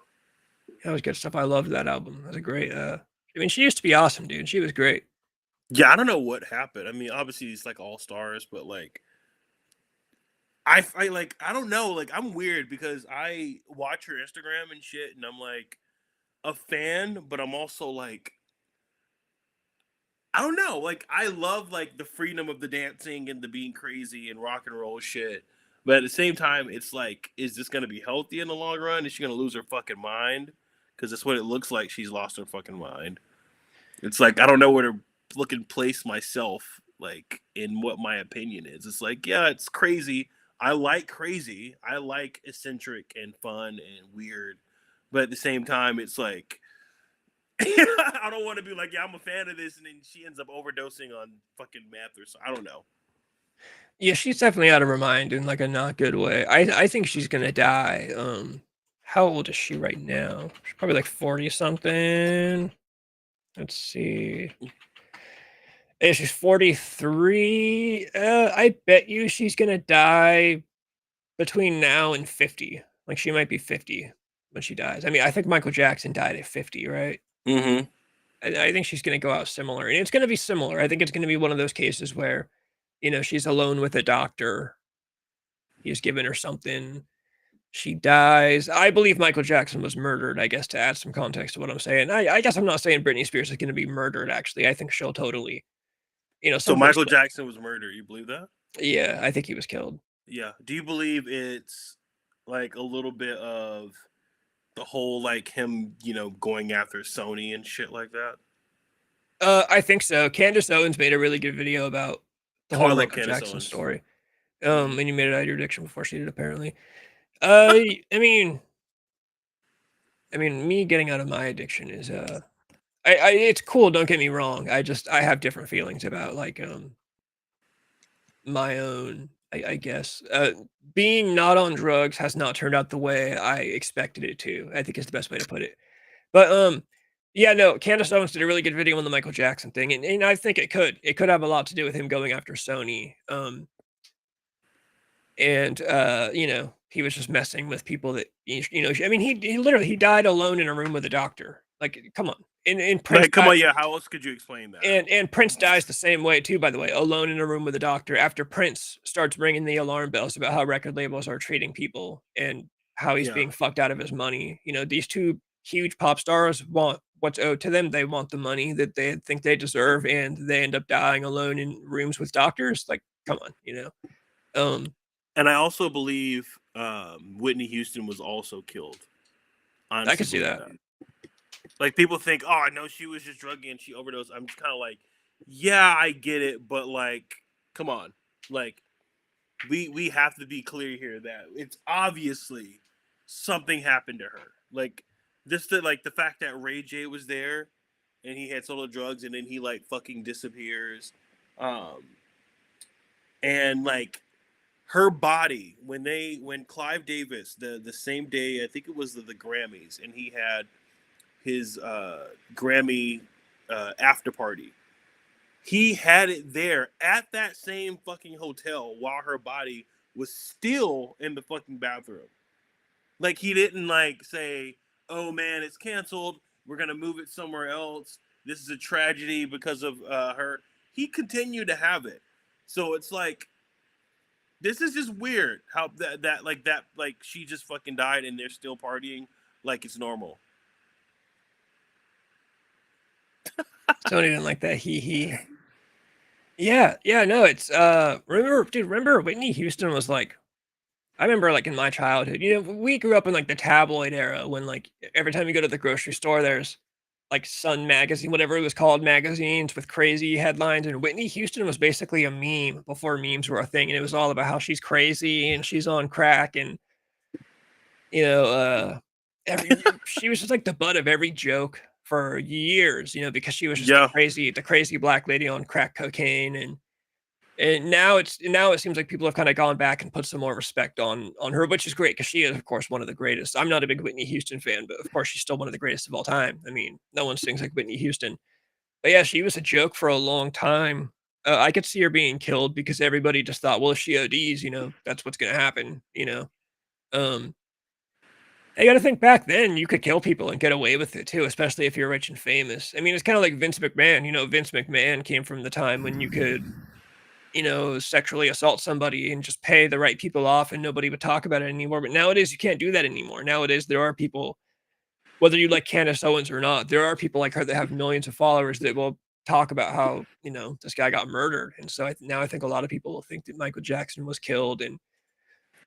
That was good stuff. I loved that album. That was a great. I mean, she used to be awesome, dude. She was great. Yeah, I don't know what happened. I mean, obviously it's like all stars, but like I like I don't know, like I'm weird because I watch her Instagram and shit and I'm like a fan, but I'm also like I don't know, like I love like the freedom of the dancing and the being crazy and rock and roll shit. But at the same time, it's like, is this gonna be healthy in the long run? Is she gonna lose her fucking mind? Because that's what it looks like. She's lost her fucking mind. It's like I don't know where to look and place myself, like in what my opinion is. It's like, yeah, it's crazy. I like crazy. I like eccentric and fun and weird. But at the same time, it's like I don't want to be like, yeah, I'm a fan of this, and then she ends up overdosing on fucking meth or so. I don't know. Yeah, she's definitely out of her mind in like a not good way. I think she's gonna die. How old is she right now? She's probably like 40 something. Let's see. Hey, she's 43. I bet you she's gonna die between now and 50. Like she might be 50 when she dies. I mean, I think Michael Jackson died at 50, right? Mm-hmm. I think she's gonna go out similar, and it's gonna be similar. I think it's gonna be one of those cases where, she's alone with a doctor. He's given her something. She dies. I believe Michael Jackson was murdered, I guess, to add some context to what I'm saying. I guess I'm not saying Britney Spears is going to be murdered, actually. I think she'll totally, So some Michael Jackson was murdered. You believe that? Yeah, I think he was killed. Yeah. Do you believe it's like a little bit of the whole like him, going after Sony and shit like that? I think so. Candace Owens made a really good video about the Oh, I whole love Michael Candace Jackson Owens. story. Mhm. And you made it out of your addiction before she did, apparently. I mean, me getting out of my addiction is it's cool. Don't get me wrong. I have different feelings about like my own, I guess. Being not on drugs has not turned out the way I expected it to. I think is the best way to put it. But yeah, no, Candace Owens did a really good video on the Michael Jackson thing, and I think it could have a lot to do with him going after Sony. And he was just messing with people that I mean, he literally he died alone in a room with a doctor. Like, come on. And Prince Like, come died, on, yeah. How else could you explain that? and Prince dies the same way too, by the way, alone in a room with a doctor after Prince starts ringing the alarm bells about how record labels are treating people and how he's Yeah. being fucked out of his money. These two huge pop stars want what's owed to them. They want the money that they think they deserve, and they end up dying alone in rooms with doctors. Like, come on. Um, And I also believe Whitney Houston was also killed. I I honestly could see believe that. that. Like people think, oh, I know she was just druggy and she overdosed. I'm just kind of like, yeah, I get it, but like, come on, like we have to be clear here that it's obviously something happened to her. Like just the fact that Ray J was there and he had solo drugs and then he like fucking disappears, um, and like her body when Clive Davis the same day I think it was the Grammys and he had his Grammy after party. He had it there at that same fucking hotel while her body was still in the fucking bathroom. Like he didn't like say, "Oh man, it's canceled. We're gonna move it somewhere else. This is a tragedy because of her." He continued to have it. So it's like this is just weird how that she just fucking died and they're still partying like it's normal. Sony didn't like that. Yeah, no, it's remember Whitney Houston was like, I remember like in my childhood, we grew up in like the tabloid era when like every time you go to the grocery store, there's like Sun magazine, whatever it was called, magazines with crazy headlines, and Whitney Houston was basically a meme before memes were a thing, and it was all about how she's crazy and she's on crack, and you know, every she was just like the butt of every joke for years, because she was just Yeah. the crazy black lady on crack cocaine, and now it seems like people have kind of gone back and put some more respect on her, which is great because she is, of course, one of the greatest. I'm not a big Whitney Houston fan, but of course she's still one of the greatest of all time. I mean, no one sings like Whitney Houston. But yeah, she was a joke for a long time. I could see her being killed because everybody just thought, well, if she ODs, that's what's gonna happen. Um, you got to think back then, you could kill people and get away with it too, especially if you're rich and famous. I mean, it's kind of like Vince McMahon. Vince McMahon came from the time when you could, sexually assault somebody and just pay the right people off and nobody would talk about it anymore. But nowadays, you can't do that anymore. Nowadays, there are people, whether you like Candace Owens or not, there are people like her that have millions of followers that will talk about how, this guy got murdered. And so now I think a lot of people think that Michael Jackson was killed. And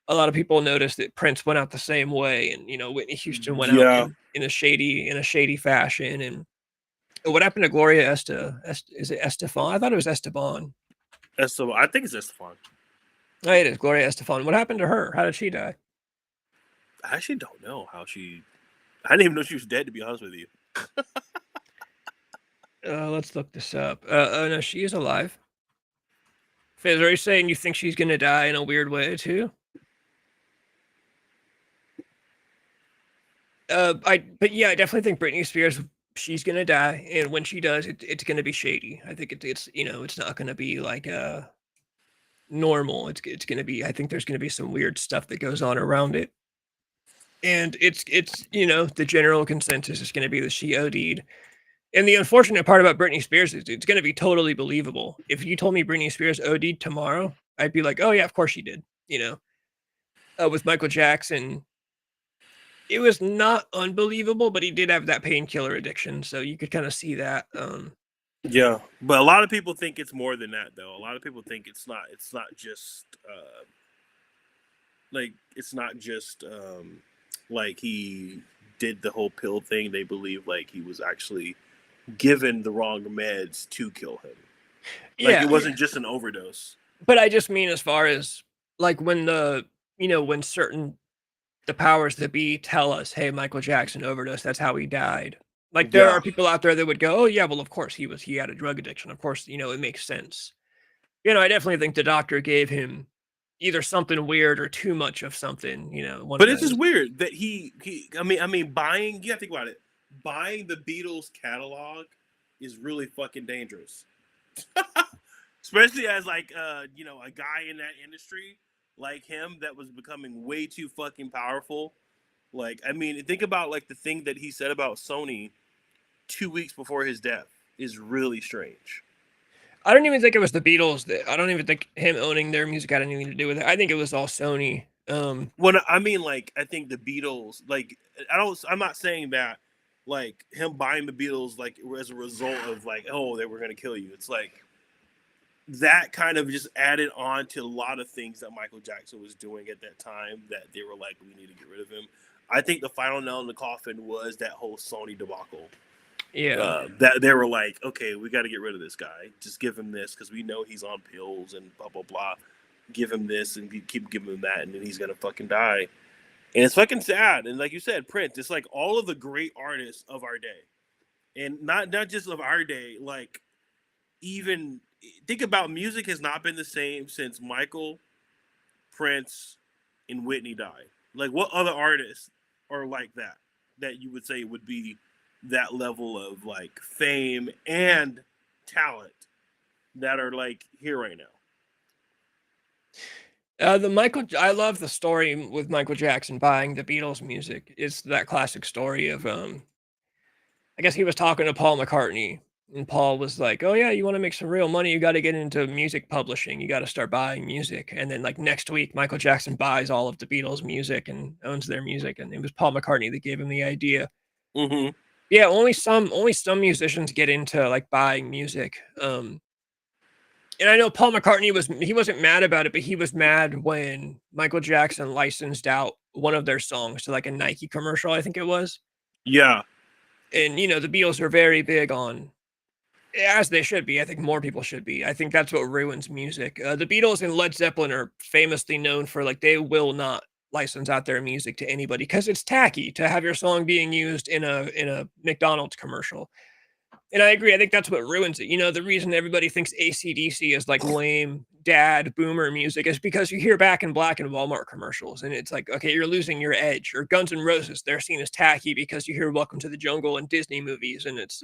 a lot of people noticed that Prince went out the same way. And, Whitney Houston went out Yeah, in a shady fashion. And what happened to Gloria is it Estefan? I thought it was Esteban. Esteban. I think it's Esteban. Oh, it is Gloria Estefan. What happened to her? How did she die? I actually don't know how she. I didn't even know she was dead, to be honest with you. Let's look this up. Oh no, she is alive. Fizz, are you saying you think she's gonna die in a weird way too? But yeah, I definitely think Britney Spears, she's gonna die, and when she does, it's gonna be shady. I think it's not gonna be like normal. It's gonna be. I think there's gonna be some weird stuff that goes on around it, and it's the general consensus is gonna be that she OD'd. And the unfortunate part about Britney Spears is it's gonna be totally believable. If you told me Britney Spears OD'd tomorrow, I'd be like, oh yeah, of course she did. With Michael Jackson, it was not unbelievable, but he did have that painkiller addiction, so you could kind of see that. Yeah, but a lot of people think it's more than that, though. A lot of people think it's not. It's not just like it's not just like he did the whole pill thing. They believe like he was actually given the wrong meds to kill him. Like Yeah, it wasn't just an overdose. but I just mean as far as like when when certain the powers that be tell us, hey, Michael Jackson overdosed, that's how he died. Like there Yeah, are people out there that would go, oh yeah, well of course he had a drug addiction. Of course, it makes sense. I definitely think the doctor gave him either something weird or too much of something, one but of it's those. just weird that he. I mean, buying. You have to think about it. Buying the Beatles catalog is really fucking dangerous. Especially as like a guy in that industry like him that was becoming way too fucking powerful. Like, I mean, think about like the thing that he said about Sony 2 weeks before his death is really strange. I don't even think it was the Beatles I don't even think him owning their music had anything to do with it. I think it was all Sony. When I mean, like, I think the Beatles, like, I'm not saying that, like, him buying the Beatles, like, as a result of, like, oh, they were going to kill you. It's like, that kind of just added on to a lot of things that Michael Jackson was doing at that time that they were like, we need to get rid of him. I think the final nail in the coffin was that whole Sony debacle. Yeah. That they were like, okay, we got to get rid of this guy. Just give him this because we know he's on pills and blah blah blah. Give him this and keep giving him that, and then he's gonna fucking die. And it's fucking sad. And like you said, Prince, it's like all of the great artists of our day, and not just of our day. Like even think about music has not been the same since Michael, Prince, and Whitney died. Like what other artists are like that you would say would be that level of like fame and talent that are like here right now? I love the story with Michael Jackson buying the Beatles music. It's that classic story of I guess he was talking to Paul McCartney, and Paul was like, "Oh yeah, you want to make some real money? You got to get into music publishing. You got to start buying music." And then like next week, Michael Jackson buys all of the Beatles music and owns their music, and it was Paul McCartney that gave him the idea. Mm-hmm. Yeah, only some musicians get into like buying music. And I know Paul McCartney wasn't mad about it, but he was mad when Michael Jackson licensed out one of their songs to like a Nike commercial, I think it was. Yeah. And the Beatles are very big on, as they should be. I think more people should be. I think that's what ruins music. The Beatles and Led Zeppelin are famously known for like they will not license out their music to anybody because it's tacky to have your song being used in a McDonald's commercial. And I agree. I think that's what ruins it. You know, the reason everybody thinks AC/DC is like lame dad boomer music is because you hear Back in Black in Walmart commercials, and it's like, okay, you're losing your edge. Or Guns N' Roses, they're seen as tacky because you hear Welcome to the Jungle in Disney movies, and it's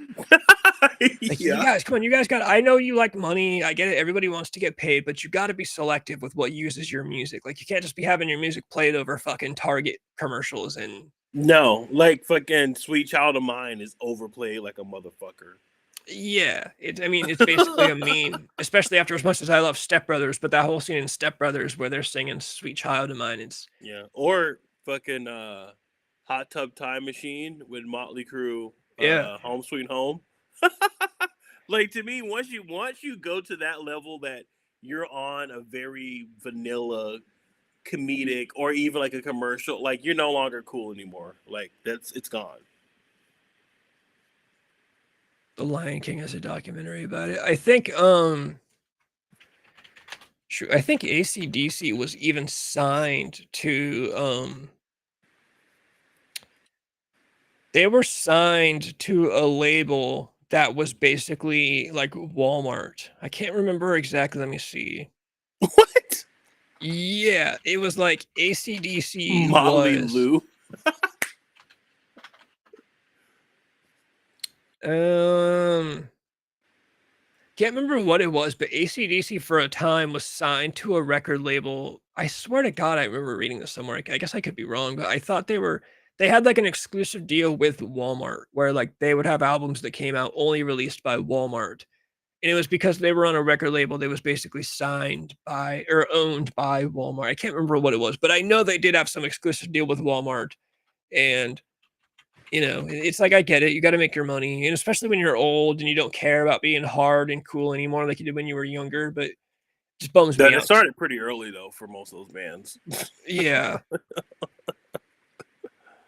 like, you Yeah. guys, come on, you guys got. I know you like money. I get it. Everybody wants to get paid, but you got to be selective with what uses your music. Like, you can't just be having your music played over fucking Target commercials and. No, like fucking Sweet Child of Mine is overplayed like a motherfucker. Yeah, I mean, it's basically a meme, especially after as much as I love Step Brothers, but that whole scene in Step Brothers where they're singing "Sweet Child of Mine," it's Yeah. Or fucking Hot Tub Time Machine with Motley Crue, yeah. Home Sweet Home. Like, to me, once you go to that level that you're on a very vanilla comedic or even like a commercial, like, you're no longer cool anymore. Like, it's gone. The Lion King has a documentary about it. I think I think AC/DC was even signed to they were signed to a label that was basically like Walmart. I can't remember exactly. Let me see. What? Yeah, it was like AC/DC Motley was Lou. Can't remember what it was, but AC/DC for a time was signed to a record label. I swear to God, I remember reading this somewhere. I guess I could be wrong, but I thought they had like an exclusive deal with Walmart where like they would have albums that came out only released by Walmart. And it was because they were on a record label that was basically signed by or owned by Walmart. I can't remember what it was, but I know they did have some exclusive deal with Walmart. And you know, it's like, I get it. You got to make your money. And especially when you're old and you don't care about being hard and cool anymore like you did when you were younger, but it just bums me It out. started pretty early though for most of those bands. Yeah.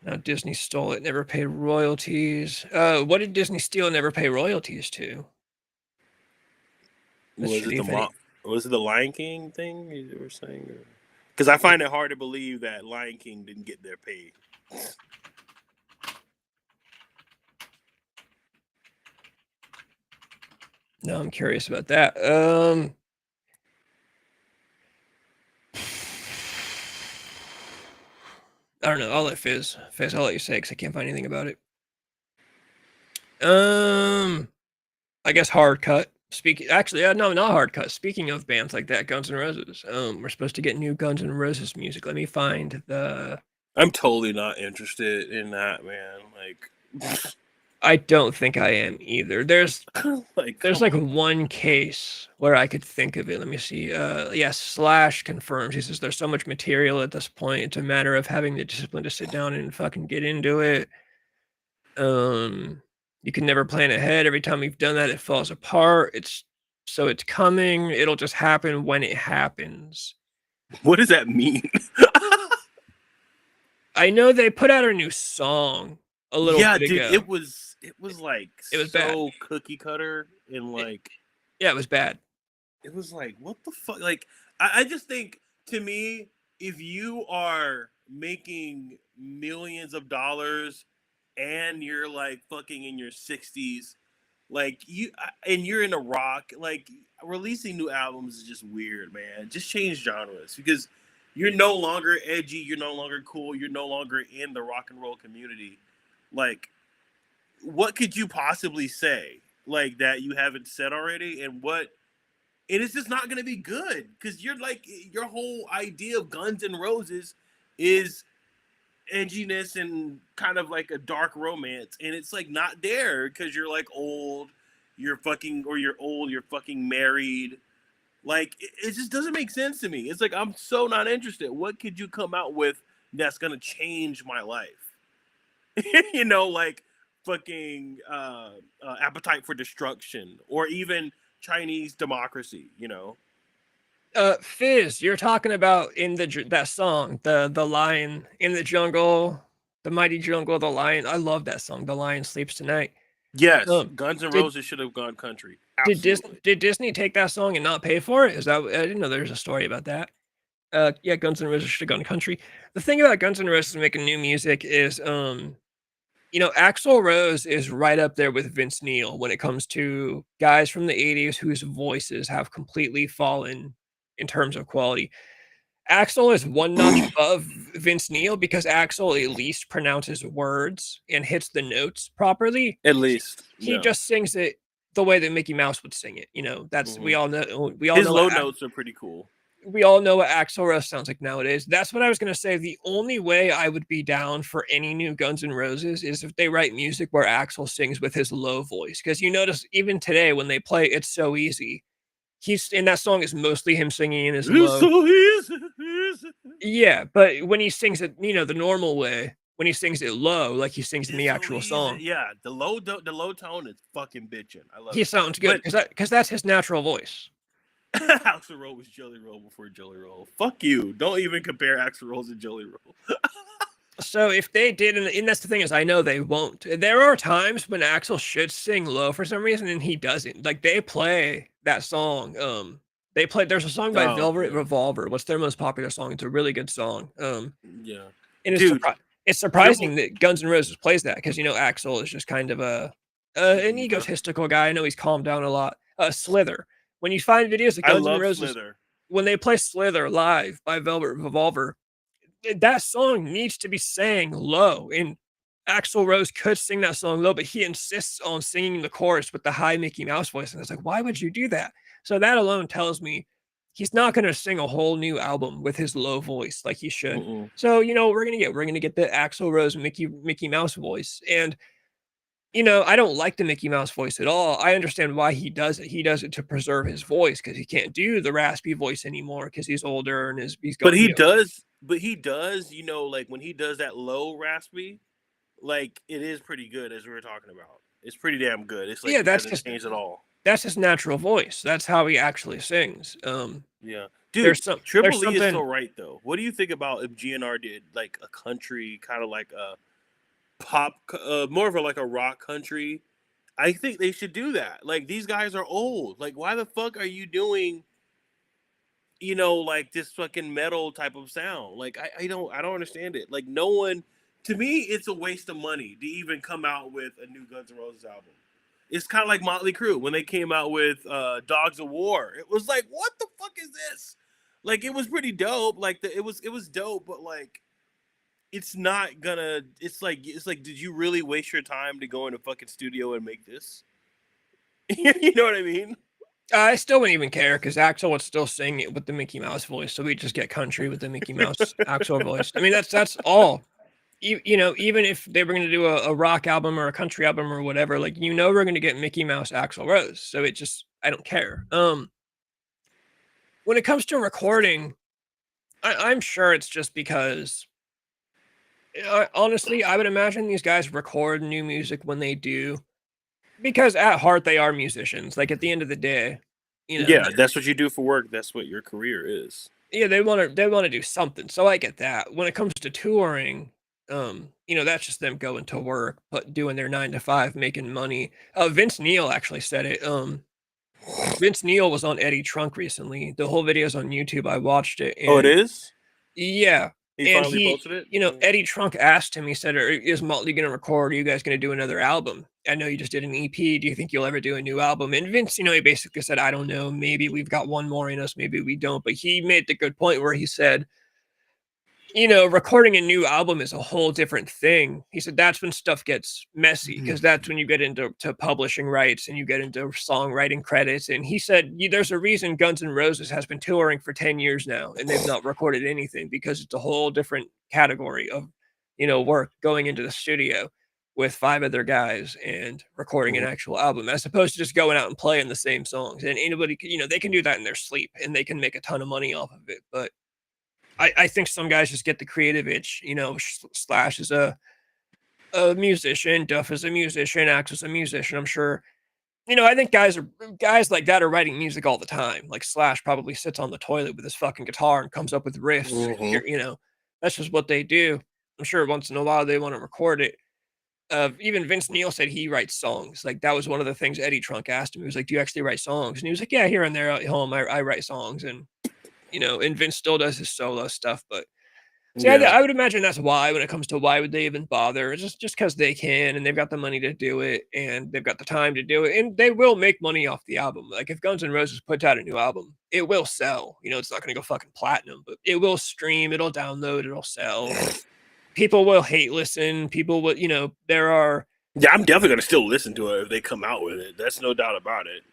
Now Disney stole it, never paid royalties. What did Disney steal and never pay royalties to? Let's Was it see if any. was it the Lion King thing you were saying? Because I find it hard to believe that Lion King didn't get their pay. No, I'm curious about that. I don't know. I'll let Fizz. Fizz, I'll let you say because I can't find anything about it. I guess Hard Cut. Actually, no, not Hard Cut. Speaking of bands like that, Guns N' Roses. We're supposed to get new Guns N' Roses music. Let me find the. I'm totally not interested in that, man. Like, I don't think I am either. There's like one case where I could think of it. Let me see. Yeah, Slash confirms. He says there's so much material at this point. It's a matter of having the discipline to sit down and fucking get into it. You can never plan ahead. Every time we've done that, it falls apart. It's coming. It'll just happen when it happens. What does that mean? I know they put out a new song a little bit ago. It was like It was so bad. cookie cutter and like Yeah, it was bad. it was like, what the fuck? Like, I just think, to me, if you are making millions of dollars and you're like fucking in your 60s, like and you're in a rock, like, releasing new albums is just weird, man. Just change genres because you're no longer edgy, you're no longer cool, you're no longer in the rock and roll community. Like, what could you possibly say like that you haven't said already? And it's just not going to be good because you're like, your whole idea of Guns N' Roses is edginess and kind of like a dark romance, and it's like not there because you're like old, you're fucking married. Like, it just doesn't make sense to me. It's like, I'm so not interested. What could you come out with that's gonna change my life? You know, like fucking Appetite for Destruction, or even Chinese Democracy. You know, Fizz, you're talking about in that song, the lion in the jungle, the mighty jungle, the lion. I love that song. The lion sleeps tonight. yes, Guns N' Did Roses should have gone country. did Absolutely. Disney take that song and not pay for it? Is that I didn't know there's a story about that. Yeah, Guns N' Roses should have gone country. The thing about Guns N' Roses making new music is Axl Rose is right up there with Vince Neil when it comes to guys from the 80s whose voices have completely fallen in terms of quality. Axl is one notch above Vince Neil because Axl at least pronounces words and hits the notes properly. At least, He yeah. just sings it the way that Mickey Mouse would sing it. That's we all know. We all His know low notes are pretty cool. We all know what Axl Rose sounds like nowadays. That's what I was gonna say. The only way I would be down for any new Guns N' Roses is if they write music where Axl sings with his low voice. Because you notice even today when they play "It's So Easy," he's in that song is mostly him singing in his low. So easy. Yeah, but when he sings it, the normal way, when he sings it low, like he sings in the actual song, yeah, the low tone is fucking bitching. I love it. He sounds good because that's his natural voice. Axl Rose was Jelly Roll before Jelly Roll. Fuck you. Don't even compare Axl Rose to Jelly Roll. So if they did, and that's the thing is, I know they won't. There are times when Axl should sing low for some reason, and he doesn't. Like they play that song. There's a song by Velvet Revolver. What's their most popular song? It's a really good song. Yeah. And it's surprising that Guns N' Roses plays that because Axl is just kind of an egotistical guy. I know he's calmed down a lot. Slither. When you find videos of Guns N' Roses, when they play Slither live by Velvet Revolver, that song needs to be sang low. And Axl Rose could sing that song low, but he insists on singing the chorus with the high Mickey Mouse voice. And it's like, why would you do that? So that alone tells me he's not going to sing a whole new album with his low voice like he should. So, we're going to get the Axl Rose Mickey Mouse voice. And I don't like the Mickey Mouse voice at all. I understand why he does it. He does it to preserve his voice because he can't do the raspy voice anymore because he's older and he's got. But he does. Like when he does that low raspy, like it is pretty good as we were talking about. It's pretty damn good. It's like that's just changed at all. That's his natural voice. That's how he actually sings. Yeah, dude. Triple E is so right though. What do you think about if GNR did like a country kind of like a pop, more of a rock country? I think they should do that. Like these guys are old. Like why the fuck are you doing like this fucking metal type of sound? Like I don't understand it. Like no one, to me it's a waste of money to even come out with a new Guns N' Roses album. It's kind of like Motley Crue when they came out with Dogs of War. It was like, what the fuck is this? Like it was pretty dope. Like it was dope, but like it's not gonna. It's like, did you really waste your time to go in a fucking studio and make this? You know what I mean? I still wouldn't even care because Axl would still sing it with the Mickey Mouse voice, so we just get country with the Mickey Mouse Axl voice. I mean, that's all. Even if they were going to do a rock album or a country album or whatever, like we're going to get Mickey Mouse Axl Rose. So I don't care. When it comes to recording, I'm sure it's just because. Honestly, I would imagine these guys record new music when they do, because at heart they are musicians. Like at the end of the day, yeah, that's what you do for work. That's what your career is. Yeah, they want to do something. So I get that. When it comes to touring, that's just them going to work, but doing their 9 to 5, making money. Vince Neil actually said it. Vince Neil was on Eddie Trunk recently. The whole video's on YouTube. I watched it. And, it is? Yeah. He finally posted it? Eddie Trunk asked him, he said, is Motley going to record? Are you guys going to do another album? I know you just did an EP. Do you think you'll ever do a new album? And Vince, he basically said, I don't know. Maybe we've got one more in us. Maybe we don't. But he made the good point where he said, recording a new album is a whole different thing. He said that's when stuff gets messy because that's when you get into publishing rights and you get into songwriting credits. And he said there's a reason Guns N' Roses has been touring for 10 years now and they've not recorded anything because it's a whole different category of, work going into the studio with 5 other guys and recording an actual album as opposed to just going out and playing the same songs. And anybody, they can do that in their sleep and they can make a ton of money off of it. But I think some guys just get the creative itch. Slash is a musician, Duff is a musician, Axe is a musician. I'm sure, I think guys like that are writing music all the time. Like Slash probably sits on the toilet with his fucking guitar and comes up with riffs. That's just what they do. I'm sure once in a while they want to record it. Even Vince Neil said he writes songs. Like that was one of the things Eddie Trunk asked him. He was like, "Do you actually write songs?" And he was like, "Yeah, here and there at home, I write songs." And and Vince still does his solo stuff, but See, I would imagine that's why, when it comes to why would they even bother, it's just because they can, and they've got the money to do it, and they've got the time to do it, and they will make money off the album. Like, if Guns N' Roses puts out a new album, it will sell. You know, it's not gonna go fucking platinum, but it will stream, it'll download, it'll sell. People will hate listen, people will, you know, there are... Yeah, I'm definitely gonna still listen to it if they come out with it. That's no doubt about it.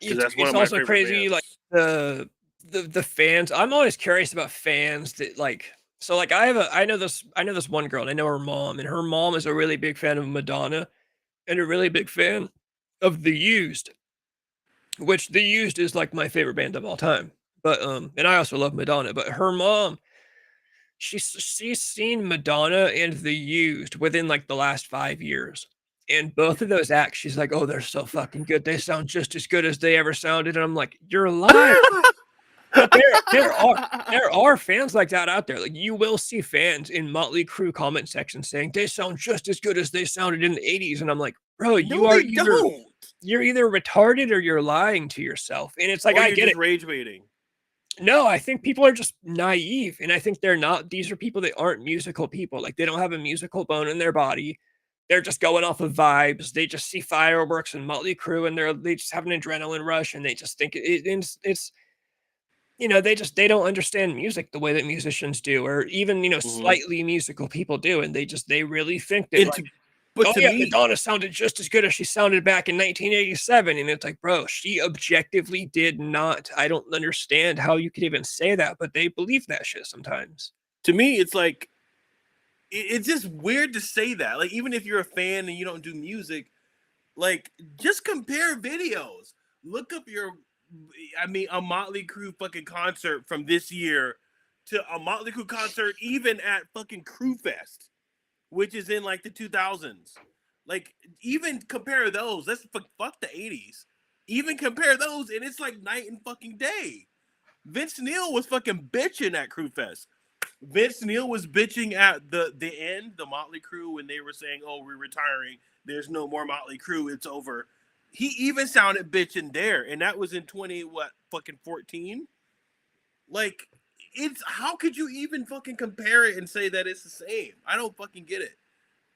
Because that's one of my also favorite crazy, bands. like, the fans. I'm always curious about fans that, like... So, like, I know this one girl, and I know her mom, and her mom is a really big fan of Madonna and a really big fan of The Used, which The Used is, like, my favorite band of all time. But, and I also love Madonna, but her mom, she's seen Madonna and The Used within, like, the last 5 years. And both of those acts, she's like, "Oh, they're so fucking good. They sound just as good as they ever sounded." And I'm like, "You're lying." But there are fans like that out there. Like, you will see fans in Motley Crue comment sections saying they sound just as good as they sounded in the 80s. And I'm like, bro, you're either retarded or you're lying to yourself. And it's like, or I you're get just it. rage baiting. No, I think people are just naive. And I think these are people that aren't musical people. Like, they don't have a musical bone in their body. They're just going off of vibes. They just see fireworks and Motley Crue, and they just have an adrenaline rush, and they just think it's you know, they don't understand music the way that musicians do, or even, you know, slightly musical people do, and they really think that, like, but "Oh, to yeah, me, Madonna sounded just as good as she sounded back in 1987," and it's like, bro, she objectively did not. I don't understand how you could even say that, but they believe that shit sometimes. to me, it's like it's just weird to say that. Like, even if you're a fan and you don't do music, like, just compare videos. Look up a Motley Crue fucking concert from this year to a Motley Crue concert even at fucking Crue Fest, which is in like the 2000s. Like, even compare those. Let's fuck the 80s. Even compare those, and it's like night and fucking day. Vince Neil was fucking bitching at Crue Fest. Vince Neil was bitching at the end, the Motley Crue, when they were saying, "Oh, we're retiring. There's no more Motley Crue. It's over." He even sounded bitching there, and that was in 14. Like, it's how could you even fucking compare it and say that it's the same? I don't fucking get it.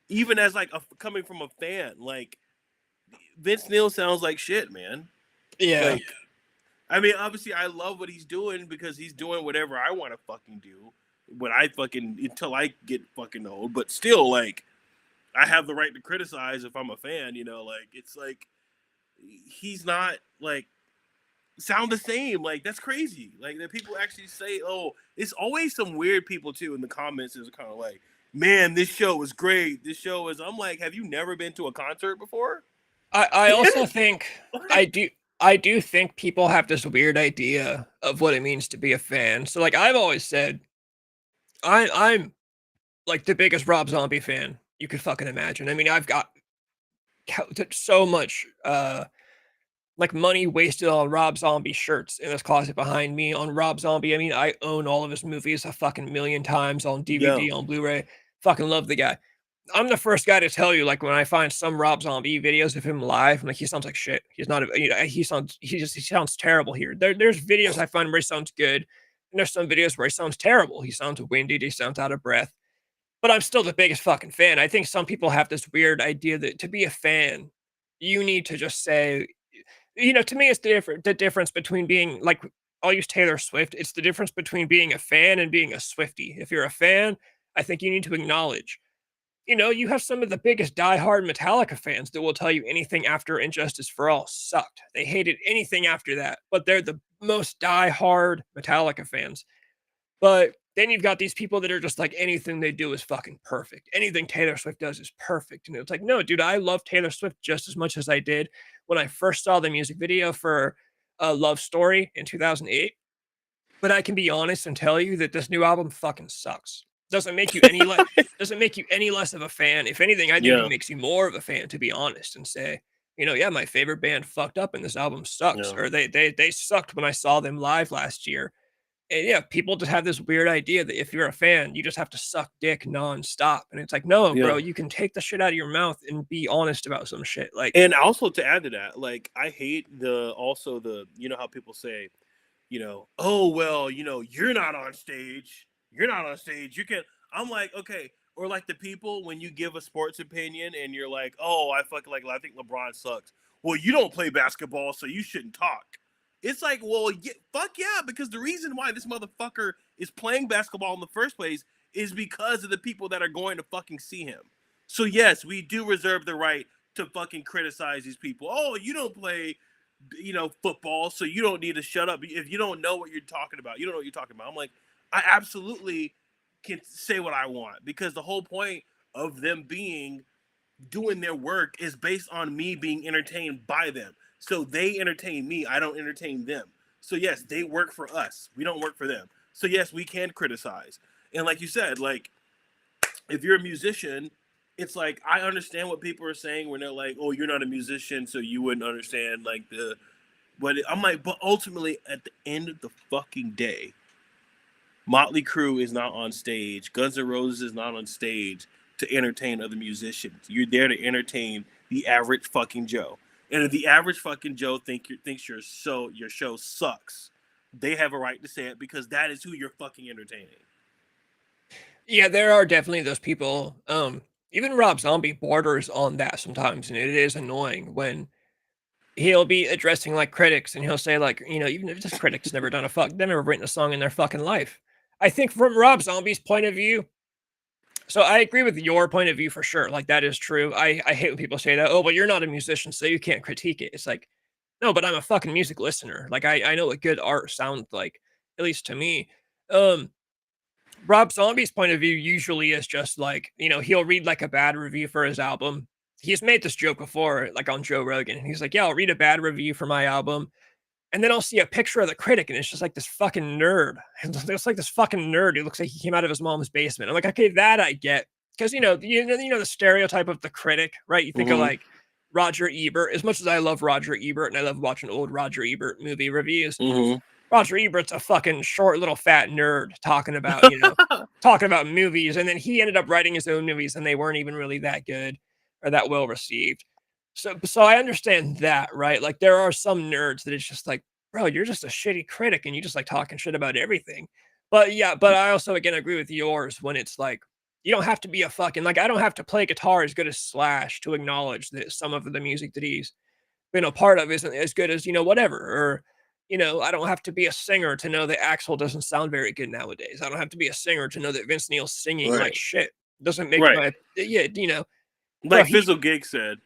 Even as like coming from a fan, like, Vince Neil sounds like shit, man. Yeah. Like, I mean, obviously, I love what he's doing because he's doing whatever I want to fucking do until I get fucking old. But still, like, I have the right to criticize if I'm a fan, you know. Like, it's like he's not like sound the same. Like, that's crazy. Like, that people actually say, "Oh," it's always some weird people too in the comments. Is kind of like, "Man, this show was great. This show is." I'm like, "Have you never been to a concert before?" I also think I do think people have this weird idea of what it means to be a fan. So, like, I've always said, I'm like the biggest Rob Zombie fan you could fucking imagine. I mean, I've got so much like money wasted on Rob Zombie shirts in this closet behind me on Rob Zombie. I mean, I own all of his movies a fucking million times on DVD, Yeah. on Blu-ray. Fucking love the guy. I'm the first guy to tell you, like, when I find some Rob Zombie videos of him live, I'm like, he sounds like shit. He's not, you know, he sounds terrible here. There's videos I find where he sounds good, and there's some videos where he sounds terrible. He sounds winded, he sounds out of breath. But I'm still the biggest fucking fan. I think some people have this weird idea that to be a fan, you need to just say, you know, to me, it's the difference between being like, I'll use Taylor Swift. It's the difference between being a fan and being a Swiftie. If you're a fan, I think you need to acknowledge, you know, you have some of the biggest diehard Metallica fans that will tell you anything after Injustice for All sucked. They hated anything after that, but they're the most diehard Metallica fans. But then you've got these people that are just like, anything they do is fucking perfect. Anything Taylor Swift does is perfect. And it's like, no, dude, I love Taylor Swift just as much as I did when I first saw the music video for Love Story in 2008. But I can be honest and tell you that this new album fucking sucks. Doesn't make you any less of a fan. If anything, I think it makes you more of a fan, to be honest, and say, you know, yeah, my favorite band fucked up and this album sucks. Yeah. Or they sucked when I saw them live last year. And yeah, people just have this weird idea that if you're a fan, you just have to suck dick nonstop. And it's like, no, bro, you can take the shit out of your mouth and be honest about some shit. Like, and also to add to that, like, I hate you know how people say, you know, "Oh, well, you know, you're not on stage." You're not on stage. You can. I'm like, okay. Or like the people when you give a sports opinion and you're like, oh, I fucking like. I think LeBron sucks. Well, you don't play basketball, so you shouldn't talk. It's like, well, yeah, fuck yeah, because the reason why this motherfucker is playing basketball in the first place is because of the people that are going to fucking see him. So yes, we do reserve the right to fucking criticize these people. Oh, you don't play, football, so you don't need to shut up. If you don't know what you're talking about, you don't know what you're talking about. I'm like, I absolutely can say what I want because the whole point of them doing their work is based on me being entertained by them. So they entertain me. I don't entertain them. So yes, they work for us. We don't work for them. So yes, we can criticize. And like you said, like if you're a musician, it's like I understand what people are saying when they're like, "Oh, you're not a musician, so you wouldn't understand like the." But I'm like, but ultimately, at the end of the fucking day, Motley Crue is not on stage. Guns N' Roses is not on stage to entertain other musicians. You're there to entertain the average fucking Joe. And if the average fucking Joe thinks your show sucks, they have a right to say it because that is who you're fucking entertaining. Yeah, there are definitely those people. Even Rob Zombie borders on that sometimes, and it is annoying when he'll be addressing like critics and he'll say like, even if this critic's never done they've never written a song in their fucking life. I think from Rob Zombie's point of view, so I agree with your point of view for sure. Like that is true. I hate when people say that, oh, but you're not a musician, so you can't critique it. It's like, no, but I'm a fucking music listener. Like I know what good art sounds like, at least to me. Rob Zombie's point of view usually is just like, he'll read like a bad review for his album. He's made this joke before, like on Joe Rogan. He's like, yeah, I'll read a bad review for my album. And then I'll see a picture of the critic, and it's just like this fucking nerd. It's like this fucking nerd who looks like he came out of his mom's basement. I'm like, okay, that I get. Because the stereotype of the critic, right? You think of like Roger Ebert. As much as I love Roger Ebert and I love watching old Roger Ebert movie reviews, Roger Ebert's a fucking short little fat nerd talking about, talking about movies. And then he ended up writing his own movies and they weren't even really that good or that well received. So I understand that, right? Like there are some nerds that it's just like, bro, you're just a shitty critic and you just like talking shit about everything. But yeah, but I also again agree with yours when it's like, you don't have to be a fucking like I don't have to play guitar as good as Slash to acknowledge that some of the music that he's been a part of isn't as good as, whatever. Or I don't have to be a singer to know that Axl doesn't sound very good nowadays. I don't have to be a singer to know that Vince Neil's singing like shit. Doesn't make my Like Fizzle Gig said,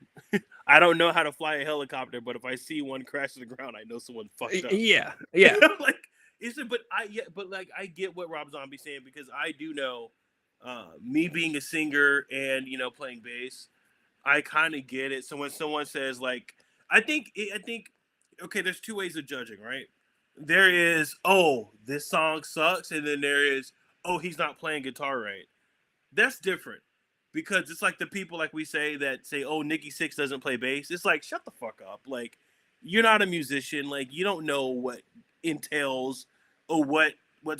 I don't know how to fly a helicopter, but if I see one crash to the ground, I know someone fucked up. Yeah. Like but I get what Rob Zombie's saying because I do know, me being a singer and playing bass, I kind of get it. So when someone says like, I think okay, there's two ways of judging, right? There is, oh, this song sucks, and then there is, oh, he's not playing guitar right. That's different because it's like the people like we say that say, oh, Nikki Sixx doesn't play bass. It's like, shut the fuck up. Like, you're not a musician. Like, you don't know what entails or what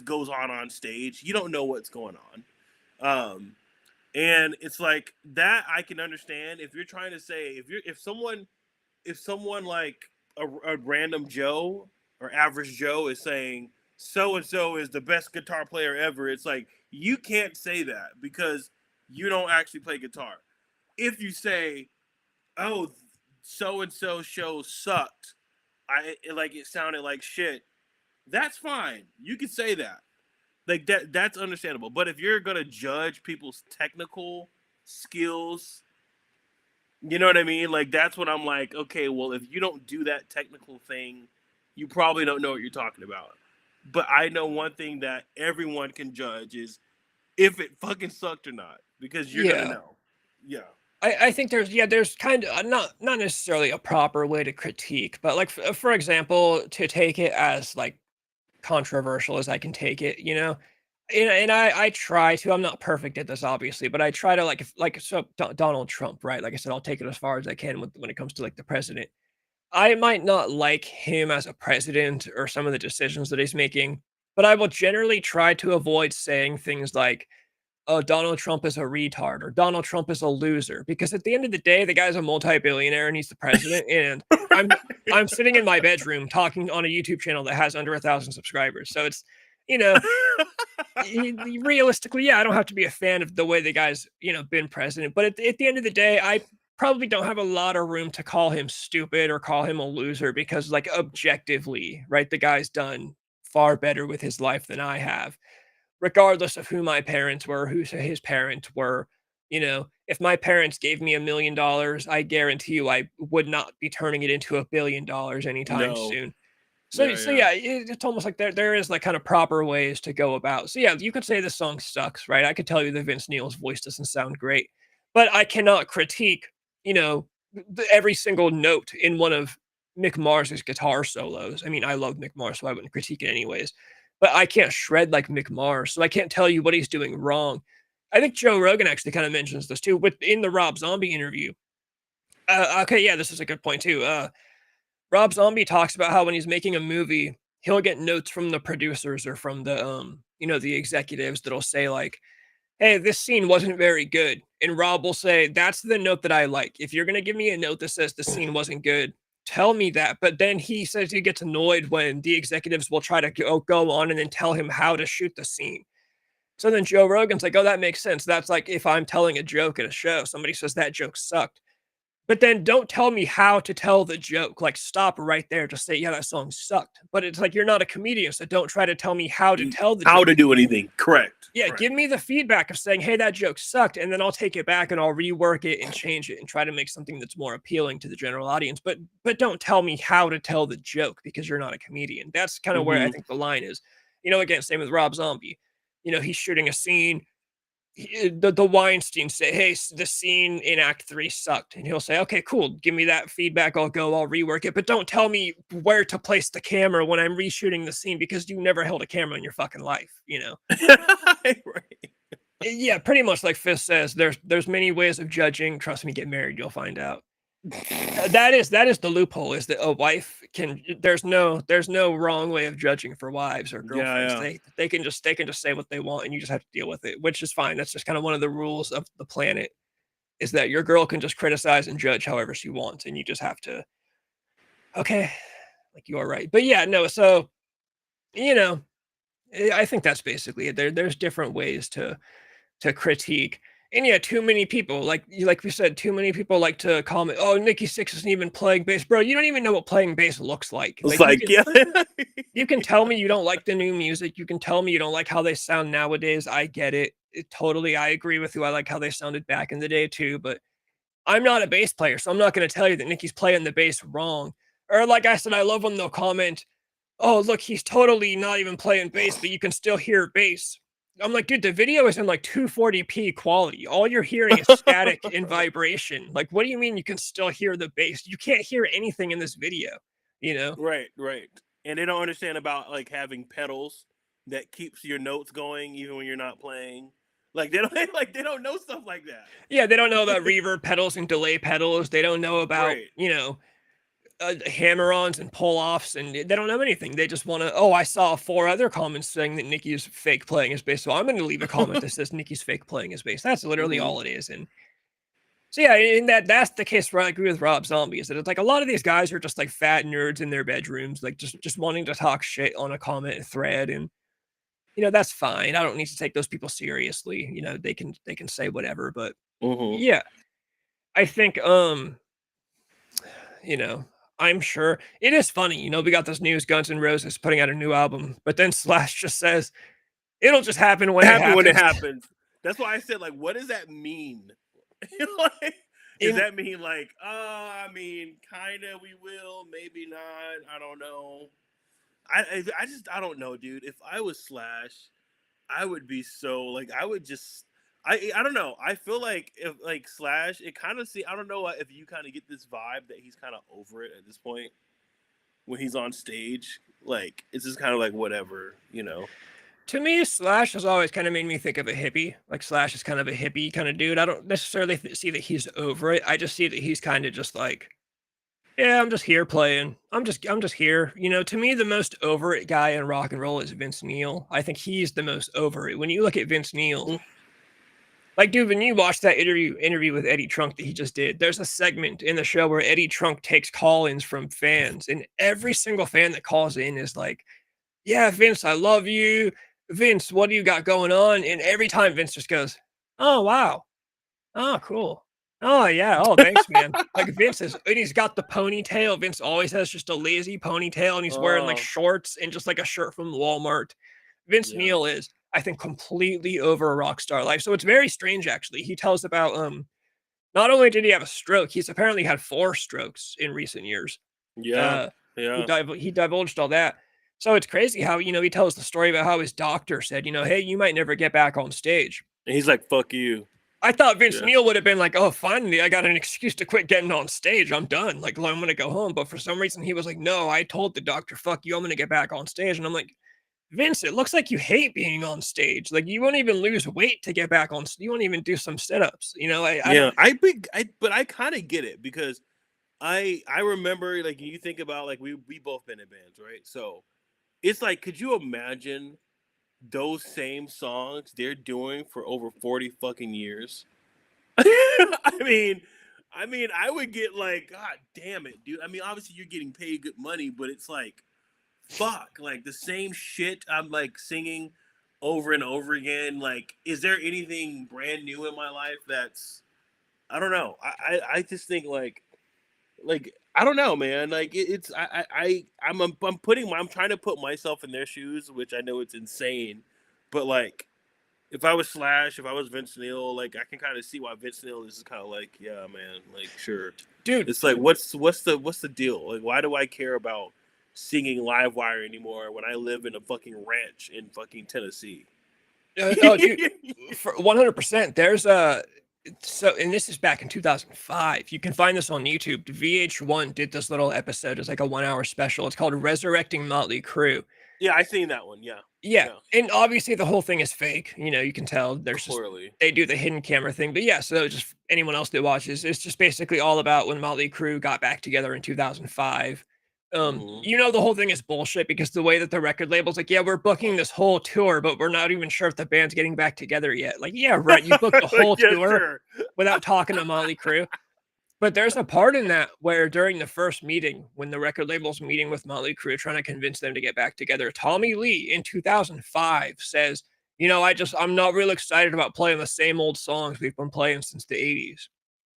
goes on stage. You don't know what's going on. And it's like that I can understand if you're trying to say if someone like a random Joe or average Joe is saying so and so is the best guitar player ever, it's like you can't say that because you don't actually play guitar. If you say, "Oh, so and so show sucked," it sounded like shit. That's fine. You can say that. Like that's understandable. But if you're gonna judge people's technical skills, you know what I mean? Like that's what I'm like, okay, well, if you don't do that technical thing, you probably don't know what you're talking about. But I know one thing that everyone can judge is if it fucking sucked or not. Because you're gonna know. Yeah. I think there's kind of not necessarily a proper way to critique, but like for example, to take it as like controversial as I can take it, and I try to. I'm not perfect at this, obviously, but I try to Donald Trump, right? Like I said, I'll take it as far as I can when it comes to like the president. I might not like him as a president or some of the decisions that he's making, but I will generally try to avoid saying things like, oh, Donald Trump is a retard or Donald Trump is a loser. Because at the end of the day, the guy's a multi-billionaire and he's the president. And I'm sitting in my bedroom talking on a YouTube channel that has under 1,000 subscribers. So it's, you know, realistically, yeah, I don't have to be a fan of the way the guy's, been president. But at the end of the day, I probably don't have a lot of room to call him stupid or call him a loser because, like, objectively, right, the guy's done far better with his life than I have, regardless of who my parents were, who his parents were. If my parents gave me $1 million, I guarantee you I would not be turning it into $1 billion anytime No. soon. So Yeah, so yeah. yeah, it's almost like there is like kind of proper ways to go about. So yeah, you could say this song sucks, right? I could tell you that Vince Neil's voice doesn't sound great, but I cannot critique, every single note in one of Mick Mars's guitar solos. I mean, I love Mick Mars, so I wouldn't critique it anyways. But I can't shred like Mick Mars, so I can't tell you what he's doing wrong. I think Joe Rogan actually kind of mentions this too, in the Rob Zombie interview. Okay, yeah, this is a good point too. Rob Zombie talks about how when he's making a movie, he'll get notes from the producers or from the executives that'll say like, "Hey, this scene wasn't very good." And Rob will say, "That's the note that I like. If you're going to give me a note that says the scene wasn't good, tell me that." But then he says he gets annoyed when the executives will try to go on and then tell him how to shoot the scene. So then Joe Rogan's like, "Oh, that makes sense. That's like if I'm telling a joke at a show, somebody says that joke sucked. But then don't tell me how to tell the joke. Like, stop right there. Just say, yeah, that song sucked. But it's like, you're not a comedian, so don't try to tell me how to tell the How joke. to do anything. Correct. Yeah, Correct. give me the feedback of saying, hey, that joke sucked. And then I'll take it back and I'll rework it and change it and try to make something that's more appealing to the general audience. But don't tell me how to tell the joke because you're not a comedian. That's kind of where I think the line is. Again, same with Rob Zombie. He's shooting a scene, the Weinstein say, "Hey, the scene in Act 3 sucked," and he'll say, "Okay, cool. Give me that feedback. I'll rework it. But don't tell me where to place the camera when I'm reshooting the scene because you never held a camera in your fucking life." Right. Yeah, pretty much like Fist says. There's many ways of judging. Trust me, get married, you'll find out. That is the loophole. Is that a wife can? There's no wrong way of judging for wives or girlfriends. Yeah. They can just say what they want, and you just have to deal with it, which is fine. That's just kind of one of the rules of the planet. Is that your girl can just criticize and judge however she wants, and you just have to, okay, like you are right. But yeah, no. So I think that's basically it. There's different ways to critique. And yeah, too many people, like we said, too many people like to comment, "Oh, Nikki Sixx isn't even playing bass." Bro, you don't even know what playing bass looks like. It's Like like, yeah. you can tell me you don't like the new music. You can tell me you don't like how they sound nowadays. I get it. Totally, I agree with you. I like how they sounded back in the day too, but I'm not a bass player, so I'm not going to tell you that Nikki's playing the bass wrong. Or like I said, I love when they'll comment, "Oh, look, he's totally not even playing bass, but you can still hear bass." I'm like, dude, the video is in like 240p quality. All you're hearing is static and vibration. Like, what do you mean you can still hear the bass? You can't hear anything in this video, Right. And they don't understand about like having pedals that keeps your notes going even when you're not playing. Like they don't like they don't know stuff like that. Yeah, they don't know about reverb pedals and delay pedals. They don't know about, Right. hammer-ons and pull-offs, and they don't know anything. They just want to, "Oh, I saw 4 other comments saying that Nikki's fake playing his bass, so I'm going to leave a comment that says Nikki's fake playing his bass." That's literally all it is. And so yeah, in that's the case where I agree with Rob Zombie, is that it's like a lot of these guys are just like fat nerds in their bedrooms, like just wanting to talk shit on a comment thread, and that's fine. I don't need to take those people seriously. They can say whatever, but Mm-hmm. yeah, I think you know, I'm sure it is funny. We got this news, Guns N' Roses putting out a new album, but then Slash just says it'll just happen when it Happen when it happens. happens. That's why I said, like, what does that mean? Like, does that mean like, I mean, kind of, we will, maybe not. I don't know. I don't know, dude. If I was Slash, I would be so like, I would just, I don't know. I feel like if like Slash, it kind of I don't know if you kind of get this vibe that he's kind of over it at this point when he's on stage. Like, it's just kind of like whatever. To me, Slash has always kind of made me think of a hippie. Like Slash is kind of a hippie kind of dude. I don't necessarily see that he's over it. I just see that he's kind of just like, yeah, I'm just here playing. I'm just here. To me, the most over it guy in rock and roll is Vince Neil. I think he's the most over it. When you look at Vince Neil, like, dude, when you watch that interview with Eddie Trunk that he just did, there's a segment in the show where Eddie Trunk takes call-ins from fans, and every single fan that calls in is like, yeah, Vince, I love you. Vince, what do you got going on? And every time Vince just goes, oh, wow. Oh, cool. Oh, yeah. Oh, thanks, man. Like Vince is, and he's got the ponytail. Vince always has just a lazy ponytail and he's wearing like Oh, shorts and just like a shirt from Walmart. Vince yeah. Neil is, I think, completely over a rock star life. So it's very strange, actually. He tells about, not only did he have a stroke, he's apparently had 4 strokes in recent years. Yeah. Uh, Yeah. he divulged all that. So it's crazy how, he tells the story about how his doctor said, "Hey, you might never get back on stage." And he's like, fuck you. I thought Vince Yeah. Neil would have been like, "Oh, finally, I got an excuse to quit getting on stage. I'm done. Like, I'm gonna go home." But for some reason, he was like, "No, I told the doctor, fuck you. I'm gonna get back on stage." And I'm like, Vince, it looks like you hate being on stage. Like, you won't even lose weight to get back on. You won't even do some sit-ups. I Yeah. don't. But I kind of get it because I remember like you think about like we both been in bands, right? So it's like, could you imagine those same songs they're doing for over 40 fucking years? I mean, I would get like, God damn it, dude. I mean, obviously you're getting paid good money, but it's like, fuck, like the same shit I'm like singing over and over again. Like, is there anything brand new in my life that's I don't know. I just think like I don't know, man. Like it's I'm trying to put myself in their shoes, which I know it's insane, but like if I was Slash, if I was Vince Neil, like I can kind of see why Vince Neil is kind of like, yeah, man, like sure. Dude, It's like what's the deal? Like why do I care about singing Livewire anymore when I live in a fucking ranch in fucking Tennessee? oh, dude, for 100%. There's a so, and this is back in 2005. You can find this on YouTube. VH1 did this little episode. It's like a 1 hour special. It's called "Resurrecting Motley Crue." Yeah, I seen that one. Yeah, Yeah, yeah, and obviously the whole thing is fake. You can tell there's just clearly. they do the hidden camera thing. But yeah, so just anyone else that watches, it's just basically all about when Motley Crue got back together in 2005. Hmm. The whole thing is bullshit because the way that the record label's like, yeah, we're booking this whole tour, but we're not even sure if the band's getting back together yet. Like, yeah, right, you booked the whole Yeah, tour sure. without talking to Motley Crue. But there's a part in that where during the first meeting, when the record label's meeting with Motley Crue, trying to convince them to get back together, Tommy Lee in 2005 says, I'm not real excited about playing the same old songs we've been playing since the 80s.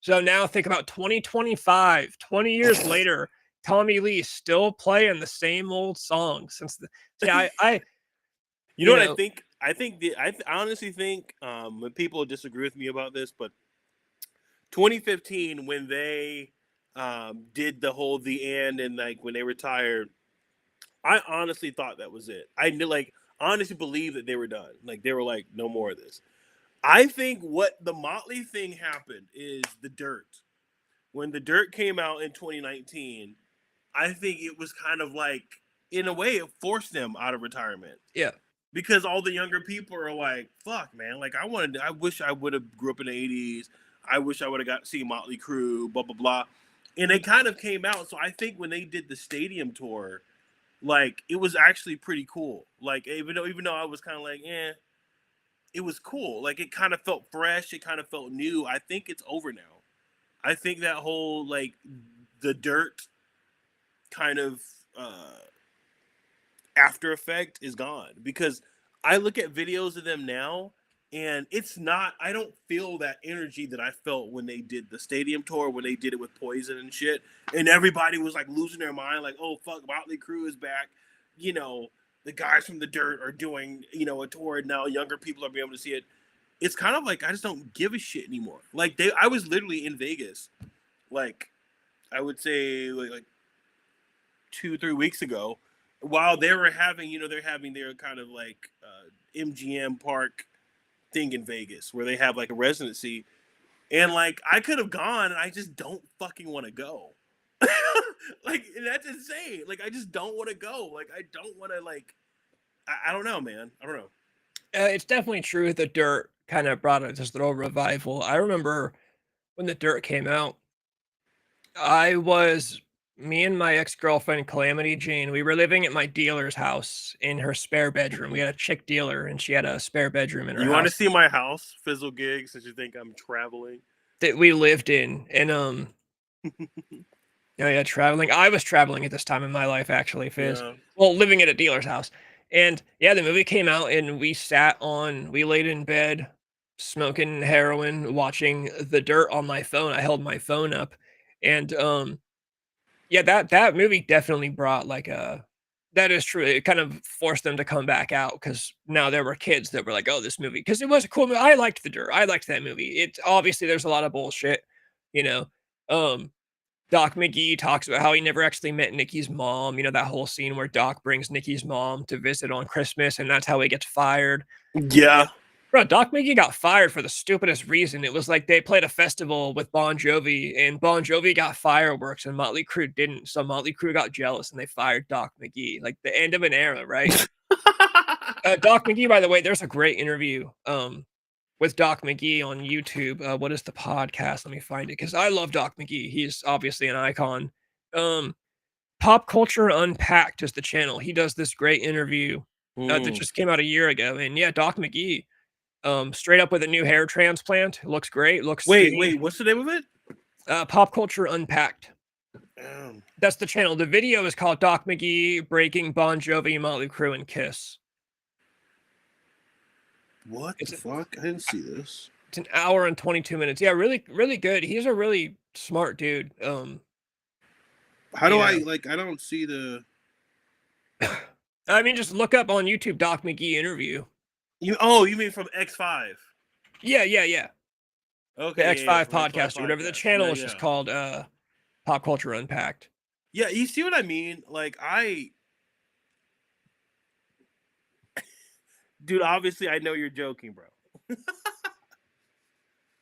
So now think about 2025, 20 years later, Tommy Lee still playing the same old songs since the, see, You know you what I know, think? I honestly think when people disagree with me about this, but 2015 when they did the whole the end and like when they retired, I honestly thought that was it. I knew like honestly believed that they were done. Like they were like no more of this. I think what the Motley thing happened is the Dirt. When the Dirt came out in 2019, I think it was kind of like in a way it forced them out of retirement yeah. because all the younger people are like, "Fuck, man! Like I wish I would have grew up in the '80s. I wish I would have got to see Motley Crue, blah blah blah." And they kind of came out. So I think when they did the stadium tour, like it was actually pretty cool. Like even though I was kind of like, eh, it was cool. Like it kind of felt fresh. It kind of felt new. I think it's over now. I think that whole like the Dirt kind of uh after effect is gone because I look at videos of them now and it's not I don't feel that energy that I felt when they did the stadium tour when they did it with Poison and shit and everybody was like losing their mind like oh fuck Motley Crue is back, you know, the guys from the Dirt are doing, a tour and now younger people are being able to see it. It's kind of like I just don't give a shit anymore. Like I was literally in Vegas like I would say like 2-3 weeks ago, while they were having, they're having their kind of like MGM Park thing in Vegas where they have like a residency, and like I could have gone, and I just don't fucking want to go. Like that's insane. Like I just don't want to go. Like I don't want to like. I don't know, man. I don't know. It's definitely true. The Dirt kind of brought this little revival. I remember when the Dirt came out, I was me and my ex-girlfriend Calamity Jane, we were living at my dealer's house in her spare bedroom. We had a chick dealer and she had a spare bedroom in her You want to house see my house fizzle gig since you think I'm traveling? that we lived in. And oh yeah, traveling. I was traveling at this time in my life actually, Fizz. Yeah. Well, living at a dealer's house. And yeah, the movie came out and we laid in bed smoking heroin, watching The Dirt on my phone. I held my phone up and yeah, that movie definitely brought like a that is true. It kind of forced them to come back out because now there were kids that were like, "Oh, this movie," because it was a cool movie. I liked The Dirt. I liked that movie. It's obviously there's a lot of bullshit, you know. Um, Doc McGee talks about how he never actually met Nikki's mom. You know that whole scene where Doc brings Nikki's mom to visit on Christmas, and that's how he gets fired. Yeah. Bro, Doc McGee got fired for the stupidest reason. It was like they played a festival with Bon Jovi, and Bon Jovi got fireworks, and Motley Crue didn't. So Motley Crue got jealous, and they fired Doc McGee. Like the end of an era, right? Doc McGee, by the way, there's a great interview with Doc McGee on YouTube. What is the podcast? Let me find it because I love Doc McGee. He's obviously an icon. Um, Pop Culture Unpacked is the channel. He does this great interview that just came out a year ago, and yeah, Doc McGee. Straight up with a new hair transplant. Looks great. Looks skinny. Wait, what's the name of it? Pop Culture Unpacked. Um, That's the channel. The video is called Doc McGee breaking Bon Jovi, Motley Crue, and Kiss. what the fuck? I didn't see this. It's an hour and 22 minutes. Yeah, really, really good. He's a really smart dude. How do I like? I don't see the. I mean, just look up on YouTube Doc McGee interview. You mean from X5? Yeah. Okay, The X5 from podcast or whatever. The channel is just called Pop Culture Unpacked. Yeah, you see what I mean? Like dude, obviously I know you're joking, bro.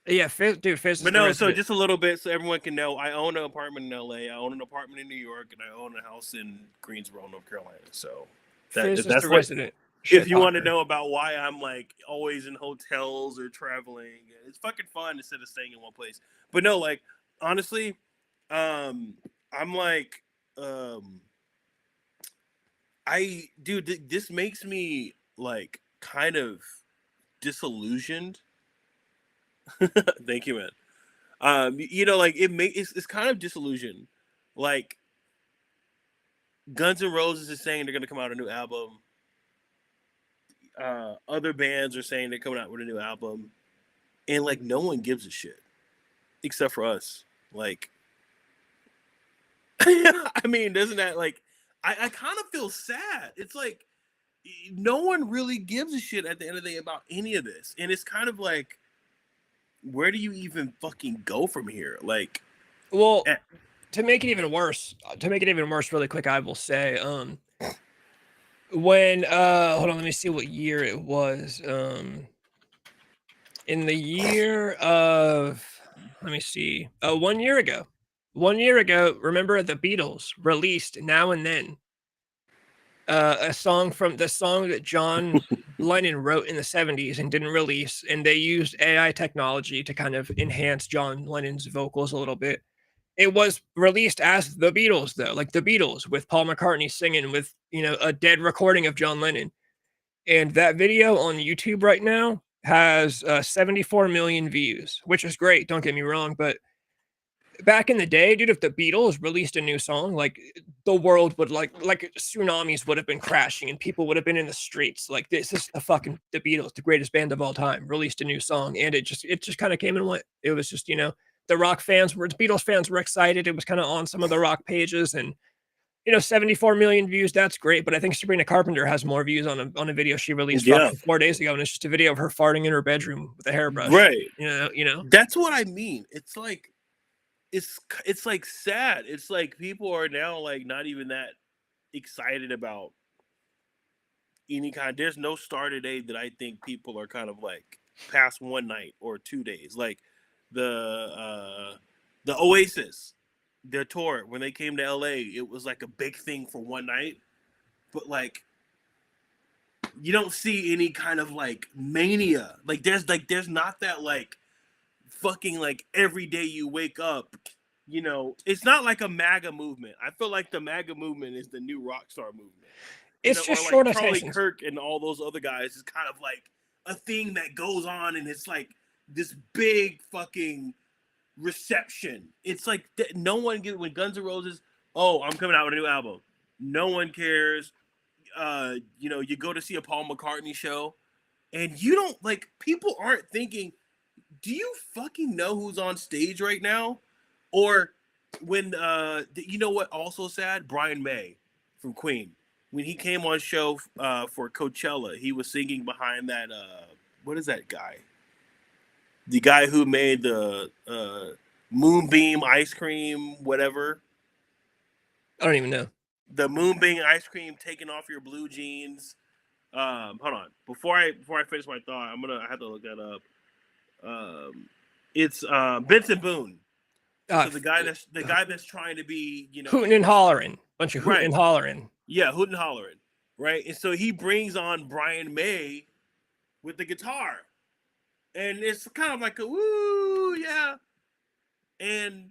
Yeah, dude, Fizz. But no, so just a little bit so everyone can know. I own an apartment in LA. I own an apartment in New York, and I own a house in Greensboro, North Carolina. So Fizz that's the what. resident. If you want to know about why I'm like always in hotels or traveling, it's fucking fun instead of staying in one place. But no, like honestly, I'm like, this makes me like kind of disillusioned. Thank you, man. You know, like it's kind of disillusioned. Like Guns N' Roses is saying they're gonna come out with a new album. Other bands are saying they're coming out with a new album, and like no one gives a shit except for us. Like, I mean, doesn't that like? I kind of feel sad. It's like no one really gives a shit at the end of the day about any of this, and it's kind of like, where do you even fucking go from here? Like, well, to make it even worse, really quick, I will say, when hold on, let me see what year it was. In the year of let me see. 1 year ago. 1 year ago, remember the Beatles released Now and Then. A song from the song that John Lennon wrote in the 70s and didn't release, and they used AI technology to kind of enhance John Lennon's vocals a little bit. It was released as the Beatles, though, like the Beatles, with Paul McCartney singing with, a dead recording of John Lennon. And that video on YouTube right now has 74 million views, which is great. Don't get me wrong. But back in the day, dude, if the Beatles released a new song, like the world would like tsunamis would have been crashing and people would have been in the streets. Like this is the Beatles, the greatest band of all time, released a new song. And it just kind of came and went. It was just, the Beatles fans were excited. It was kind of on some of the rock pages and 74 million views. That's great. But I think Sabrina Carpenter has more views on a video she released 4 days ago. And it's just a video of her farting in her bedroom with a hairbrush. Right. That's what I mean. It's like, it's like sad. It's like people are now like not even that excited about any kind. There's no star today that I think people are kind of like past one night or 2 days. Like the Oasis, their tour when they came to LA, it was like a big thing for one night, but like you don't see any kind of like mania. Like there's not that like fucking like every day you wake up, it's not like a MAGA movement. I feel like the MAGA movement is the new rock star movement. It's just or short like Charlie attention. Kirk and all those other guys is kind of like a thing that goes on, and it's like this big fucking reception. It's like no one gets when Guns N' Roses. Oh, I'm coming out with a new album. No one cares. you go to see a Paul McCartney show, and you don't like people aren't thinking, do you fucking know who's on stage right now? Or when you know what also sad? Brian May from Queen. When he came on show for Coachella, he was singing behind that what is that guy? The guy who made the Moonbeam ice cream, whatever. I don't even know. The Moonbeam ice cream taking off your blue jeans. Hold on. Before I finish my thought, I have to look that up. It's Benson Boone. So the guy that's trying to be, hooting and hollering, bunch of hooting and hollering. Yeah, hooting and hollering, right? And so he brings on Brian May with the guitar, and it's kind of like a woo, yeah. And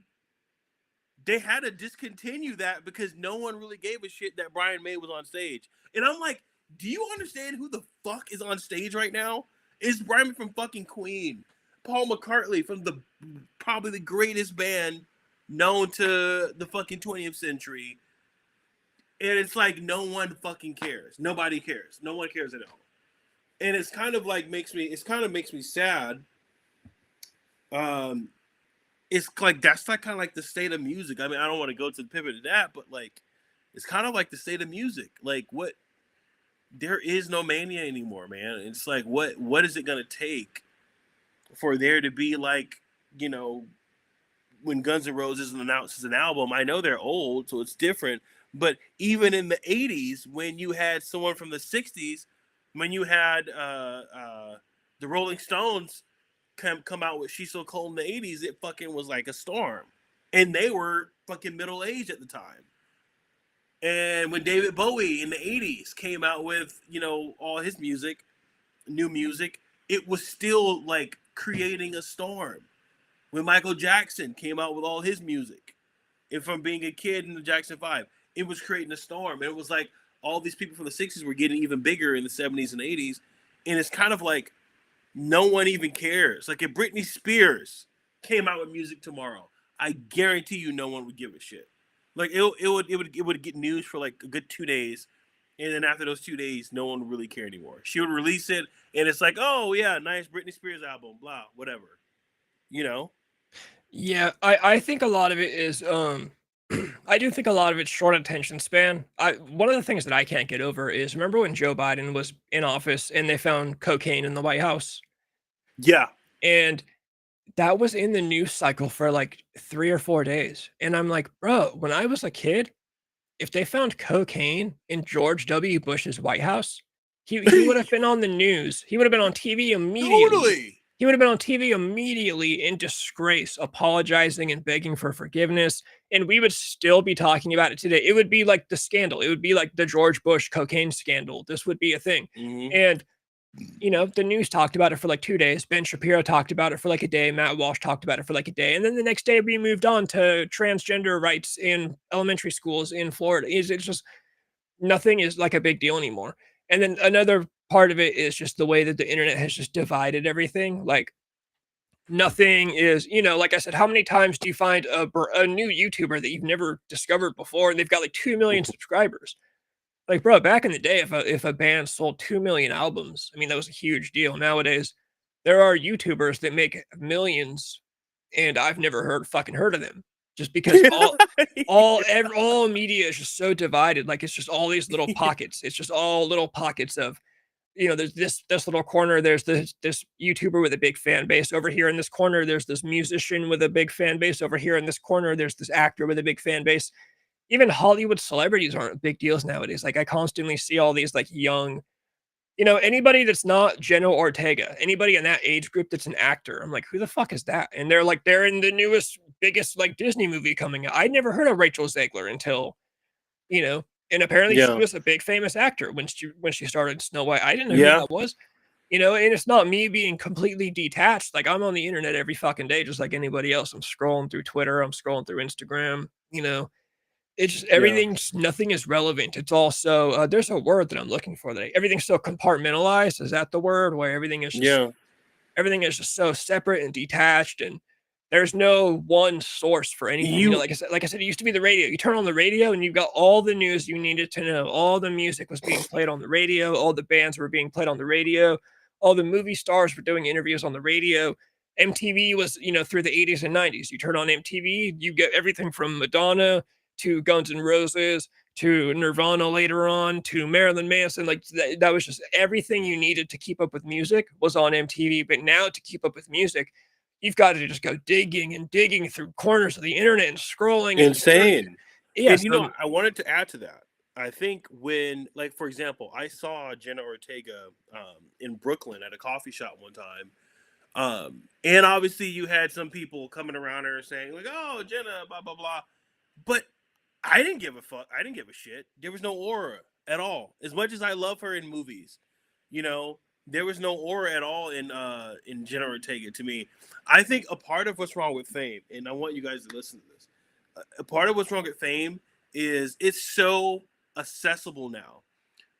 they had to discontinue that because no one really gave a shit that Brian May was on stage. And I'm like, do you understand who the fuck is on stage right now? It's Brian May from fucking Queen. Paul McCartney from probably the greatest band known to the fucking 20th century. And it's like no one fucking cares. Nobody cares. No one cares at all. And it's kind of makes me sad. It's like that's like kind of like the state of music. I mean, I don't want to go to the pivot of that, but like it's kind of like the state of music. Like what there is no mania anymore, man. It's like what is it gonna take for there to be like, when Guns N' Roses announces an album? I know they're old, so it's different. But even in the 80s, when you had someone from the 60s, when you had the Rolling Stones come out with She's So Cold in the 80s, it fucking was like a storm. And they were fucking middle-aged at the time. And when David Bowie in the 80s came out with, all his music, new music, it was still like creating a storm. When Michael Jackson came out with all his music, and from being a kid in the Jackson 5, it was creating a storm. And it was like all these people from the 60s were getting even bigger in the 70s and 80s. And it's kind of like no one even cares. Like if Britney Spears came out with music tomorrow, I guarantee you no one would give a shit. Like it would get news for like a good 2 days. And then after those 2 days, no one would really care anymore. She would release it, and it's like, oh yeah, nice Britney Spears album, blah, whatever. Yeah, I think a lot of it is I do think a lot of it's short attention span. One of the things that I can't get over is remember when Joe Biden was in office and they found cocaine in the White House? Yeah. And that was in the news cycle for like 3 or 4 days. And I'm like, bro, when I was a kid, if they found cocaine in George W. Bush's White House, he would have been on the news. He would have been on TV immediately. Totally. He would have been on TV immediately in disgrace, apologizing and begging for forgiveness. And we would still be talking about it today. It would be like the scandal. It would be like the George Bush cocaine scandal. This would be a thing. Mm-hmm. And, the news talked about it for like 2 days. Ben Shapiro talked about it for like a day. Matt Walsh talked about it for like a day. And then the next day we moved on to transgender rights in elementary schools in Florida. It's just nothing is like a big deal anymore. And then another part of it is just the way that the internet has just divided everything. Like nothing is, like I said, how many times do you find a new YouTuber that you've never discovered before and they've got like 2 million subscribers? Like, bro, back in the day, if a band sold 2 million albums, I mean, that was a huge deal. Nowadays, there are YouTubers that make millions, and I've never heard of them, just because all media is just so divided. Like, it's just all these little pockets. It's just all little pockets of, there's this little corner. There's this YouTuber with a big fan base over here in this corner. There's this musician with a big fan base over here in this corner. There's this actor with a big fan base. Even Hollywood celebrities aren't big deals nowadays. Like I constantly see all these like young, anybody that's not Jenna Ortega, anybody in that age group that's an actor. I'm like, who the fuck is that? And they're in the newest, biggest like Disney movie coming out. I'd never heard of Rachel Zegler until, and apparently she was a big famous actor when she started Snow White. I didn't know who that was, and it's not me being completely detached. Like I'm on the internet every fucking day, just like anybody else. I'm scrolling through Twitter. I'm scrolling through Instagram, It's just nothing is relevant. It's also, there's a word that I'm looking for that everything's so compartmentalized. Is that the word where everything is just so separate and detached? And There's no one source for anything. You know, like I said, it used to be the radio. You turn on the radio and you got all the news you needed to know. All the music was being played on the radio. All the bands were being played on the radio. All the movie stars were doing interviews on the radio. MTV was, you know, through the 80s and 90s. You turn on MTV, you get everything from Madonna to Guns N' Roses to Nirvana later on to Marilyn Manson. Like that was just everything you needed to keep up with music was on MTV. But now to keep up with music, you've got to just go digging and digging through corners of the internet and scrolling. Insane. Yes, and you know, I wanted to add to that. I think when, like, for example, I saw Jenna Ortega in Brooklyn at a coffee shop one time. And obviously you had some people coming around her saying, like, oh, Jenna, blah, blah, blah. But I didn't give a fuck. I didn't give a shit. There was no aura at all. As much as I love her in movies, you know, there was no aura at all in Jenna Ortega to me. I think a part of what's wrong with fame, and I want you guys to listen to this, a part of what's wrong with fame is it's so accessible now.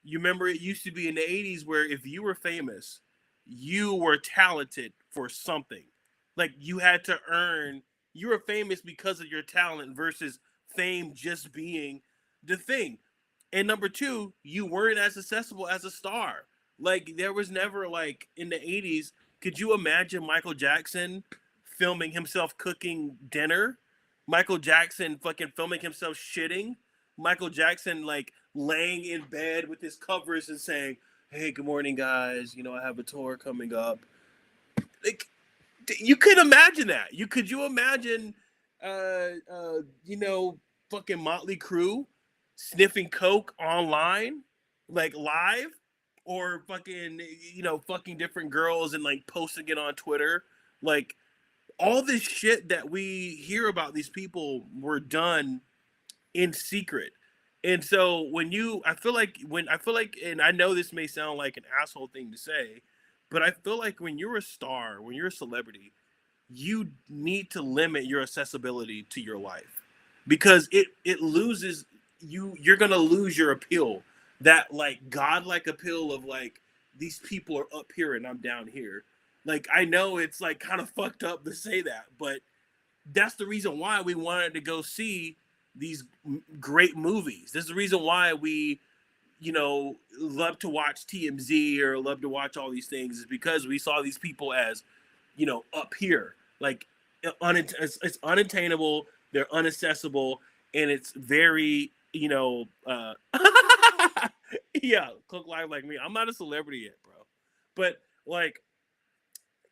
You remember it used to be in the 80s where if you were famous, you were talented for something. Like you had to earn, you were famous because of your talent versus fame just being the thing. And number two, you weren't as accessible as a star. Like there was never, like in the 80s, could you imagine Michael Jackson filming himself cooking dinner? Michael Jackson fucking filming himself shitting? Michael Jackson like laying in bed with his covers and saying, hey, good morning, guys. You know, I have a tour coming up. Like, you could imagine that. Could you imagine, you know, fucking Motley Crue sniffing coke online, like live, or fucking, you know, fucking different girls and like posting it on Twitter, like all this shit that we hear about these people were done in secret. And so I feel like, and I know this may sound like an asshole thing to say, but I feel like when you're a star, when you're a celebrity, you need to limit your accessibility to your life because it loses you're going to lose your appeal, that like godlike appeal of like, these people are up here and I'm down here. Like, I know it's like kind of fucked up to say that, but that's the reason why we wanted to go see these great movies. This is the reason why we, you know, love to watch TMZ or love to watch all these things, is because we saw these people as, you know, up here. Like, it's unattainable, they're unaccessible, and it's very, you know, yeah, Cook Live like me. I'm not a celebrity yet, bro. But like,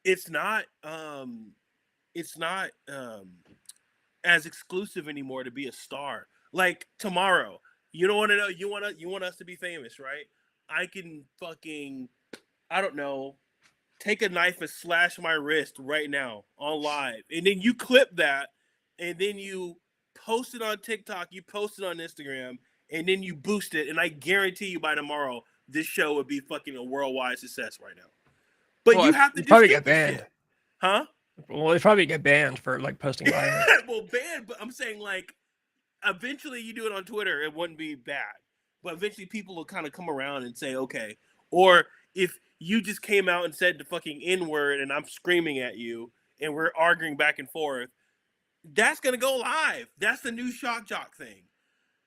it's not as exclusive anymore to be a star. Like tomorrow, you don't want to know, you want us to be famous, right? I can fucking, I don't know, take a knife and slash my wrist right now on live, and then you clip that, and then you post it on TikTok, you post it on Instagram, and then you boost it, and I guarantee you by tomorrow, this show would be fucking a worldwide success right now. But well, you have to probably get banned, shit. Huh? Well, they probably get banned for like posting violence. Well, banned, but I'm saying like, eventually you do it on Twitter, it wouldn't be bad. But eventually people will kind of come around and say, okay. Or if you just came out and said the fucking N-word and I'm screaming at you and we're arguing back and forth, that's going to go live. That's the new shock jock thing.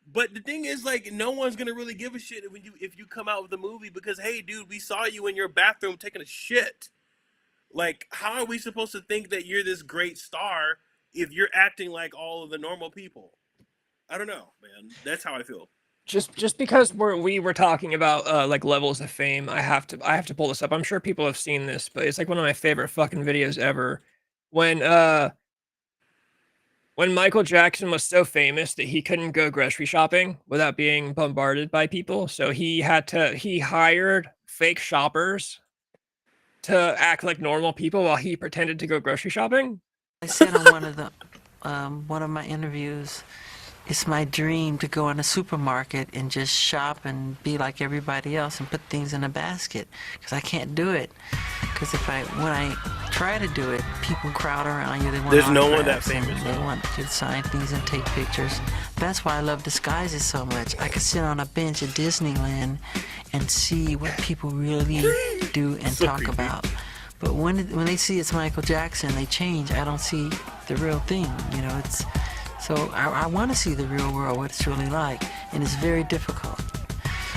But the thing is, like, no one's going to really give a shit if you come out with a movie because, hey, dude, we saw you in your bathroom taking a shit. Like, how are we supposed to think that you're this great star if you're acting like all of the normal people? I don't know, man. That's how I feel. Just because we were talking about like levels of fame, I have to pull this up. I'm sure people have seen this, but it's like one of my favorite fucking videos ever. When Michael Jackson was so famous that he couldn't go grocery shopping without being bombarded by people, so he hired fake shoppers to act like normal people while he pretended to go grocery shopping. I said on one of my interviews, it's my dream to go in a supermarket and just shop and be like everybody else and put things in a basket, because I can't do it. Because when I try to do it, people crowd around you. They want There's no one that famous. They want you to sign things and take pictures. That's why I love disguises so much. I could sit on a bench at Disneyland and see what people really do and talk about. But when they see it's Michael Jackson, they change. I don't see the real thing. It's so I want to see the real world, what it's really like, and it's very difficult.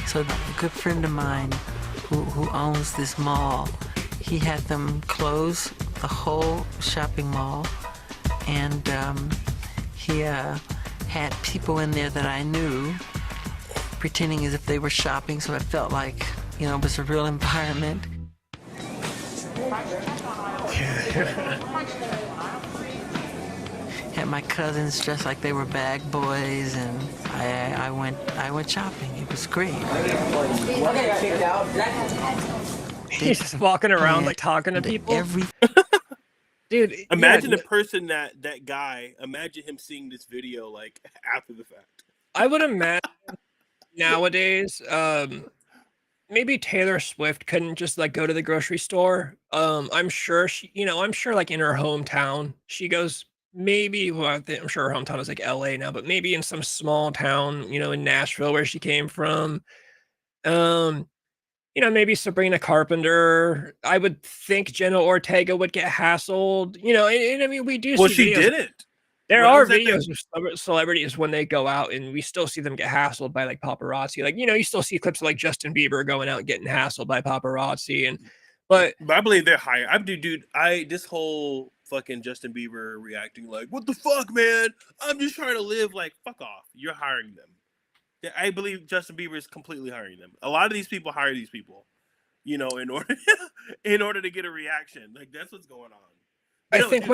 So a good friend of mine who owns this mall, he had them close the whole shopping mall, and he had people in there that I knew pretending as if they were shopping, so it felt like, it was a real environment. Had my cousins dressed like they were bag boys, and I went shopping. It was great. He's just walking around like talking to people. Dude, imagine the person that guy. Imagine him seeing this video like after the fact. I would imagine nowadays, maybe Taylor Swift couldn't just like go to the grocery store. I'm sure I'm sure like in her hometown, she goes maybe. Well, I'm sure her hometown is like LA now, but maybe in some small town, in Nashville where she came from. Maybe Sabrina Carpenter. I would think Jenna Ortega would get hassled. And I mean, we do. Well, see she videos. didn't. There are videos of celebrities when they go out, and we still see them get hassled by like paparazzi. Like, you still see clips of like Justin Bieber going out and getting hassled by paparazzi. But I believe they're higher. This whole fucking Justin Bieber reacting like, what the fuck, man? I'm just trying to live. Like, fuck off. You're hiring them. I believe Justin Bieber is completely hiring them. A lot of these people hire these people, in order to get a reaction. Like, that's what's going on. I think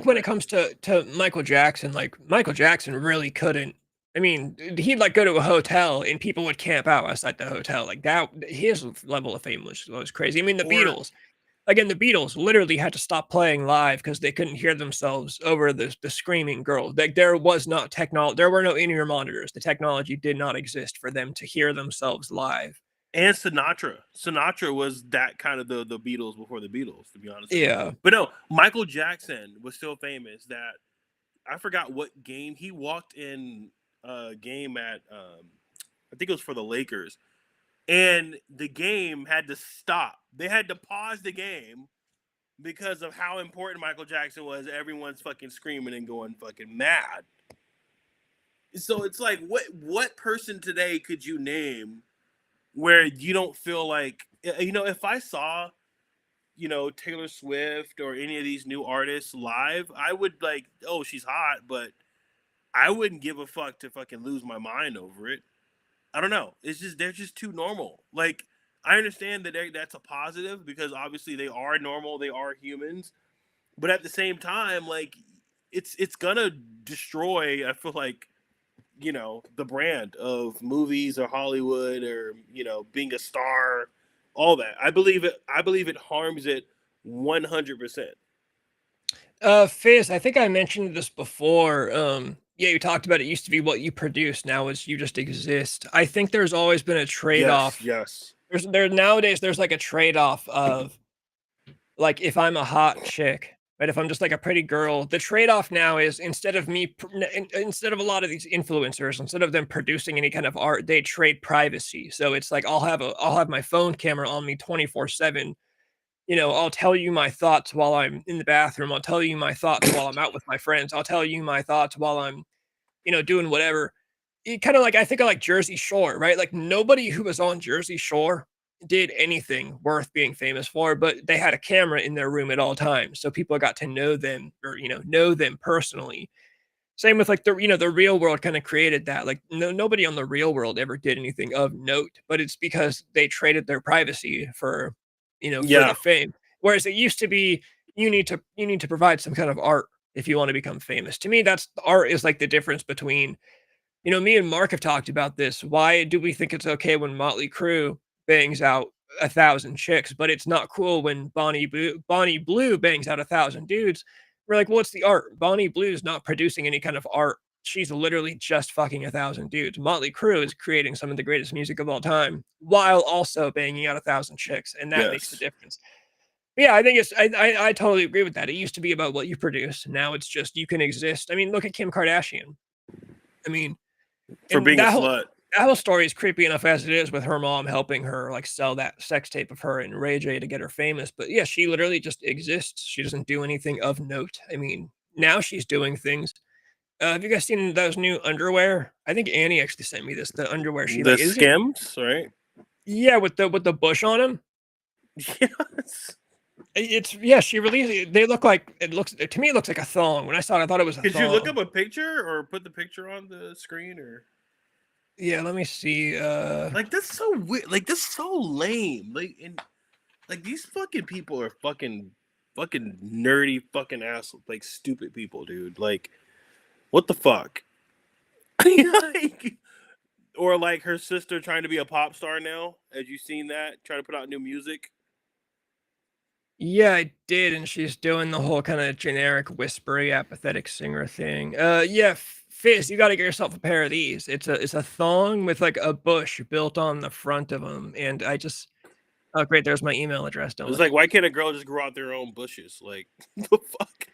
when it comes to Michael Jackson, like Michael Jackson really couldn't. I mean, he'd like go to a hotel and people would camp out outside the hotel. Like that, his level of fame was crazy. I mean, the Beatles literally had to stop playing live because they couldn't hear themselves over the screaming girls. Like there was not technology. There were no in-ear monitors. The technology did not exist for them to hear themselves live. And Sinatra was that kind of the Beatles before the Beatles, to be honest. Yeah. But no, Michael Jackson was so famous that I forgot what game he walked in. A game at I think it was for the Lakers, and the game had to stop. They had to pause the game because of how important Michael Jackson was. Everyone's fucking screaming and going fucking mad. So it's like, what person today could you name where you don't feel like, if I saw, Taylor Swift or any of these new artists live, I would like, oh, she's hot, but I wouldn't give a fuck to fucking lose my mind over it. I don't know. It's just, they're just too normal. Like, I understand that that's a positive because obviously they are normal. They are humans. But at the same time, like, it's gonna destroy, I feel like, the brand of movies or Hollywood or, being a star, all that. I believe it harms it 100%. Fizz, I think I mentioned this before. Yeah, you talked about it used to be what you produce. Now is you just exist. I think there's always been a trade-off. Yes. Nowadays there's like a trade-off of like if I'm a hot chick, right? If I'm just like a pretty girl, the trade-off now is instead of a lot of these influencers, instead of them producing any kind of art, they trade privacy. So it's like I'll have my phone camera on me 24/7. I'll tell you my thoughts while I'm in the bathroom. I'll tell you my thoughts while I'm out with my friends. I'll tell you my thoughts while I'm, doing whatever. It kind of like, I think of like Jersey Shore, right? Like nobody who was on Jersey Shore did anything worth being famous for, but they had a camera in their room at all times. So people got to know them or, know them personally. Same with like the real world kind of created that. Like nobody on the real world ever did anything of note, but it's because they traded their privacy for for the fame. Whereas it used to be you need to provide some kind of art if you want to become famous. To me, that's art is like the difference between, me and Mark have talked about this. Why do we think it's okay when Motley Crue bangs out 1,000 chicks, but it's not cool when Bonnie Blue bangs out 1,000 dudes? We're like, well, it's the art. Bonnie Blue's not producing any kind of art. She's literally just fucking 1,000 dudes. Motley Crue is creating some of the greatest music of all time while also banging out 1,000 chicks, and that makes the difference. But yeah, I think I totally agree with that. It used to be about what you produce. Now it's just you can exist. I mean, look at Kim Kardashian. I mean, for being a slut. whole story is creepy enough as it is, with her mom helping her like sell that sex tape of her and Ray J to get her famous. But yeah, she literally just exists. She doesn't do anything of note. I mean, now she's doing things. Have you guys seen those new underwear? I think Annie actually sent me this. The underwear she The like is it? Skims, right? Yeah, with the bush on them. Yes. It's yeah. She released. They look like it looks to me. It looks like a thong. When I saw it, I thought it was a Did thong. you look up a picture or put the picture on the screen or? Yeah, let me see. Like that's so weird. Like that's so lame. Like these fucking people are fucking nerdy fucking assholes. Like stupid people, dude. Like what the fuck? Like, or like her sister trying to be a pop star now. Have you seen that? Trying to put out new music. Yeah, I did, and she's doing the whole kind of generic, whispery, apathetic singer thing. Yeah, Fizz, you got to get yourself a pair of these. It's a thong with like a bush built on the front of them, and I just oh great, there's my email address. Don't It's look. like why can't a girl just grow out their own bushes? Like the fuck.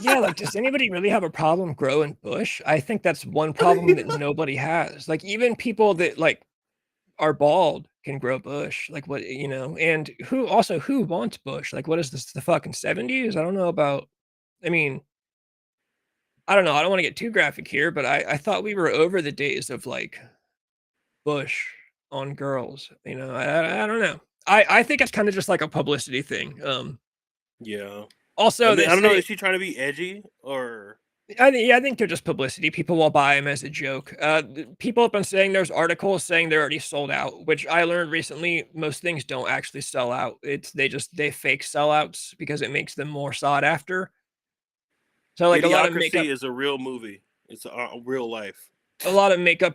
Yeah, like does anybody really have a problem growing bush? I think that's one problem that nobody has. Like even people that like are bald can grow bush. Like what and who wants bush? Like what is this, the fucking 70s? I don't know about I mean, I don't know. I don't want to get too graphic here, but I thought we were over the days of like bush on girls. I don't know. I think it's kind of just like a publicity thing. Yeah. Also, I they don't know. say Is she trying to be edgy or? I think they're just publicity. People will buy them as a joke. People have been saying there's articles saying they're already sold out, which I learned recently. Most things don't actually sell out. They fake sellouts because it makes them more sought after. So like a lot of makeup Idiocracy is a real movie. It's a real life.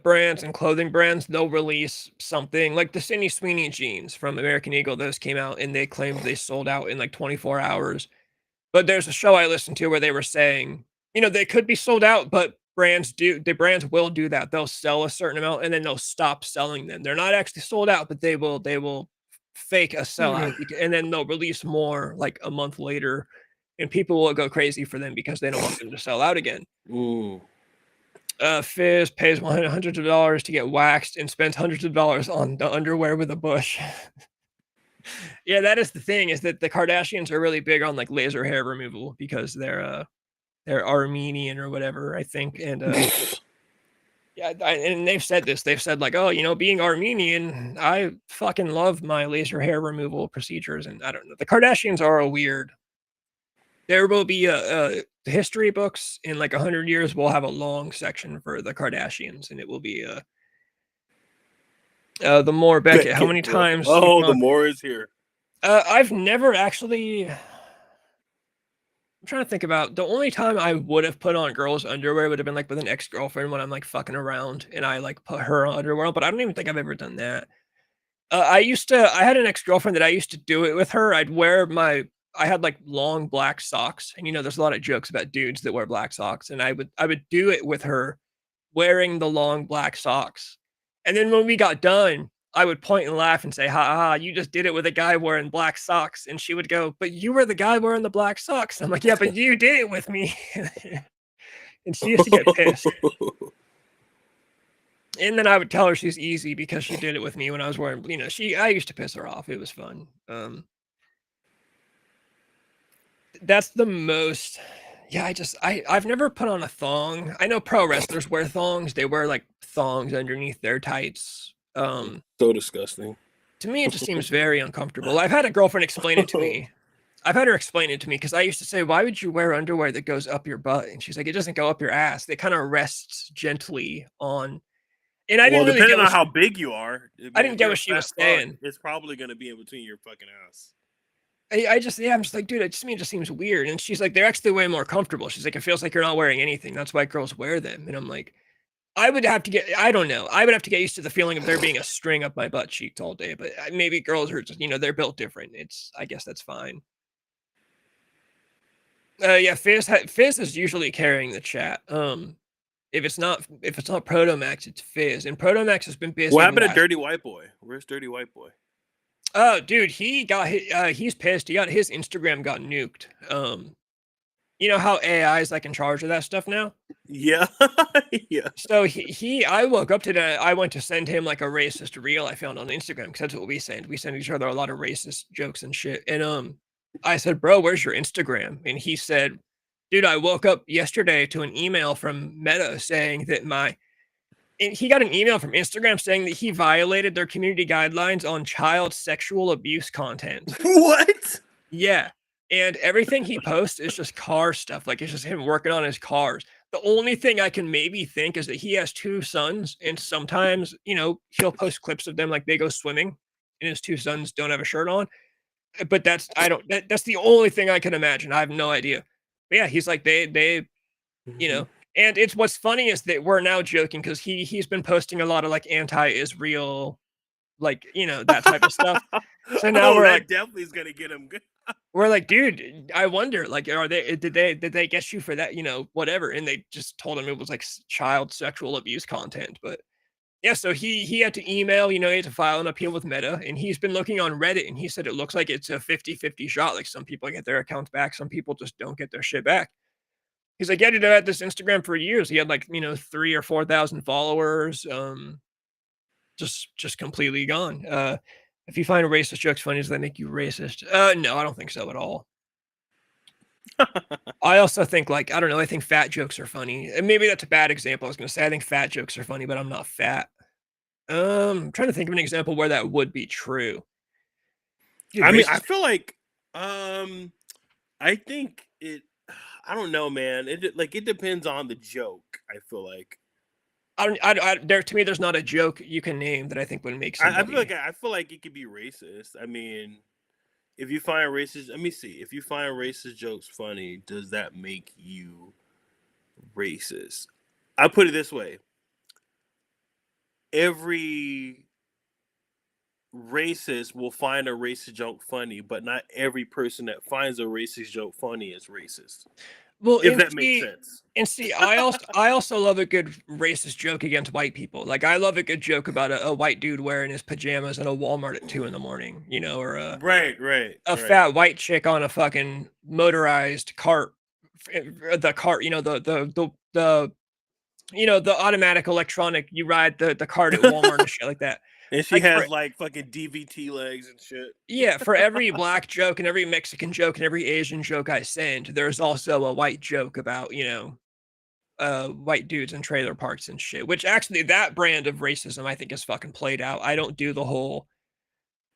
brands and clothing brands, they'll release something like the Sydney Sweeney jeans from American Eagle. Those came out and they claimed they sold out in like 24 hours. But there's a show I listened to where they were saying, they could be sold out, but the brands will do that. They'll sell a certain amount and then they'll stop selling them. They're not actually sold out, but they will fake a sellout and then they'll release more like a month later and people will go crazy for them because they don't want them to sell out again. Ooh. Fizz pays hundreds of dollars to get waxed and spends hundreds of dollars on the underwear with a bush. Yeah, that is the thing, is that the Kardashians are really big on like laser hair removal because they're Armenian or whatever, I think. And yeah, and they've said this. They've said like, oh, being Armenian, I fucking love my laser hair removal procedures. And I don't know. The Kardashians are a weird. There will be the history books in like 100 years. We'll have a long section for the Kardashians, and it will be the more Beckett. How many times? Oh, the more is here. I've never actually. I'm trying to think about the only time I would have put on girls' underwear would have been like with an ex-girlfriend when I'm like fucking around and I like put her on underwear on, but I don't even think I've ever done that. I had an ex-girlfriend that I used to do it with her. I had like long black socks, and there's a lot of jokes about dudes that wear black socks, and I would do it with her wearing the long black socks. And then when we got done, I would point and laugh and say, ha ha, you just did it with a guy wearing black socks. And she would go, but you were the guy wearing the black socks. I'm like, yeah, but you did it with me. And she used to get pissed. And then I would tell her she's easy because she did it with me when I was wearing, I used to piss her off. It was fun. That's the most, yeah, I've never put on a thong. I know pro wrestlers wear thongs. They wear like thongs underneath their tights. So disgusting. To me, it just seems very uncomfortable. I've had a girlfriend explain it to me. I've had her explain it to me because I used to say, why would you wear underwear that goes up your butt? And she's like, it doesn't go up your ass. It kind of rests gently on. And I didn't really depending get on how big you are. I didn't get what she was saying. It's probably going to be in between your fucking ass. I'm just like, dude, it just seems weird. And she's like, they're actually way more comfortable. She's like, it feels like you're not wearing anything. That's why girls wear them. And I'm like, I would have to get used to the feeling of there being a string up my butt cheeks all day. But maybe girls are just, they're built different. I guess that's fine. Yeah, Fizz is usually carrying the chat. If it's not Protomax, it's Fizz. And Protomax has been busy. What happened to Dirty White Boy? Where's Dirty White Boy? Oh, dude, he's pissed. His Instagram got nuked. You know how AI is like in charge of that stuff now? Yeah. Yeah. So I woke up today. I went to send him like a racist reel I found on Instagram because that's what we send. We send each other a lot of racist jokes and shit. And I said, "Bro, where's your Instagram?" And he said, "Dude, I woke up yesterday to an email from Meta saying that and he got an email from Instagram saying that he violated their community guidelines on child sexual abuse content." What? Yeah. And everything he posts is just car stuff. Like it's just him working on his cars. The only thing I can maybe think is that he has two sons, and sometimes, he'll post clips of them like they go swimming, and his two sons don't have a shirt on. But that's I don't that's the only thing I can imagine. I have no idea. But yeah, he's like you Mhm. know, and it's what's funny is that we're now joking because he's been posting a lot of like anti-Israel, like, that type of stuff. So now Oh, that definitely is gonna get him good. we're like, dude, I wonder, like, did they get you for that, whatever? And they just told him it was like child sexual abuse content. But yeah, so he had to email, he had to file an appeal with Meta, and he's been looking on Reddit, and he said it looks like it's a 50-50 shot. Like some people get their accounts back, some people just don't get their shit back. He's like, yeah, dude, I had this Instagram for years. He had like, 3 or 4 thousand followers, just completely gone. If you find racist jokes funny, does that make you racist? No, I don't think so at all. I also think, like, I don't know, I think fat jokes are funny. And maybe that's a bad example. I was gonna say I think fat jokes are funny, but I'm not fat. I'm trying to think of an example where that would be true. Dude, I mean, I racist. feel like um I think it I don't know, man. It depends on the joke, I feel like. I don't. There to me, there's not a joke you can name that I think would make somebody. I feel like it could be racist. I mean, if you find racist, let me see. If you find racist jokes funny, does that make you racist? I put it this way: every racist will find a racist joke funny, but not every person that finds a racist joke funny is racist. Well, If that makes sense. I also love a good racist joke against white people. Like I love a good joke about a white dude wearing his pajamas in a Walmart at 2 in the morning, or Right, right, a right. fat white chick on a fucking motorized cart. The cart, the automatic electronic. You ride the cart at Walmart and shit like that. And she Like has like fucking DVT legs and shit. for every black joke and every Mexican joke and every Asian joke I send, there's also a white joke about white dudes in trailer parks and shit. Which actually, that brand of racism I think is fucking played out. I don't do the whole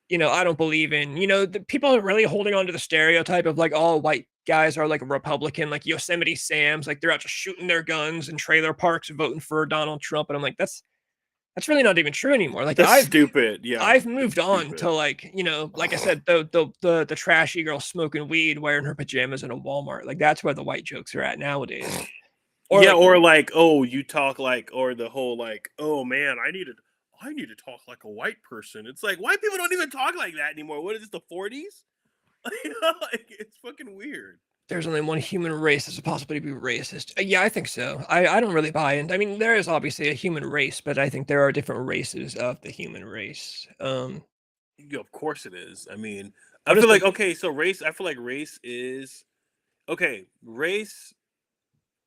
I don't believe in, the people are really holding on to the stereotype of like all white guys are like Republican, like Yosemite Sam's, like they're out just shooting their guns in trailer parks voting for Donald Trump. And I'm like, that's really not even true anymore. Like That's stupid. Yeah, I've it's moved on stupid. to like, like I said, the trashy girl smoking weed, wearing her pajamas in a Walmart. Like that's where the white jokes are at nowadays. Or Yeah, like, or like, oh, you talk like, or the whole like, oh man, I need to talk like a white person. It's like white people don't even talk like that anymore. What is this, the 40s? Like, it's fucking weird. there's only one human race that's a possibility to be racist. Yeah, I think so. I don't really buy in. I mean, there is obviously a human race, but I think there are different races of the human race. Yeah, of course it is. I mean, I What is feel like the okay, so race. I feel like race is okay. Race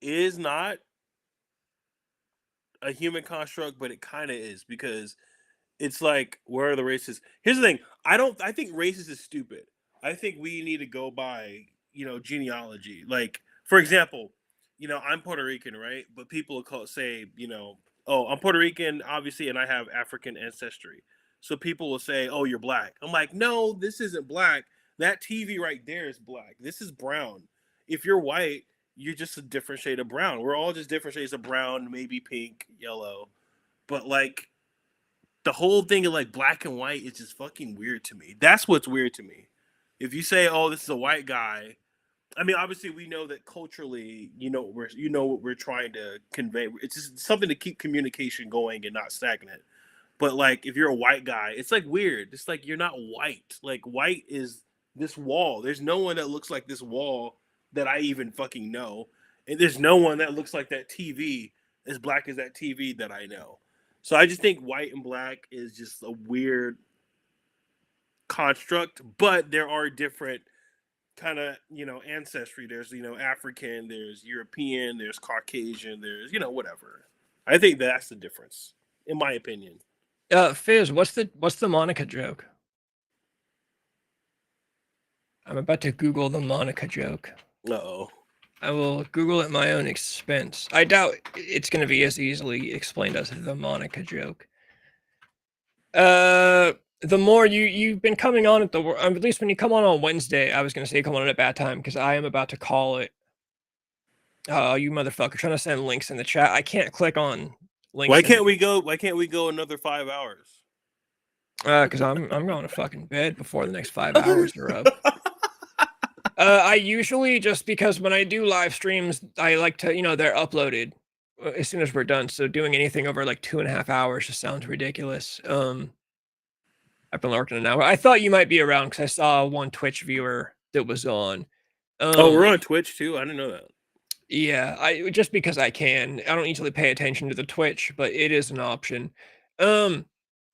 is not a human construct, but it kind of is because it's like where are the races? Here's the thing. I think racist is stupid. I think we need to go by, genealogy. Like, for example, I'm Puerto Rican, right? But people will say, oh, I'm Puerto Rican, obviously, and I have African ancestry. So people will say, oh, you're black. I'm like, no, this isn't black. That TV right there is black. This is brown. If you're white, you're just a different shade of brown. We're all just different shades of brown, maybe pink, yellow. But like the whole thing of like black and white is just fucking weird to me. That's what's weird to me. If you say, "Oh, this is a white guy," I mean, obviously we know that culturally, what we're trying to convey. It's just something to keep communication going and not stagnant. But like, if you're a white guy, it's like weird. It's like you're not white. Like white is this wall. There's no one that looks like this wall that I even fucking know, and there's no one that looks like that TV as black as that TV that I know. So I just think white and black is just a weird construct, but there are different kind of ancestry. There's African, there's European, there's Caucasian, there's whatever. I think that's the difference, in my opinion. Fizz, what's the Monica joke? I'm about to Google the Monica joke. Uh-oh. I will Google at my own expense. I doubt it's going to be as easily explained as the Monica joke. The more you've been coming on at least when you come on Wednesday, I was going to say come on at a bad time because I am about to call it. Oh, you motherfucker! Trying to send links in the chat. I can't click on links. Why can't we go another 5 hours? Because I'm going to fucking bed before the next 5 hours are up. I usually, just because when I do live streams, I like to, they're uploaded as soon as we're done. So doing anything over like 2.5 hours just sounds ridiculous. I've been lurking an hour. I thought you might be around because I saw one Twitch viewer that was on. Oh, we're on Twitch too? I didn't know that. Yeah, just because I can. I don't usually pay attention to the Twitch, but it is an option.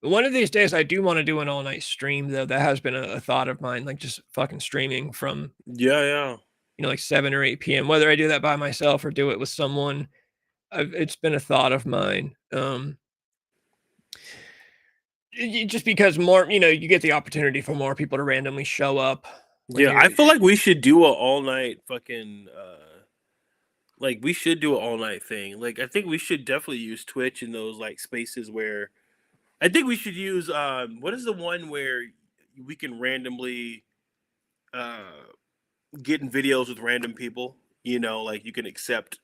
One of these days I do want to do an all-night stream, though. That has been a thought of mine, like just fucking streaming from yeah, like 7 or 8 p.m. Whether I do that by myself or do it with someone, it's been a thought of mine. Just because more, you get the opportunity for more people to randomly show up. Yeah, I feel like we should do an all-night fucking like we should do an all-night thing. Like I think we should definitely use Twitch in those like spaces where I think we should use what is the one where we can randomly get in videos with random people, like you can accept.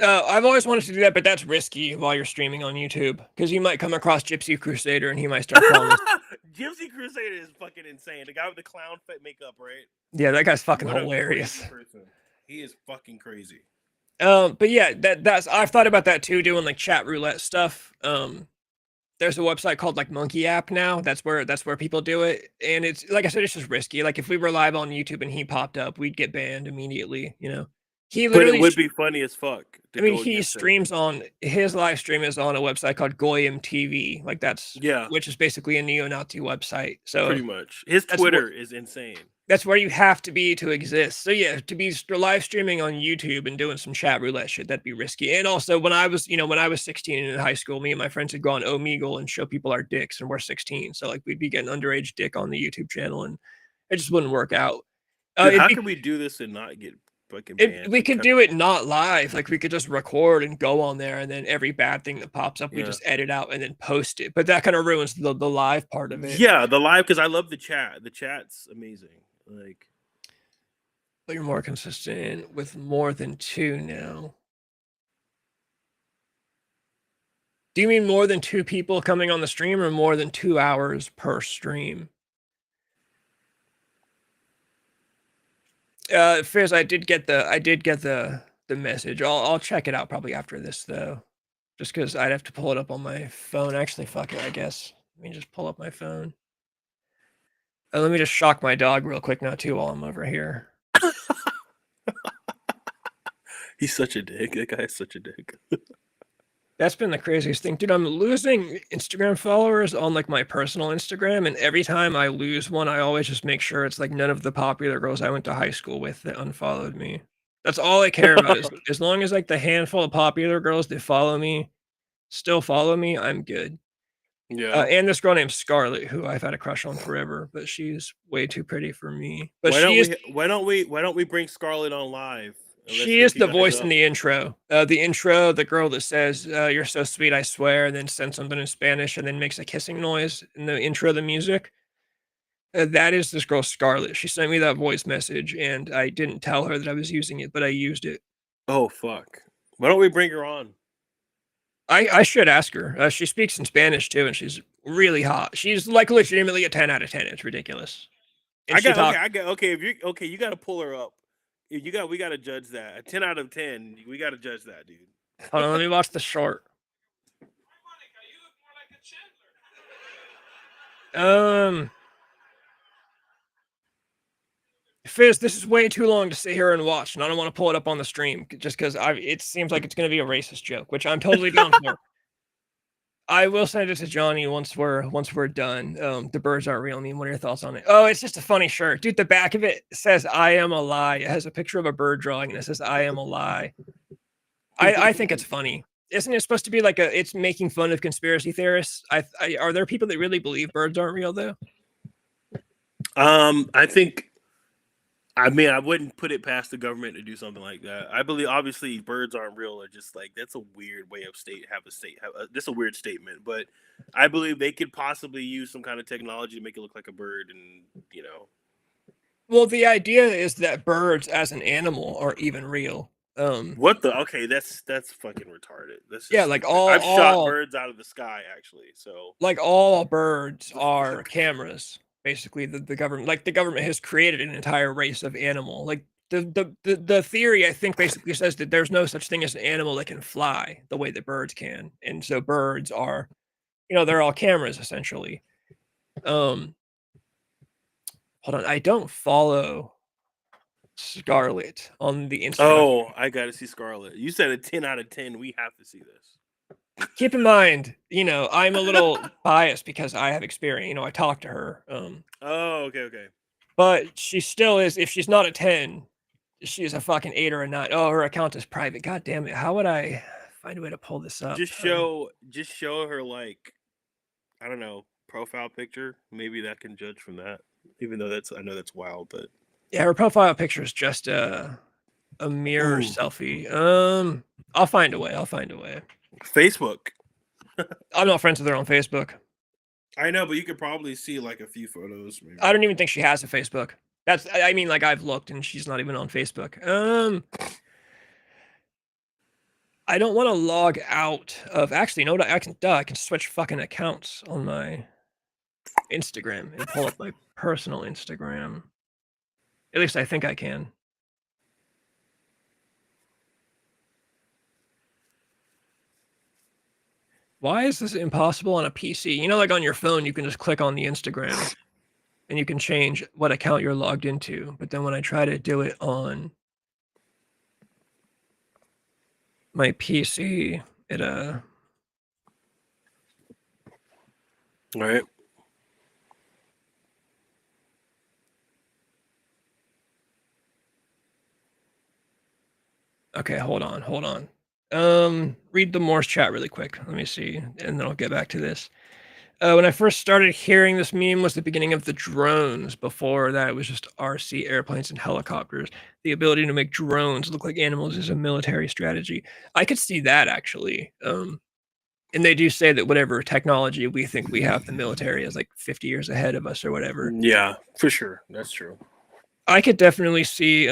I've always wanted to do that, but that's risky while you're streaming on YouTube because you might come across Gypsy Crusader and he might start calling us. Gypsy Crusader is fucking insane. The guy with the clown makeup, right? Yeah, that guy's fucking What hilarious. A crazy person. He is fucking crazy. But yeah, that's I've thought about that too, doing like chat roulette stuff. There's a website called like Monkey App now. That's where people do it, and it's like I said, it's just risky. Like if we were live on YouTube and he popped up, we'd get banned immediately. He literally. But it would be funny as fuck. I mean, he streams on his live stream is on a website called Goyim TV. Like which is basically a neo-Nazi website. So pretty much his Twitter is insane. That's where you have to be to exist. So yeah, to be live streaming on YouTube and doing some chat roulette shit, that'd be risky. And also when I was 16 in high school, me and my friends would go on Omegle and show people our dicks, and we're 16. So like we'd be getting underage dick on the YouTube channel, and it just wouldn't work out. Dude, how can we do this and not get fucking banned? We could do it not live. Like we could just record and go on there, and then every bad thing that pops up, we just edit out and then post it. But that kind of ruins the live part of it. Yeah, the live, because I love the chat. The chat's amazing. Like, but you're more consistent with more than 2 now. Do you mean more than 2 people coming on the stream, or more than 2 hours per stream? Fizz, I did get the message. I'll check it out probably after this though, just because I'd have to pull it up on my phone. Actually, fuck it, I guess. Let me just pull up my phone. Let me just shock my dog real quick now too while I'm over here. He's such a dick. That guy is such a dick. That's been the craziest thing, dude. I'm losing Instagram followers on like my personal Instagram, and every time I lose one, I always just make sure it's like none of the popular girls I went to high school with that unfollowed me. That's all I care about. As long as like the handful of popular girls that follow me still follow me, I'm good. Yeah. And this girl named Scarlett, who I've had a crush on forever, but she's way too pretty for me. But why don't we bring Scarlett on live? She is the voice in the intro. The girl that says, "You're so sweet, I swear," and then sends something in Spanish and then makes a kissing noise in the intro of the music. That is this girl Scarlett. She sent me that voice message, and I didn't tell her that I was using it, but I used it. Oh fuck! Why don't we bring her on? I should ask her. She speaks in Spanish too, and she's really hot. She's like legitimately a 10 out of 10. It's ridiculous. And you got to pull her up. We got to judge that. A 10 out of 10. We got to judge that, dude. Hold on, let me watch the short. Fizz, this is way too long to sit here and watch, and I don't want to pull it up on the stream just because it seems like it's going to be a racist joke, which I'm totally down for. I will send it to Johnny once we're done. The birds aren't real. I mean, what are your thoughts on it? Oh, it's just a funny shirt, dude. The back of it says "I am a lie." It has a picture of a bird drawing, and it says "I am a lie." I think it's funny. Isn't it supposed to be like it's making fun of conspiracy theorists? Are there people that really believe birds aren't real though? I think. I mean, I wouldn't put it past the government to do something like that. I believe, obviously, birds aren't real. Or just like that's a weird way of that's a weird statement. But I believe they could possibly use some kind of technology to make it look like a bird, and Well, the idea is that birds as an animal are even real. What the? Okay, that's fucking retarded. That's just Yeah, like stupid. I've shot birds out of the sky actually. So like all birds are cameras. Basically, the government has created an entire race of animal. Like the theory, I think, basically says that there's no such thing as an animal that can fly the way that birds can, and so birds are, they're all cameras essentially. Hold on, I don't follow Scarlet on the Instagram. Oh, I gotta see Scarlet. You said a 10 out of 10. We have to see this. Keep in mind, I'm a little biased because I have experience. I talked to her. Oh, okay. But she still is. If she's not a 10, she's a fucking 8 or a 9. Oh, her account is private. God damn it! How would I find a way to pull this up? Just show her like, I don't know, profile picture. Maybe that can judge from that. Even though I know that's wild, but yeah, her profile picture is just a mirror selfie. I'll find a way. Facebook. I'm not friends with her on Facebook. I know, but you could probably see like a few photos. Maybe. I don't even think she has a Facebook. I mean, like I've looked and she's not even on Facebook. I don't want to log out of. Actually, you know what? I can switch fucking accounts on my Instagram and pull up my personal Instagram. At least I think I can. Why is this impossible on a PC? Like on your phone, you can just click on the Instagram and you can change what account you're logged into. But then when I try to do it on my PC, it All right. Okay, hold on. Read the Morse chat really quick. Let me see, and then I'll get back to this. When I first started hearing this meme was the beginning of the drones. Before that, it was just RC airplanes and helicopters. The ability to make drones look like animals is a military strategy. I could see that actually. And they do say that whatever technology we think we have, the military is like 50 years ahead of us or whatever. Yeah, for sure. That's true. I could definitely see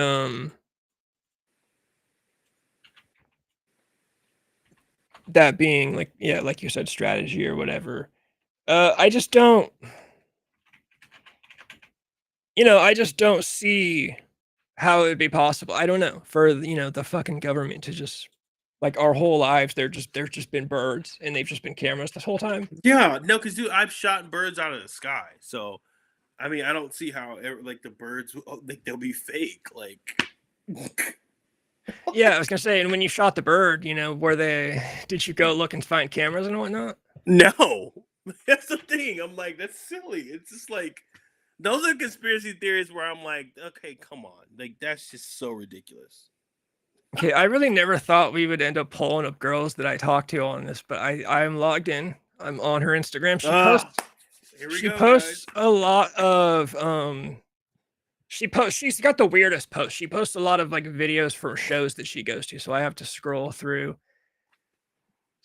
that being like, yeah, like you said, strategy or whatever. I just don't see how it'd be possible. I don't know, for the fucking government to just, like, our whole lives they've just been birds and they've just been cameras this whole time. Yeah, no, because dude, I've shot birds out of the sky, so I mean, I don't see how like the birds like they'll be fake. Like, yeah, I was gonna say, and when you shot the bird, did you go look and find cameras and whatnot? No, that's the thing. I'm like, that's silly. It's just like those are conspiracy theories where I'm like, okay, come on, like that's just so ridiculous. Okay, I really never thought we would end up pulling up girls that I talked to on this, but I'm logged in. I'm on her Instagram. She posts a lot of she's got the weirdest posts. She posts a lot of like videos for shows that she goes to, so I have to scroll through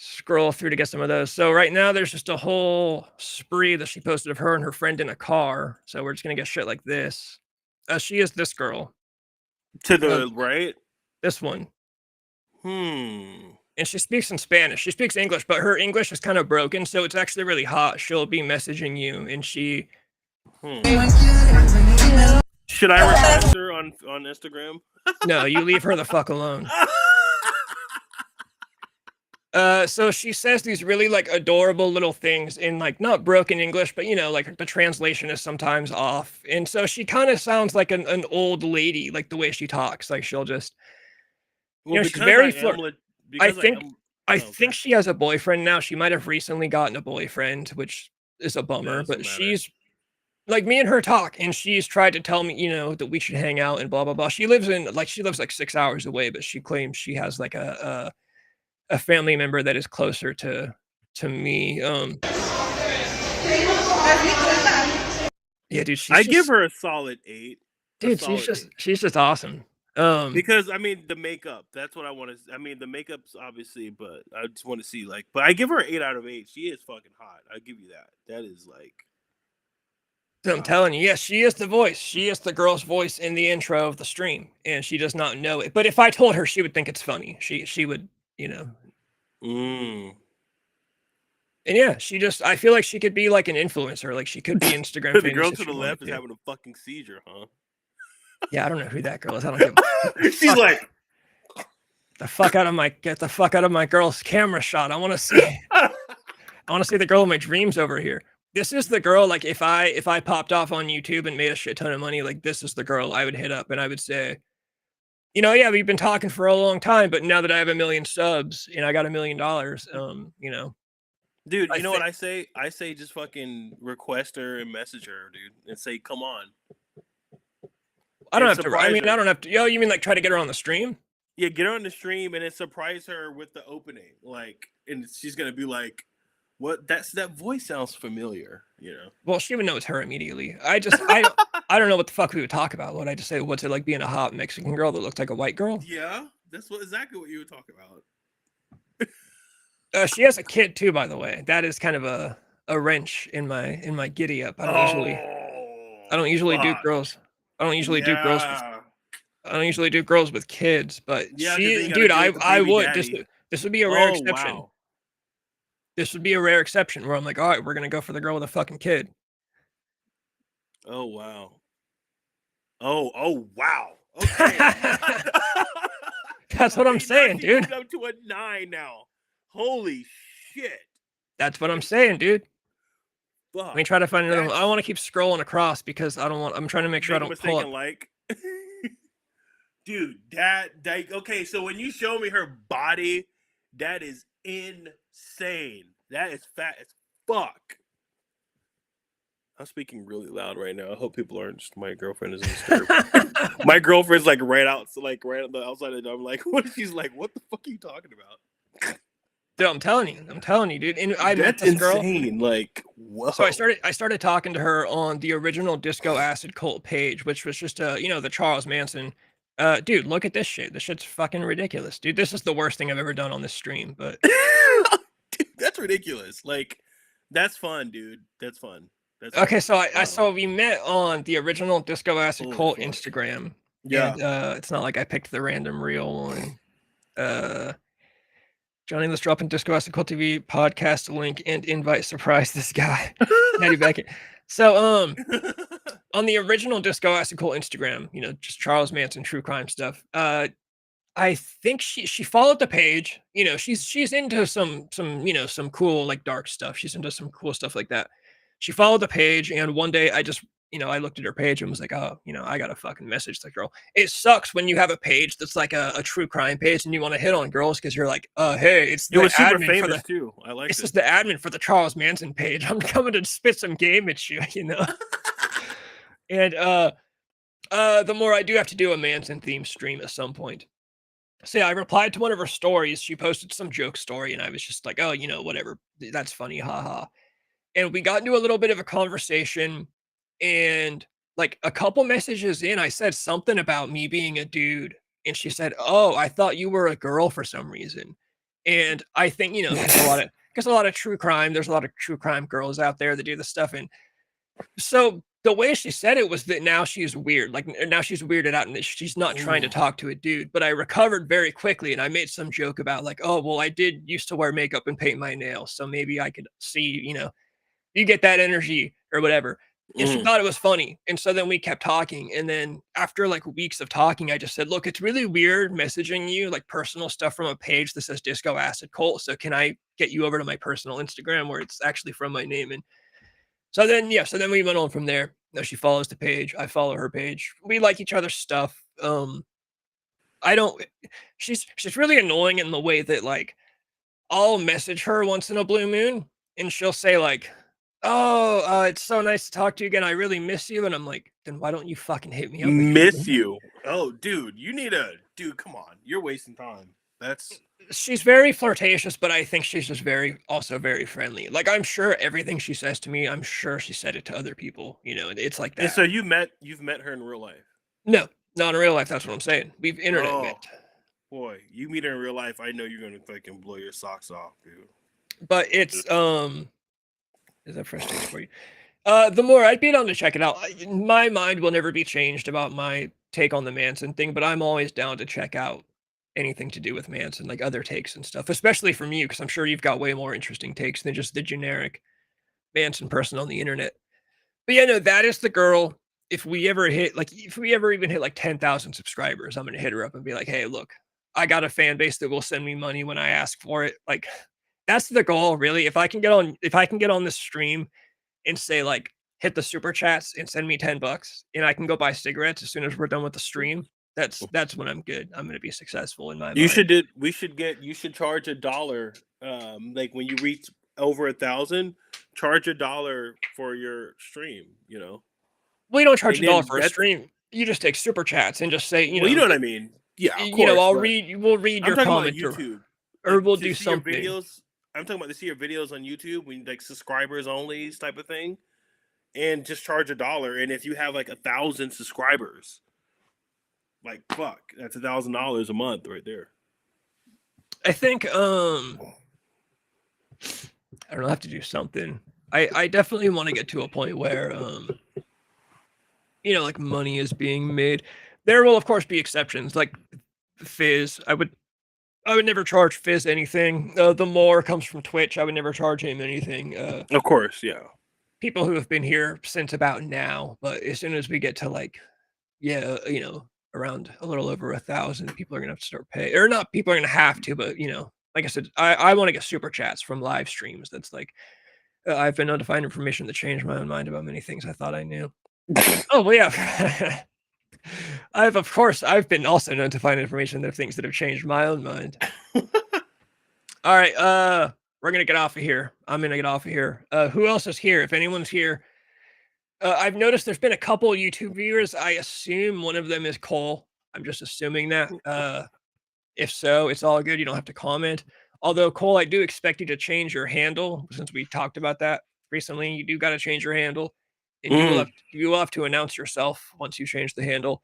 to get some of those. So right now there's just a whole spree that she posted of her and her friend in a car. So we're just gonna get shit like this. She is this girl. To the right? This one. And she speaks in Spanish. She speaks English, but her English is kind of broken, so it's actually really hot. She'll be messaging you, and she. Should I request her on Instagram? No, you leave her the fuck alone. So she says these really like adorable little things in like not broken English, but like the translation is sometimes off, and so she kind of sounds like an old lady, like the way she talks. Like she'll just. Well, she's very. I think I Oh, think okay. she has a boyfriend now. She might have recently gotten a boyfriend, which is a Yeah, bummer. doesn't But matter. she's like me and her talk, and she's tried to tell me, that we should hang out and blah blah blah. She lives like 6 hours away, but she claims she has like a family member that is closer to me. Yeah, dude, I give her a solid 8. A dude, she's solid just 8. she's just awesome. Because I mean the makeup. That's what I want to. I mean the makeup's obviously, but I just want to see like. But I give her an 8 out of 8. She is fucking hot. I give you that. That is like. I'm Wow. telling you, yes, she is the voice. She is the girl's voice in the intro of the stream, and she does not know it. But if I told her, she would think it's funny. She would, Mm. And yeah, I feel like she could be like an influencer. Like she could be Instagram The famous girl if to she the wanted left is to. having a fucking seizure, huh? Yeah, I don't know who that girl is. I don't give She's like. get the fuck out of my girl's camera shot. I want to see the girl of my dreams over here. This is the girl, like if I popped off on YouTube and made a shit ton of money, like this is the girl I would hit up and I would say, yeah, we've been talking for a long time, but now that I have 1 million subs and I got $1 million, Dude, I you know think what I say? I say just fucking request her and message her, dude, and say, "Come on." I don't And have to. I surprise mean, her. I don't have to. You mean like try to get her on the stream? Yeah, get her on the stream and then surprise her with the opening, like, and she's gonna be like, "What? That voice sounds familiar," you know? Well, she would know it's her immediately. I don't know what the fuck we would talk about. Would I just say, what's it like being a hot Mexican girl that looks like a white girl? Yeah, that's exactly what you would talk about. She has a kid too, by the way. That is kind of a wrench in my giddy up. I don't usually do Fuck. girls. I don't usually do girls with Yeah. I don't usually do girls with kids, but Yeah, because then you gotta dude, deal with the I baby would. daddy. This would be a rare Oh exception. wow. This would be a rare exception where I'm like, all right, we're gonna go for the girl with a fucking kid. Oh wow. Oh wow. Okay. That's what I'm Okay, now saying, she dude. moved up to a 9 now. Holy shit. That's what I'm saying, dude. Fuck. Let me try to find another one. That's- I want to keep scrolling across because I'm trying to make sure I Make a don't mistake pull and up. like. Dude, that okay, so when you show me her body, that is insane. That is fat as fuck. I'm speaking really loud right now. I hope people aren't just my girlfriend isn't disturbed. My girlfriend's like right on the outside of the door. I'm like, what? She's like, what the fuck are you talking about? Dude, I'm telling you, dude. And I met That's this girl. insane. Like, whoa. So I started talking to her on the original Disco Acid Cult page, which was just the Charles Manson. Dude, look at this shit. This shit's fucking ridiculous, dude. This is the worst thing I've ever done on this stream, but Dude, that's ridiculous. Like, that's fun, dude. That's fun. That's okay. fun. So I saw we met on the original Disco Acid Holy Cult fuck. Instagram. Yeah. And, it's not like I picked the random real one. Johnny, let's drop in Disco Acid Cult TV podcast link and invite surprise this guy. Natty Beckett. So on the original Disco Acid Cult Instagram, just Charles Manson true crime stuff. I think she followed the page. She's into some some cool like dark stuff. She's into some cool stuff like that. She followed the page, and one day I just I looked at her page and was like, oh, I got to fucking message the girl. It sucks when you have a page that's like a true crime page and you want to hit on girls because you're like, hey, it's the It was super admin for famous the too. I like this it. is the admin for the Charles Manson page. I'm coming to spit some game at you, And the more I do have to do a Manson theme stream at some point. So yeah, I replied to one of her stories. She posted some joke story, and I was just like, oh, whatever. That's funny, haha. And we got into a little bit of a conversation, and like a couple messages in, I said something about me being a dude, and she said, "Oh, I thought you were a girl for some reason." And I think because a lot of true crime, there's a lot of true crime girls out there that do this stuff, and so the way she said it was that now she's weird, like now she's weirded out, and that she's not trying to Ooh. talk to a dude. But I recovered very quickly, and I made some joke about like, "Oh, well, I did used to wear makeup and paint my nails, so maybe I could see, you get that energy or whatever." And she Mm. thought it was funny. And so then we kept talking. And then after like weeks of talking, I just said, look, it's really weird messaging you like personal stuff from a page that says Disco Acid Cult. So can I get you over to my personal Instagram where it's actually from my name? And so then we went on from there. She follows the page. I follow her page. We like each other's stuff. I don't she's really annoying in the way that like I'll message her once in a blue moon, and she'll say like, "Oh, it's so nice to talk to you again. I really miss you." And I'm like, "Then why don't you fucking hit me up Miss again?" you. Oh, dude, come on. You're wasting time. That's She's very flirtatious, but I think she's just also very friendly. Like, I'm sure everything she says to me, I'm sure she said it to other people. It's like and that. so you've met her in real life. No, not in real life. That's what I'm saying. We've internet Oh met. boy, you meet her in real life, I know you're gonna fucking blow your socks off, dude. But it's is that frustrating for you? The more I'd be down to check it out. My mind will never be changed about my take on the Manson thing, but I'm always down to check out anything to do with Manson, like other takes and stuff, especially from you, because I'm sure you've got way more interesting takes than just the generic Manson person on the internet. But yeah, no, that is the girl. If we ever even hit like 10,000 subscribers, I'm gonna hit her up and be like, "Hey, look, I got a fan base that will send me money when I ask for it." Like, that's the goal, really. If I can get on this stream and say like, hit the super chats and send me $10, and I can go buy cigarettes as soon as we're done with the stream. That's when I'm good. I'm gonna be successful in my You mind. should did we should get you should charge $1. Like when you reach over 1,000, charge $1 for your stream. We don't charge And a dollar then for a that's stream. You just take super chats and just say, well, you know what I mean. Yeah, of course, but we'll read I'm your talking about comment YouTube. or Like we'll to do see your something. videos. I'm talking about to see your videos on YouTube when like subscribers only type of thing. And just charge $1. And if you have like 1,000 subscribers, like fuck, that's $1,000 a month right there. I think I don't know, I have to do something. I definitely want to get to a point where like money is being made. There will of course be exceptions, like Fizz. I would never charge Fizz anything. The more comes from Twitch. I would never charge him anything. Of course, yeah. People who have been here since about now, but as soon as we get to like, yeah, around a little over 1,000, people are gonna have to start paying, or not. People are gonna have to, but like I said, I want to get super chats from live streams. That's like, I've been known to find information that changed my own mind about many things I thought I knew. Oh well, yeah. I've been also known to find information of things that have changed my own mind. All right, we're gonna get off of here. I'm gonna get off of here. Who else is here? If anyone's here, I've noticed there's been a couple YouTube viewers. I assume one of them is Cole. I'm just assuming that. If so, it's all good. You don't have to comment. Although Cole, I do expect you to change your handle since we talked about that recently. You do got to change your handle, and you will have to announce yourself once you change the handle.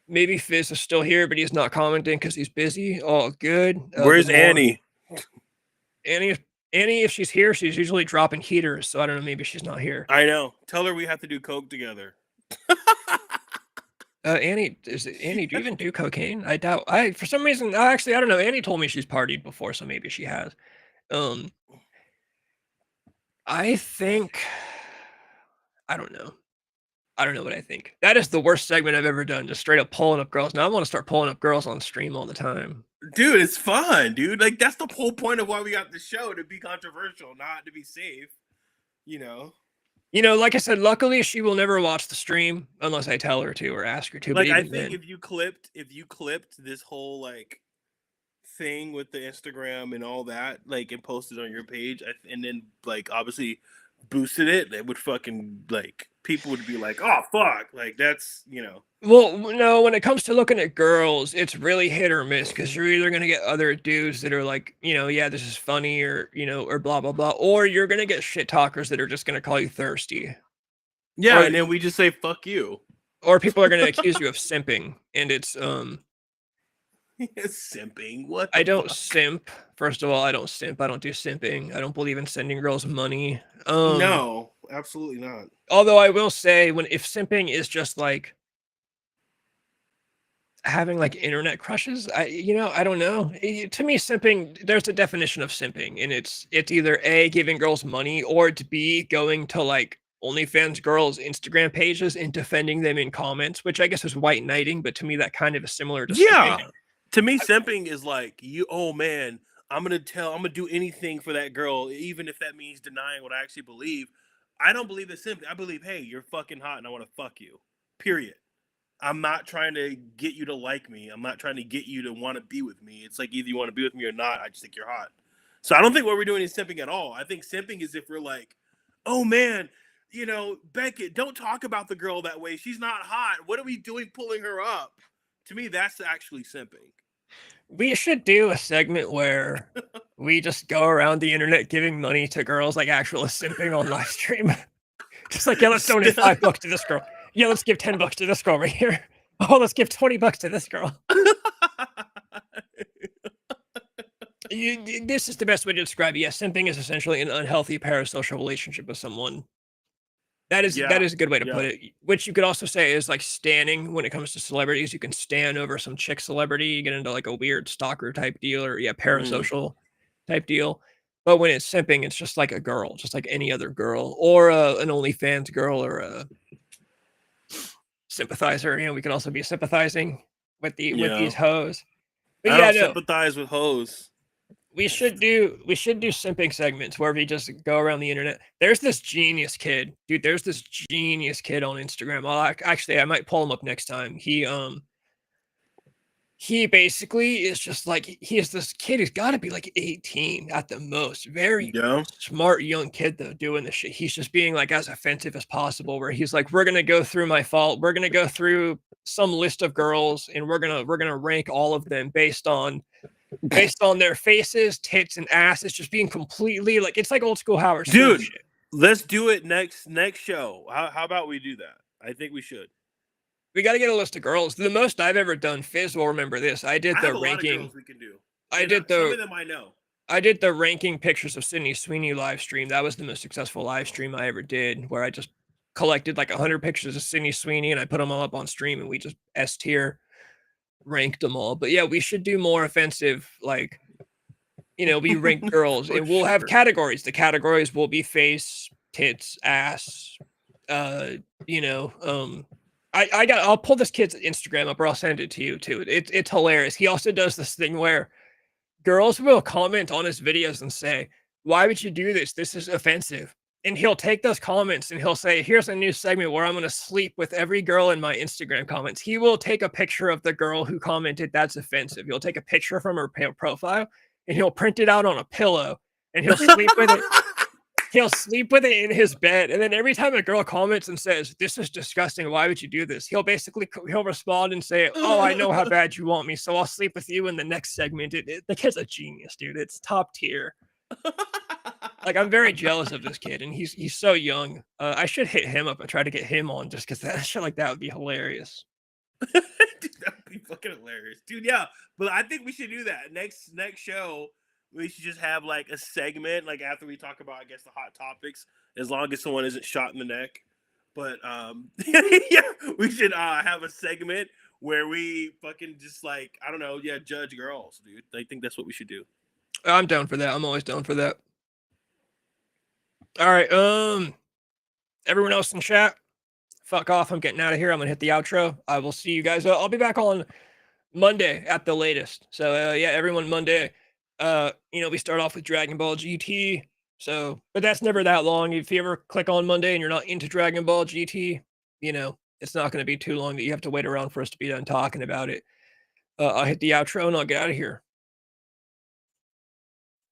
Maybe Fizz is still here, but he's not commenting because he's busy. All good. Where's Annie? Annie, if she's here, she's usually dropping heaters. So I don't know. Maybe she's not here. I know. Tell her we have to do coke together. Annie, do you even do cocaine? I doubt. For some reason, I don't know. Annie told me she's partied before, so maybe she has. I think, I don't know. I don't know what I think. That is the worst segment I've ever done. Just straight up pulling up girls. Now I want to start pulling up girls on stream all the time. Dude, it's fun, dude. Like that's the whole point of why we got the show, to be controversial, not to be safe. Like I said, luckily she will never watch the stream unless I tell her to or ask her to. Like but I think if you clipped this whole like thing with the Instagram and all that, like, and posted on your page, and then like obviously boosted it would fucking, like, people would be like, oh fuck, like that's Well, no, when it comes to looking at girls, it's really hit or miss because you're either gonna get other dudes that are like, yeah, this is funny, or or blah blah blah, or you're gonna get shit talkers that are just gonna call you thirsty. Yeah, and then we just say fuck you. Or people are gonna accuse you of simping, and it's simping. What? I don't simp. First of all, I don't simp. I don't do simping. I don't believe in sending girls money. No, absolutely not. Although I will say, if simping is just like having like internet crushes, I don't know. To me, simping, there's a definition of simping, and it's either A, giving girls money, or it's B, going to like OnlyFans girls' Instagram pages and defending them in comments, which I guess is white knighting, but to me that kind of is similar to simping. To me, simping is like, oh man, I'm gonna do anything for that girl, even if that means denying what I actually believe. I don't believe it's simping. I believe, hey, you're fucking hot and I want to fuck you. Period. I'm not trying to get you to like me. I'm not trying to get you to want to be with me. It's like either you want to be with me or not. I just think you're hot. So I don't think what we're doing is simping at all. I think simping is if we're like, oh man, Beckett, don't talk about the girl that way. She's not hot. What are we doing pulling her up? To me, that's actually simping. We should do a segment where we just go around the internet giving money to girls, like actual simping on live stream. Just like, yeah, let's donate $5 to this girl. Yeah, let's give $10 to this girl right here. Oh, let's give $20 to this girl. This is the best way to describe it. Yes, simping is essentially an unhealthy parasocial relationship with someone. That is a good way to put it. Which you could also say is like standing when it comes to celebrities. You can stand over some chick celebrity, you get into like a weird stalker type deal or parasocial type deal. But when it's simping, it's just like a girl, just like any other girl, or an OnlyFans girl, or a sympathizer. We can also be sympathizing with these hoes. But I don't sympathize with hoes. We should do simping segments where we just go around the internet. There's this genius kid, dude. There's this genius kid on Instagram. I might pull him up next time. He basically is just like, he is this kid who's got to be like 18 at the most. Very smart young kid though, doing this shit. He's just being like as offensive as possible. Where he's like, we're gonna go through my fault. We're gonna go through some list of girls, and we're gonna rank all of them based on their faces, tits, and ass. It's just being completely like, it's like old school Howard Stern shit. Let's do it next show. How about we do that? I think we should. We got to get a list of girls. The most I've ever done, Fizz will remember this. I did the ranking. A lot of girls we can do. Some of them I know. I did the ranking pictures of Sydney Sweeney live stream. That was the most successful live stream I ever did, where I just collected like 100 pictures of Sydney Sweeney and I put them all up on stream, and we just S tier ranked them all. But yeah, we should do more offensive, like, we rank girls, and we'll have categories. The categories will be face, tits, ass, I'll pull this kid's Instagram up, or I'll send it to you too. It's hilarious. He also does this thing where girls will comment on his videos and say, why would you do this? This is offensive. And he'll take those comments and he'll say, here's a new segment where I'm going to sleep with every girl in my Instagram comments. He will take a picture of the girl who commented that's offensive. He'll take a picture from her profile and he'll print it out on a pillow and he'll sleep with it. He'll sleep with it in his bed. And then every time a girl comments and says, this is disgusting, why would you do this? He'll respond and say, oh, I know how bad you want me, so I'll sleep with you in the next segment. The kid's a genius, dude. It's top tier. Like, I'm very jealous of this kid, and he's so young. I should hit him up and try to get him on, just because that shit like that would be hilarious. Dude, that would be fucking hilarious. Dude, yeah. But I think we should do that. Next show, we should just have like a segment, like after we talk about, I guess, the hot topics, as long as someone isn't shot in the neck. But yeah, we should have a segment where we fucking just like, I don't know, judge girls, dude. I think that's what we should do. I'm down for that. I'm always down for that. All right, everyone else in chat, fuck off. I'm getting out of here. I'm gonna hit the outro. I will see you guys. I'll be back on Monday at the latest. So yeah, everyone, Monday. We start off with Dragon Ball GT. So, but that's never that long. If you ever click on Monday and you're not into Dragon Ball GT, it's not going to be too long that you have to wait around for us to be done talking about it. I'll hit the outro and I'll get out of here.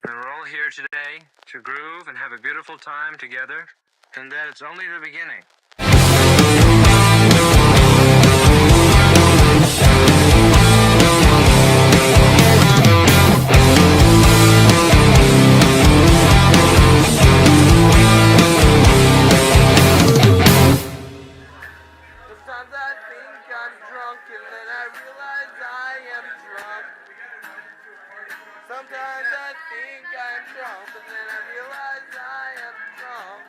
And we're all here today to groove and have a beautiful time together, and that it's only the beginning. Sometimes I think I'm drunk, and then I realize I am drunk. Sometimes I think I'm drunk, and then I realize I am drunk.